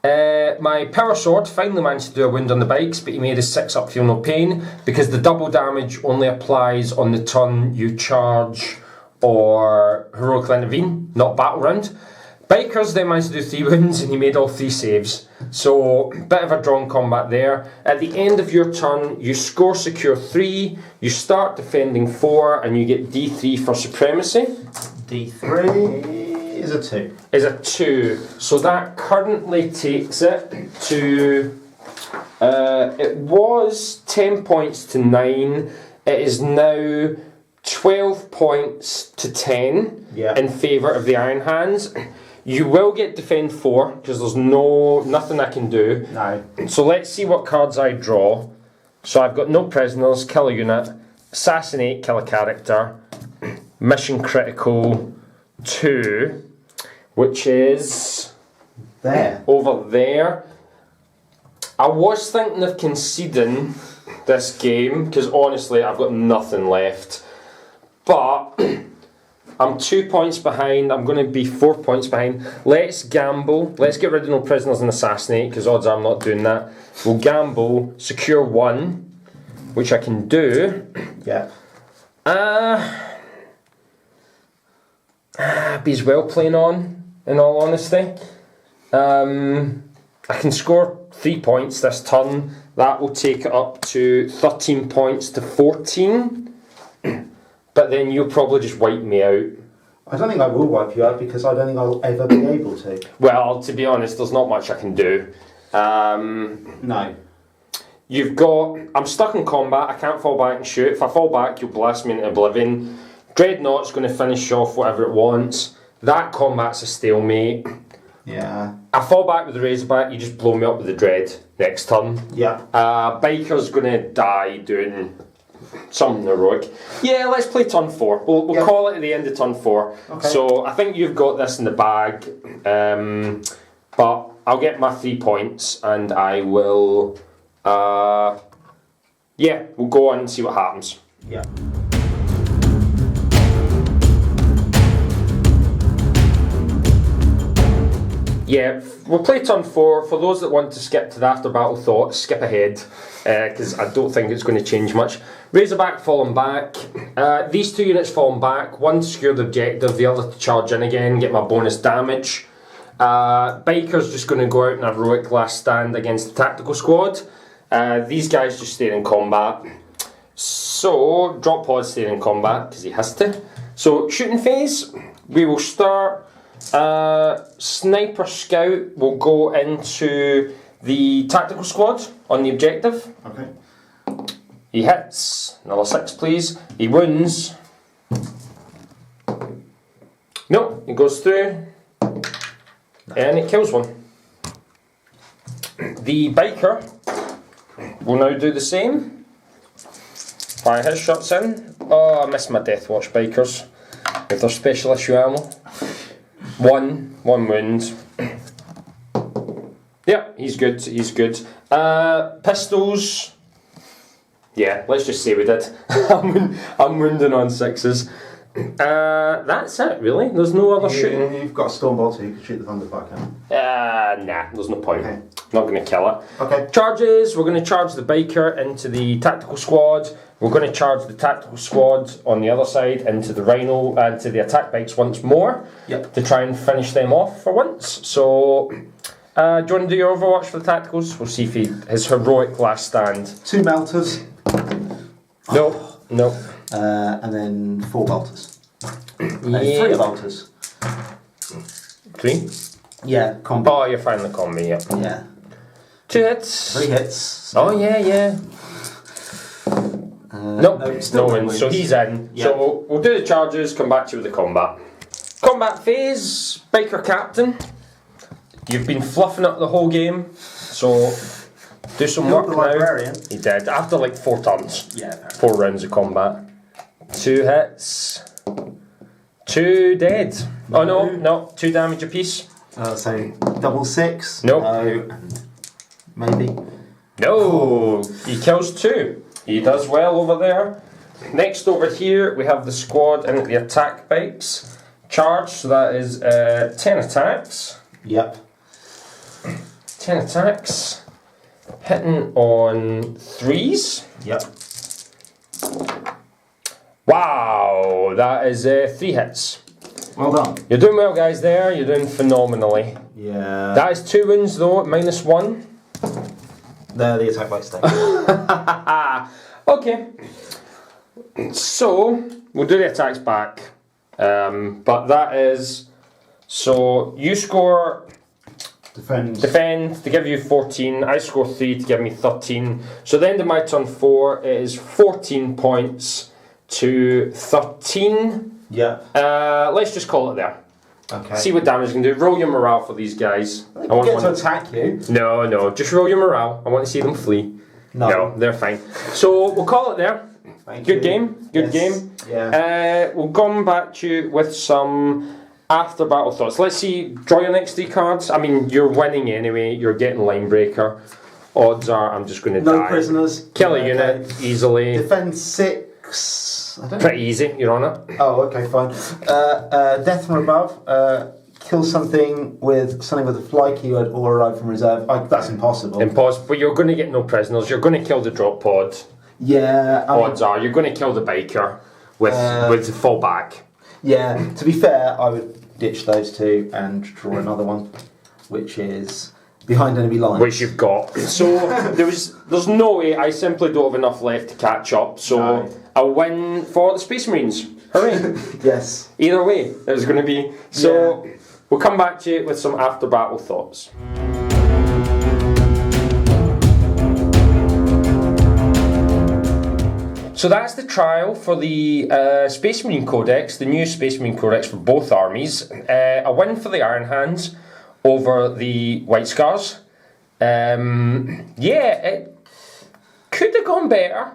my power sword finally managed to do a wound on the bikes, but he made his 6 up feel no pain, because the double damage only applies on the turn you charge or heroically intervene, not battle round. Bikers then managed to do 3 wounds, and he made all 3 saves. So, bit of a drawn combat there. At the end of your turn, you score secure 3, you start defending 4, and you get D3 for supremacy. D3 is a 2. Is a 2. So that currently takes it to... it was 10 points to 9. It is now 12 points to 10 in favour of the Iron Hands. You will get defend 4, because there's nothing I can do. No. So let's see what cards I draw. So I've got no prisoners, kill a unit, assassinate, kill a character, mission critical 2, which is there. Over there. I was thinking of conceding this game, because honestly I've got nothing left. But I'm 2 points behind. I'm going to be 4 points behind. Let's gamble. Let's get rid of no prisoners and assassinate, because odds are I'm not doing that. We'll gamble, secure 1, which I can do. Yeah. Be as well playing on, in all honesty. I can score 3 points this turn. That will take it up to 13 points to 14. But then you'll probably just wipe me out. I don't think I will wipe you out, because I don't think I'll ever be able to. Well, to be honest, there's not much I can do. No. You've got... I'm stuck in combat. I can't fall back and shoot. If I fall back, you'll blast me into oblivion. Dreadnought's going to finish off whatever it wants. That combat's a stalemate. Yeah. I fall back with the Razorback, you just blow me up with the Dread next turn. Yeah. Biker's going to die doing... something heroic. Yeah, let's play turn 4. We'll call it at the end of turn 4. Okay. So I think you've got this in the bag. But I'll get my 3 points and I will... we'll go on and see what happens. Yeah. Yeah, we'll play turn 4. For those that want to skip to the after battle thoughts, skip ahead, because I don't think it's going to change much. Razorback falling back. These 2 units falling back. One to secure the objective, the other to charge in again, get my bonus damage. Biker's just going to go out in a heroic last stand against the tactical squad. These guys just staying in combat. So, drop pod staying in combat, because he has to. So, shooting phase, we will start... Sniper Scout will go into the tactical squad on the objective. Okay. He hits. Another 6, please. He wounds. No, he goes through. And it kills one. The Biker will now do the same. Fire his shots in. Oh, I missed my Death Watch Bikers with their special issue ammo. One wound. Yeah, he's good, Pistols. Yeah, let's just say we did. I'm wounding on 6s. That's it, really. There's no other shooting. You've got a Stormbolt, so you can shoot the Thunderfire cannon. Nah, there's no point. Okay. Not going to kill it. Okay. Charges, we're going to charge the Biker into the tactical squad. We're going to charge the tactical squad on the other side into the Rhino and to the attack bikes once more. Yep. To try and finish them off for once. So, do you want to do your Overwatch for the tacticals? We'll see if his heroic last stand. 2 Melters. No. And then 4 Bolters. Yeah. 3 Bolters. 3? Yeah, combi. Oh, you're finally combi, yeah. Yeah. 2 hits. 3 hits. Oh, yeah. Nope, no win. So he's in. Yep. So we'll do the charges, come back to you with the combat. Combat phase, Biker Captain. You've been fluffing up the whole game, so do some Killed work the now. librarian. He did, after like 4 turns. Yeah. 4 rounds of combat. 2 hits. 2 dead. Oh no, 2 damage apiece. So double 6. Nope. No. And maybe. No, he kills 2. He does well over there. Next over here we have the squad and the attack bikes. Charge, so that is 10 attacks. Yep. 10 attacks. Hitting on 3s. Yep. Wow, that is 3 hits. Well done. You're doing well, guys, there. You're doing phenomenally. Yeah. That is 2 wounds, though, -1. There, the attack bike stay. Okay. So, we'll do the attacks back. But that is... So, you score... Defend to give you 14. I score 3 to give me 13. So, at the end of my turn 4, it is 14 points to 13. Yeah. Let's just call it there. Okay. See what damage you can do. Roll your morale for these guys. I want to attack you. No, just roll your morale. I want to see them flee. No, they're fine. So we'll call it there. Good game. Yeah. We'll come back to you with some after battle thoughts. Let's see. Draw your next 3 cards. I mean, you're winning anyway. You're getting line breaker. Odds are I'm just going to die. No prisoners. Kill a unit easily. Defend 6. I don't Pretty easy. You're on it. Oh, okay, fine. Death from above. Kill something with a fly keyword or arrive from reserve. That's impossible. Impossible. But you're going to get no prisoners. You're going to kill the drop pod. Yeah. Odds are you're going to kill the biker with the fall back. Yeah. To be fair, I would ditch those 2 and draw another one, which is behind enemy lines. Which you've got. So there's no way. I simply don't have enough left to catch up. So a win for the Space Marines. Hooray! Yes. Either way, there's going to be. So we'll come back to you with some after battle thoughts. So that's the trial for the Space Marine Codex, the new Space Marine Codex for both armies. A win for the Iron Hands over the White Scars. It could have gone better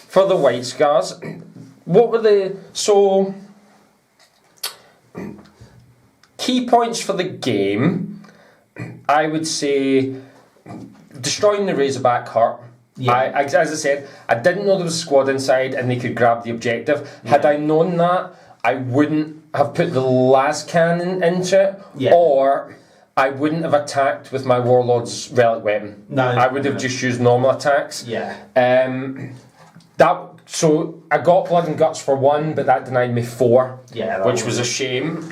for the White Scars. What were the key points for the game? I would say destroying the Razorback hurt. Yeah. As I said, I didn't know there was a squad inside and they could grab the objective. Yeah. Had I known that, I wouldn't have put the las cannon into it, or I wouldn't have attacked with my Warlord's relic weapon. No, I would have just used normal attacks. Yeah. So I got blood and guts for 1, but that denied me 4. Yeah. Which was a shame.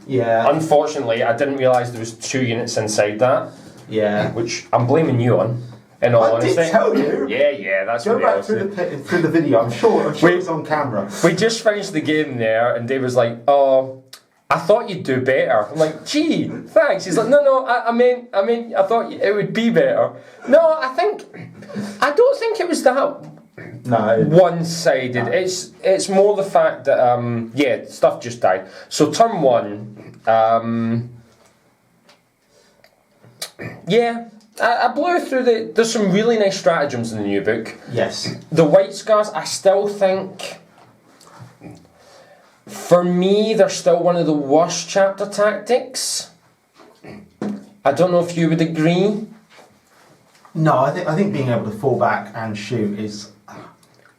Yeah. Unfortunately, I didn't realise there was 2 units inside that. Yeah. Which I'm blaming you on. In all honesty. Did tell you. Yeah, that's what Go back through the video. I'm sure it's on camera. We just finished the game there, and Dave was like, "Oh, I thought you'd do better." I'm like, "Gee, thanks." He's like, "No, I mean, I thought it would be better." No, I don't think it was that one-sided. No. It's more the fact that stuff just died. So turn 1, I blew through there's some really nice stratagems in the new book. Yes. The White Scars, I still think, for me, they're still one of the worst chapter tactics. I don't know if you would agree. No, I think being able to fall back and shoot is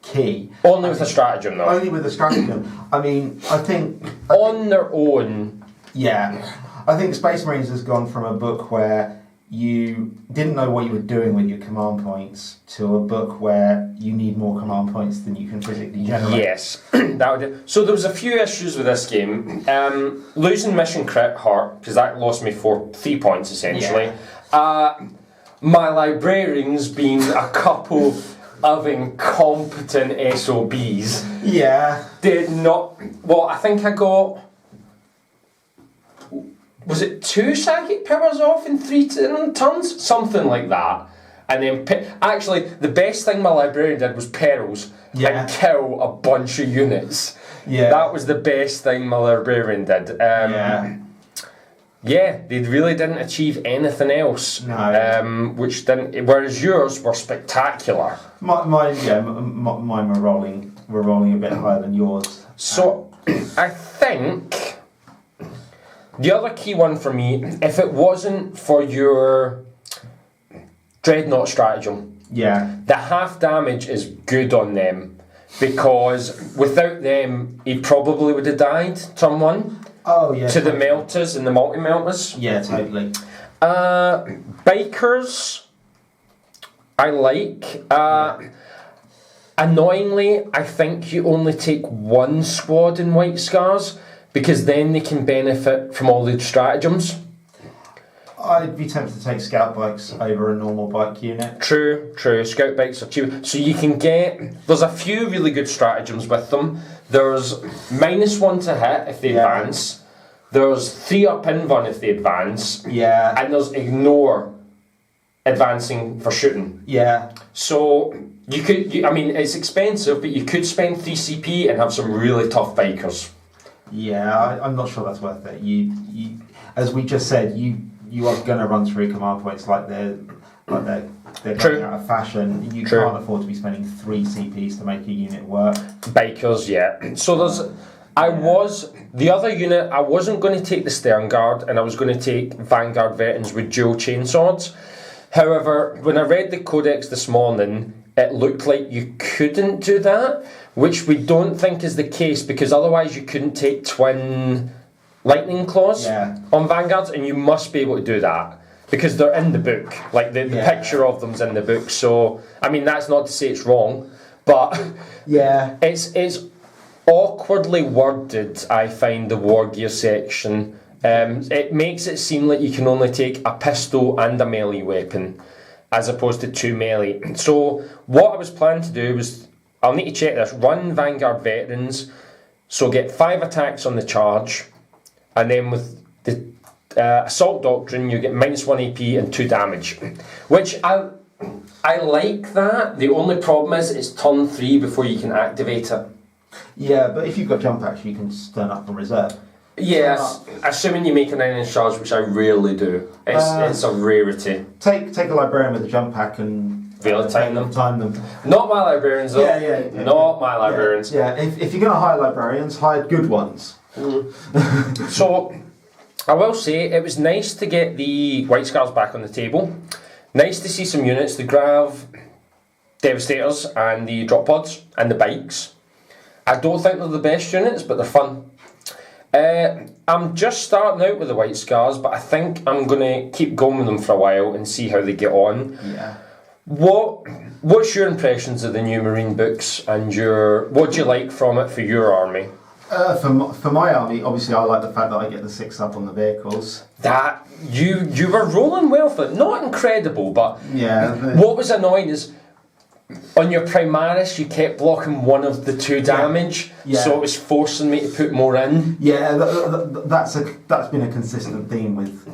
key. Only with a stratagem, though. Only with a stratagem. I mean, I think their own. Yeah. I think Space Marines has gone from a book where you didn't know what you were doing with your command points to a book where you need more command points than you can physically generate. Yes, that would do. So there was a few issues with this game. Losing mission crit hurt, because that lost me 3 points essentially. Yeah. My librarians being a couple of incompetent SOBs. Yeah. Did not. Well, I think I got. Was it 2 psychic powers off in 3 turns? Something like that. And then, actually, the best thing my librarian did was perils and kill a bunch of units. Yeah. That was the best thing my librarian did. Yeah, they really didn't achieve anything else. No. Which didn't. Whereas yours were spectacular. Mine were rolling a bit higher than yours. So, I think the other key one for me, if it wasn't for your Dreadnought stratagem, the half damage is good on them, because without them, he probably would have died, turn 1. Oh, yeah. To the melters and the multi-melters. Yeah, totally. Bikers, I like. Annoyingly, I think you only take one squad in White Scars, because then they can benefit from all the stratagems. I'd be tempted to take scout bikes over a normal bike unit. True. Scout bikes are cheap. So you can get... There's a few really good stratagems with them. There's -1 to hit if they advance. There's 3 up invuln if they advance. Yeah. And there's ignore advancing for shooting. Yeah. So you could... I mean, it's expensive, but you could spend 3 CP and have some really tough bikers. Yeah, I'm not sure that's worth it. You as we just said, you are going to run through command points like they're going out of fashion. You can't afford to be spending 3 CPs to make a unit work. Bikers, yeah. So there's... The other unit, I wasn't going to take the Stern Guard, and I was going to take Vanguard Veterans with dual chainswords. However, when I read the Codex this morning, it looked like you couldn't do that, which we don't think is the case, because otherwise you couldn't take twin lightning claws on Vanguards, and you must be able to do that, because they're in the book. Like, the picture of them's in the book, so, I mean, that's not to say it's wrong, but it's awkwardly worded, I find, the war gear section. It makes it seem like you can only take a pistol and a melee weapon, as opposed to 2 melee. So what I was planning to do was, I'll need to check this, run Vanguard Veterans, so get 5 attacks on the charge, and then with the Assault Doctrine you get -1 AP and 2 damage, which I like that. The only problem is it's turn 3 before you can activate it. Yeah, but if you've got jump action, you can turn up on reserve. Yes, assuming you make a 9-inch charge, which I rarely do. It's a rarity. Take a librarian with a jump pack and time them. Not my librarians though. Yeah. Not my librarians. Yeah. If you're going to hire librarians, hire good ones. So, I will say, it was nice to get the White Scars back on the table. Nice to see some units, the Grav Devastators and the Drop Pods and the bikes. I don't think they're the best units, but they're fun. I'm just starting out with the White Scars, but I think I'm going to keep going with them for a while and see how they get on. Yeah. What's your impressions of the new Marine books, and what do you like from it for your army? For my army, obviously I like the fact that I get the 6 up on the vehicles. That you were rolling well for it. Not incredible, but what was annoying is on your Primaris you kept blocking one of the 2 damage, so it was forcing me to put more in. Yeah, that's been a consistent theme with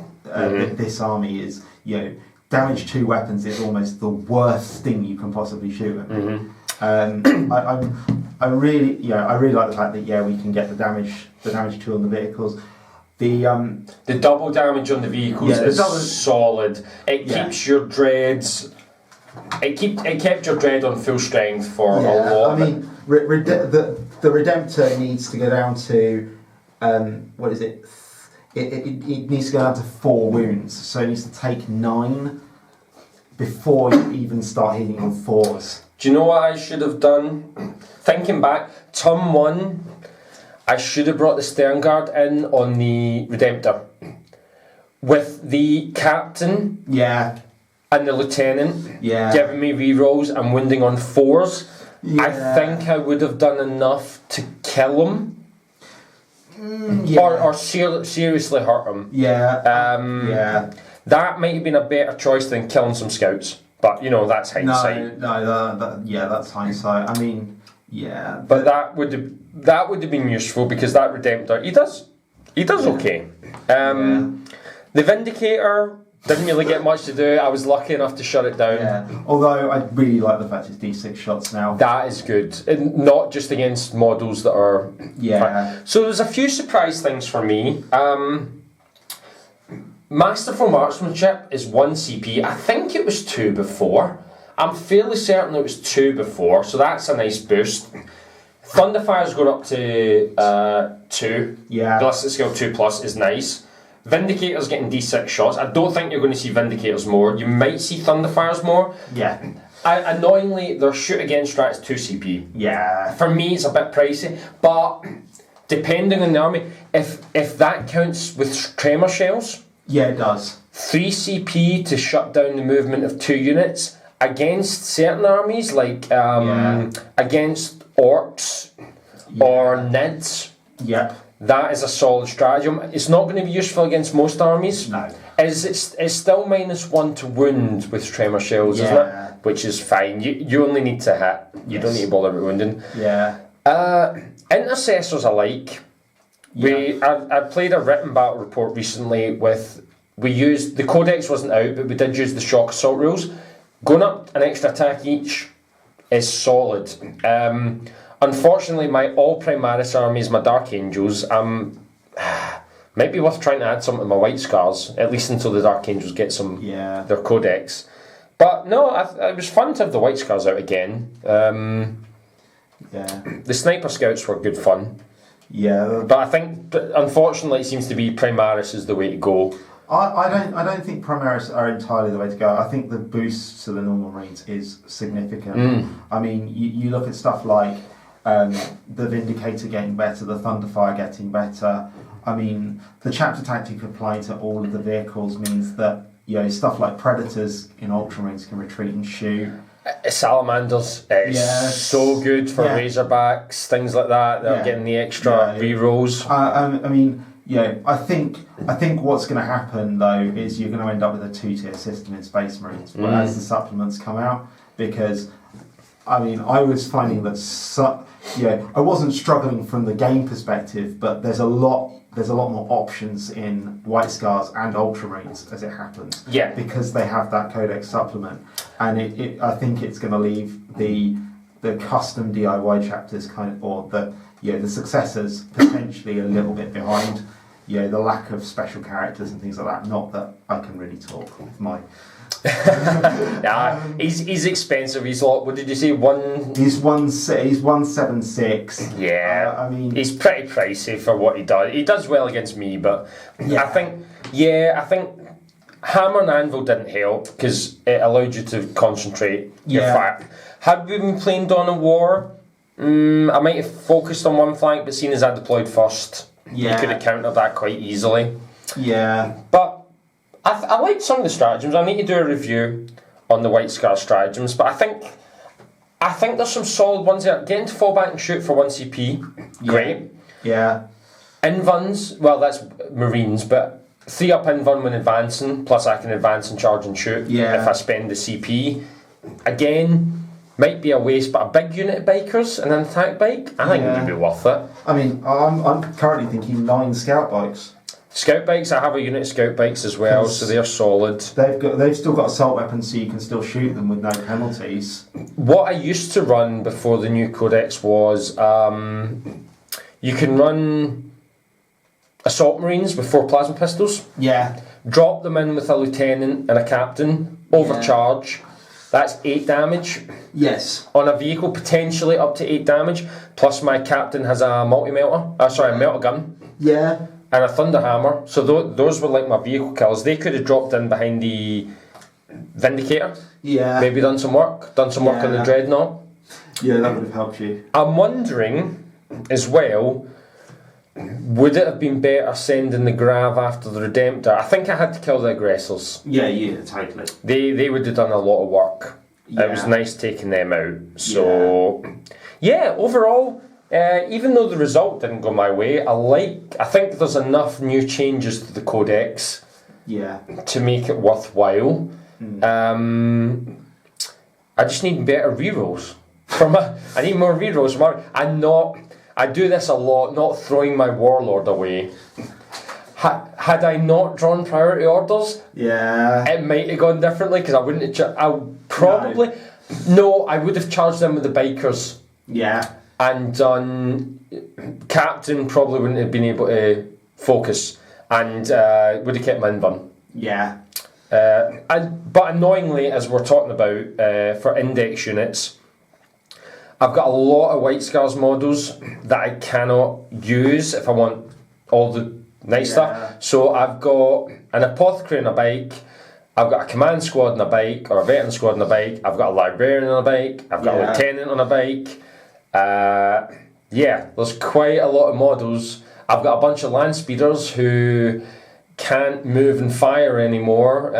this army. Is damage 2 weapons is almost the worst thing you can possibly shoot at me. I really like the fact that we can get the damage 2 on the vehicles. The double damage on the vehicles is solid. It keeps your dreads. It kept your dread on full strength for a lot. I mean, the Redemptor needs to go down to what is it? It needs to go down to 4 wounds, so it needs to take 9 before you even start hitting on 4s. Do you know what I should have done? Thinking back, turn 1, I should have brought the Stern Guard in on the Redemptor with the captain. And the lieutenant giving me rerolls and wounding on 4s. I think I would have done enough to kill him. Or seriously hurt him. That might have been a better choice than killing some scouts. But, that's hindsight. That's hindsight. I mean, But that would have been useful, because that Redemptor, he does okay. The Vindicator didn't really get much to do. I was lucky enough to shut it down. Although I really like the fact it's D6 shots now. That is good. And not just against models that are... So there's a few surprise things for me. Masterful Marksmanship is 1 CP. I think it was 2 before. I'm fairly certain it was 2 before, so that's a nice boost. Thunderfire's going up to 2. Yeah. Ballistic skill 2 plus is nice. Vindicator's getting D6 shots. I don't think you're going to see Vindicators more. You might see Thunderfires more. Yeah. Annoyingly, their shoot against strat is 2 CP. Yeah. For me, it's a bit pricey, but depending on the army, if that counts with tremor shells, Yeah, it does. 3 CP to shut down the movement of 2 units against certain armies, like against orcs or nids. Yep. That is a solid stratagem. It's not going to be useful against most armies. No. It's still -1 to wound with tremor shells, isn't it? Which is fine. You only need to hit. You don't need to bother with wounding. Yeah. Intercessors I like. I played a written battle report recently with. We used the Codex wasn't out, but we did use the shock assault rules. Going up an extra attack each is solid. Unfortunately, my all Primaris armies, my Dark Angels, might be worth trying to add some to my White Scars, at least until the Dark Angels get some their Codex. But no, it was fun to have the White Scars out again. The Sniper Scouts were good fun. Yeah. But I think, unfortunately, it seems to be Primaris is the way to go. I don't think Primaris are entirely the way to go. I think the boost to the normal Marines is significant. I mean, you look at stuff like the Vindicator getting better, the Thunderfire getting better. I mean, the chapter tactic applying to all of the vehicles means that stuff like Predators in Ultramarines can retreat and shoot. Salamanders, it's so good for Razorbacks, things like that. They're getting the extra rerolls. I mean, I think what's going to happen though is you're going to end up with a 2-tier system in Space Marines as the supplements come out, because I mean I was finding that I wasn't struggling from the game perspective, but there's a lot more options in White Scars and Ultramarines as it happens. Yeah. Because they have that Codex supplement, and I think it's going to leave the custom DIY chapters or the successors potentially a little bit behind. The lack of special characters and things like that. Not that I can really talk with my. He's expensive. He's like, what did you say? He's 176. Yeah, I mean, he's pretty pricey for what he does. He does well against me, but I think Hammer and Anvil didn't help because it allowed you to concentrate your fire. Had we been playing Dawn of War, I might have focused on one flank, but seeing as I deployed first, you could have countered that quite easily. Yeah, but I like some of the stratagems. I need to do a review on the White Scar stratagems, but I think there's some solid ones there. Getting to fall back and shoot for 1 CP, great. Yeah. Invuns, well that's Marines, but 3 up invun when advancing, plus I can advance and charge and shoot if I spend the CP. Again, might be a waste, but a big unit of bikers and an attack bike, I think it would be worth it. I mean, I'm currently thinking 9 scout bikes. Scout bikes, I have a unit of scout bikes as well, so they're solid. They've still got assault weapons, so you can still shoot them with no penalties. What I used to run before the new Codex was you can run assault marines with 4 plasma pistols. Yeah. Drop them in with a lieutenant and a captain. Overcharge. That's 8 damage. Yes. On a vehicle, potentially up to 8 damage. Plus my captain has a melter gun. Yeah. And a thunder hammer. So those were like my vehicle kills. They could have dropped in behind the Vindicator. Yeah. Maybe done some work on the Dreadnought. Yeah, that would have helped you. I'm wondering as well, would it have been better sending the Grav after the Redemptor? I think I had to kill the aggressors. Yeah, totally. They would have done a lot of work. It was nice taking them out. So overall, even though the result didn't go my way, I think there's enough new changes to the Codex to make it worthwhile. I just need better rerolls. I need more rerolls. I do this a lot, not throwing my Warlord away. Had I not drawn priority orders, it might have gone differently, because I wouldn't have. I would have charged them with the bikers. Yeah. And done. Captain probably wouldn't have been able to focus, and would have kept my invuln. Yeah. But annoyingly, as we're talking about for index units, I've got a lot of White Scars models that I cannot use if I want all the nice stuff. So I've got an Apothecary on a bike, I've got a Command Squad on a bike, or a Veteran Squad on a bike, I've got a Librarian on a bike, I've got a Lieutenant on a bike. There's quite a lot of models. I've got a bunch of Land Speeders who can't move and fire anymore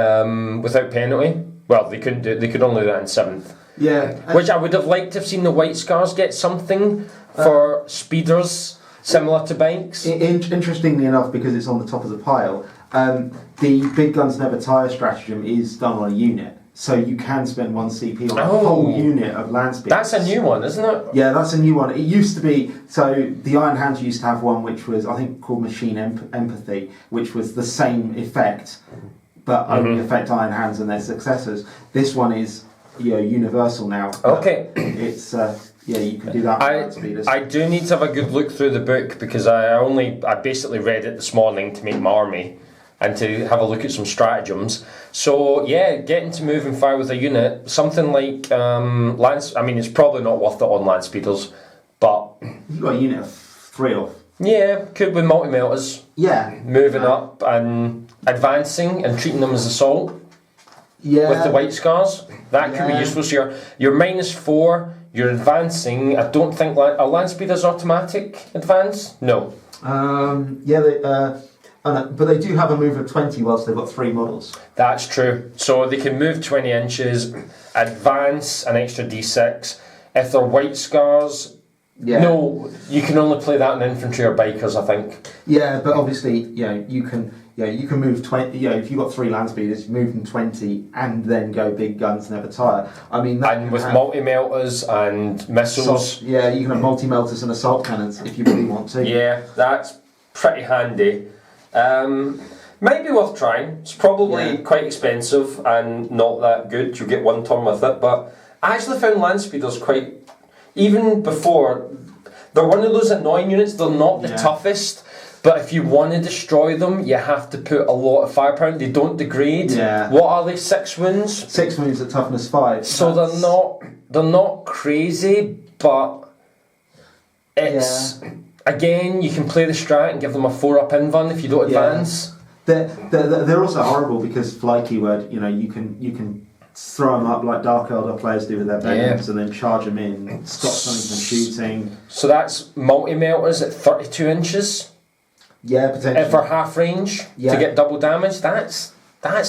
without penalty. Well, they couldn't do. They could only do that in 7th. Yeah. Which I would have liked to have seen the White Scars get something for speeders similar to bikes. Interestingly enough, because it's on the top of the pile, the Big Guns Never Tire stratagem is done on a unit. So you can spend 1 CP on a whole unit of land speed. That's a new one, isn't it? Yeah, that's a new one. It used to be, so the Iron Hands used to have one which was, I think, called Machine Empathy, which was the same effect, but only affect Iron Hands and their successors. This one is universal now. Okay. It's, you can do that with land speeders. I do need to have a good look through the book because I basically read it this morning to make my army and to have a look at some stratagems. So getting to move and fire with a unit, something like Lance. I mean, it's probably not worth it on land speeders, but you've got a unit of 3 off. Yeah, could with multi-melters. Yeah, moving up and advancing and treating them as assault. Yeah, with the White Scars, that could be useful. So you're -4. You're advancing. I don't think a land speeder's automatic advance. No. But they do have a move of 20 whilst they've got 3 models. That's true. So they can move 20 inches, advance an extra d6. If they're White Scars, no, you can only play that in infantry or bikers, I think. Yeah, but obviously, you can move 20. If you've got 3 land speeders, you move them 20 and then go Big Guns Never Tire. I mean, and with multi-melters and missiles. You can have multi-melters and assault cannons if you really want to. Yeah, that's pretty handy. Maybe worth trying. It's probably quite expensive and not that good. You'll get 1 turn with it, but I actually found land speeders quite. Even before, they're one of those annoying units. They're not the toughest, but if you want to destroy them, you have to put a lot of firepower. They don't degrade. Yeah. What are they? 6 wounds. 6 wounds at toughness 5. So they're not crazy, but it's. Again, you can play the strat and give them a 4-up invuln if you don't advance. They're also horrible because fly keyword. You can throw them up like Dark Elder players do with their Venom's and then charge them in, stop something from shooting. So that's multi-melters at 32 inches. Yeah, potentially. For half range to get double damage. That's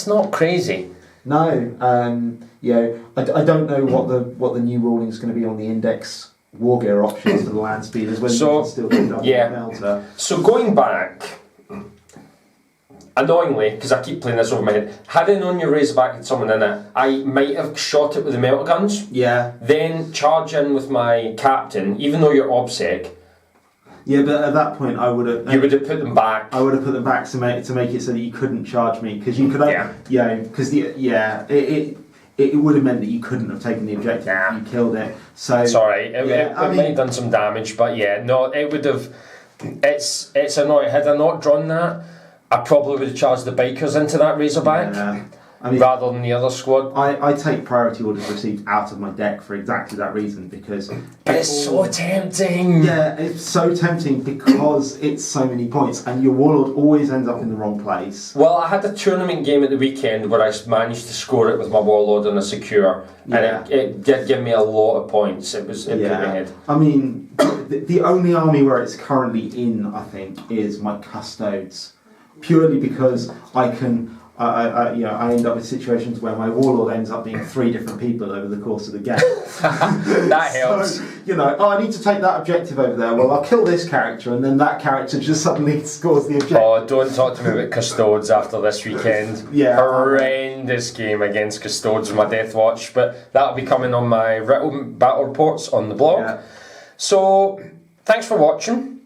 not crazy. No, I don't know what the new ruling is going to be on the index war gear options for the land speeders when you can still do double melter. So going back, annoyingly, because I keep playing this over my head, had I known your Razorback had someone in it, I might have shot it with the melter guns. Yeah. Then charge in with my captain, even though you're obsec. Yeah, but at that point I would have. You would have put them back. I would have put them back to make it so that you couldn't charge me because you could. It would have meant that you couldn't have taken the objective if you killed it. So sorry, it might have done some damage, but it would have. It's annoying. Had I not drawn that, I probably would have charged the bikers into that Razorback. Yeah. Rather than the other squad. I take priority orders received out of my deck for exactly that reason because... But it's so tempting! Yeah, it's so tempting because it's so many points and your Warlord always ends up in the wrong place. Well, I had a tournament game at the weekend where I managed to score it with my Warlord on a secure and it did give me a lot of points. It put me ahead. I mean, the only army where it's currently in, I think, is my Custodes. Purely because I can... I end up with situations where my Warlord ends up being 3 different people over the course of the game. That helps. So, I need to take that objective over there. Well, I'll kill this character, and then that character just suddenly scores the objective. Oh, don't talk to me about Custodes after this weekend. Yeah. Horrendous game against Custodes in my Death Watch, but that'll be coming on my Riddle Battle Reports on the blog. Yeah. So, thanks for watching.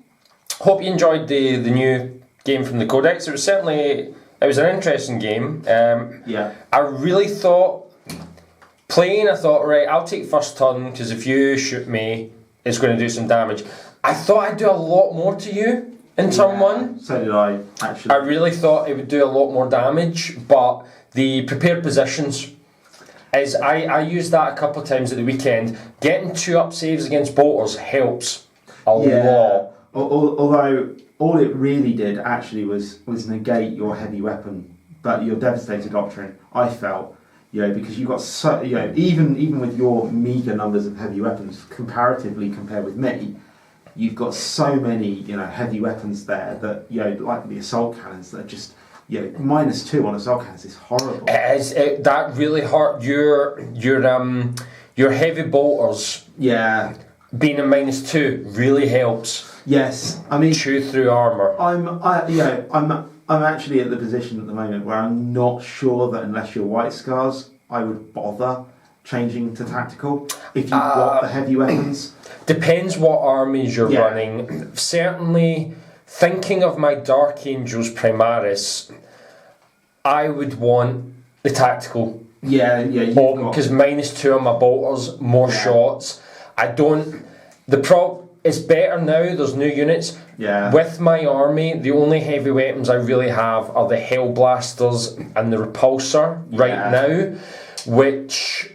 Hope you enjoyed the new game from the Codex. It was an interesting game. I really thought, right, I'll take first turn because if you shoot me, it's going to do some damage. I thought I'd do a lot more to you. in turn 1. So did I, actually. I really thought it would do a lot more damage, but the prepared positions is I used that a couple of times at the weekend. Getting 2-up saves against bolters helps a lot. Although all it really did actually was negate your heavy weapon, but your Devastator Doctrine, I felt, because you got so, even with your meager numbers of heavy weapons comparatively compared with me, you've got so many, heavy weapons there that, like the assault cannons that are just, -2 on assault cannons is horrible. That really hurt your heavy bolters. Yeah. Being a -2 really helps. Yes, I mean, chew through armor. I'm actually at the position at the moment where I'm not sure that unless you're White Scars, I would bother changing to tactical if you've got the heavy weapons. Depends what armies you're running. Certainly, thinking of my Dark Angels Primaris, I would want the tactical. Because -2 on my bolters, more shots. It's better now, there's new units. Yeah. With my army, the only heavy weapons I really have are the Hellblasters and the Repulsor right now, which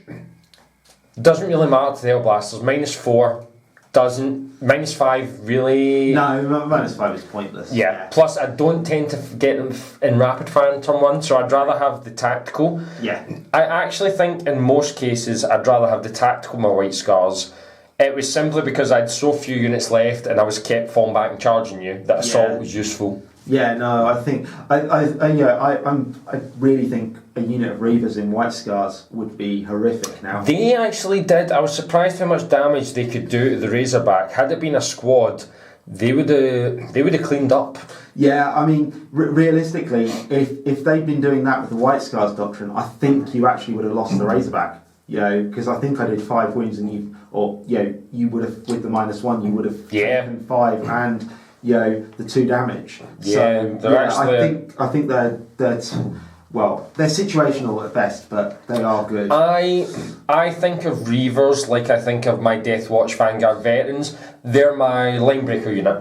doesn't really matter to the Hellblasters. -4 doesn't. -5 really. No, -5 is pointless. Yeah. Plus, I don't tend to get them in rapid fire in turn 1, so I'd rather have the tactical. Yeah. I actually think in most cases I'd rather have the tactical my White Scars. It was simply because I had so few units left and I was kept falling back and charging you that assault was useful. Yeah, no, I think I really think a unit of Reavers in White Scars would be horrific now. They actually did. I was surprised how much damage they could do to the Razorback. Had it been a squad, they would have cleaned up. Yeah, I mean, realistically, if they'd been doing that with the White Scars Doctrine, I think you actually would have lost the Razorback. Because I think I did 5 wounds and you would have, with the -1, you would have taken 5 and the 2 damage. I think they're situational at best, but they are good. I think of Reavers like I think of my Death Watch Vanguard veterans. They're my linebreaker unit.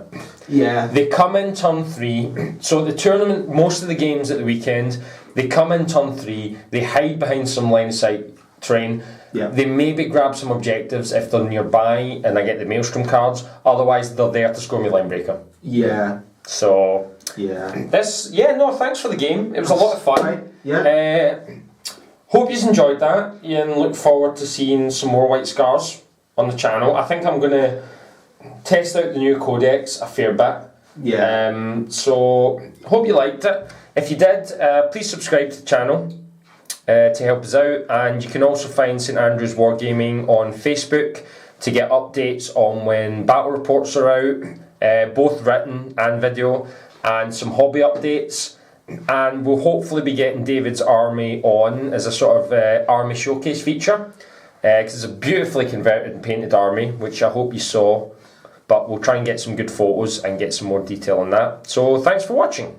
Yeah. They come in turn 3. So the tournament, most of the games at the weekend, they come in turn 3. They hide behind some line of sight terrain. Yeah. They maybe grab some objectives if they're nearby and I get the Maelstrom cards. Otherwise, they're there to score me linebreaker. Yeah. So thanks for the game. It was a lot of fun. Right. Yeah. Hope you've enjoyed that and look forward to seeing some more White Scars on the channel. I think I'm going to test out the new Codex a fair bit. Yeah. So hope you liked it. If you did, please subscribe to the channel to help us out, and you can also find St Andrews Wargaming on Facebook to get updates on when battle reports are out, both written and video, and some hobby updates. And we'll hopefully be getting David's army on as a sort of army showcase feature, because it's a beautifully converted and painted army, which I hope you saw. But we'll try and get some good photos and get some more detail on that. So thanks for watching.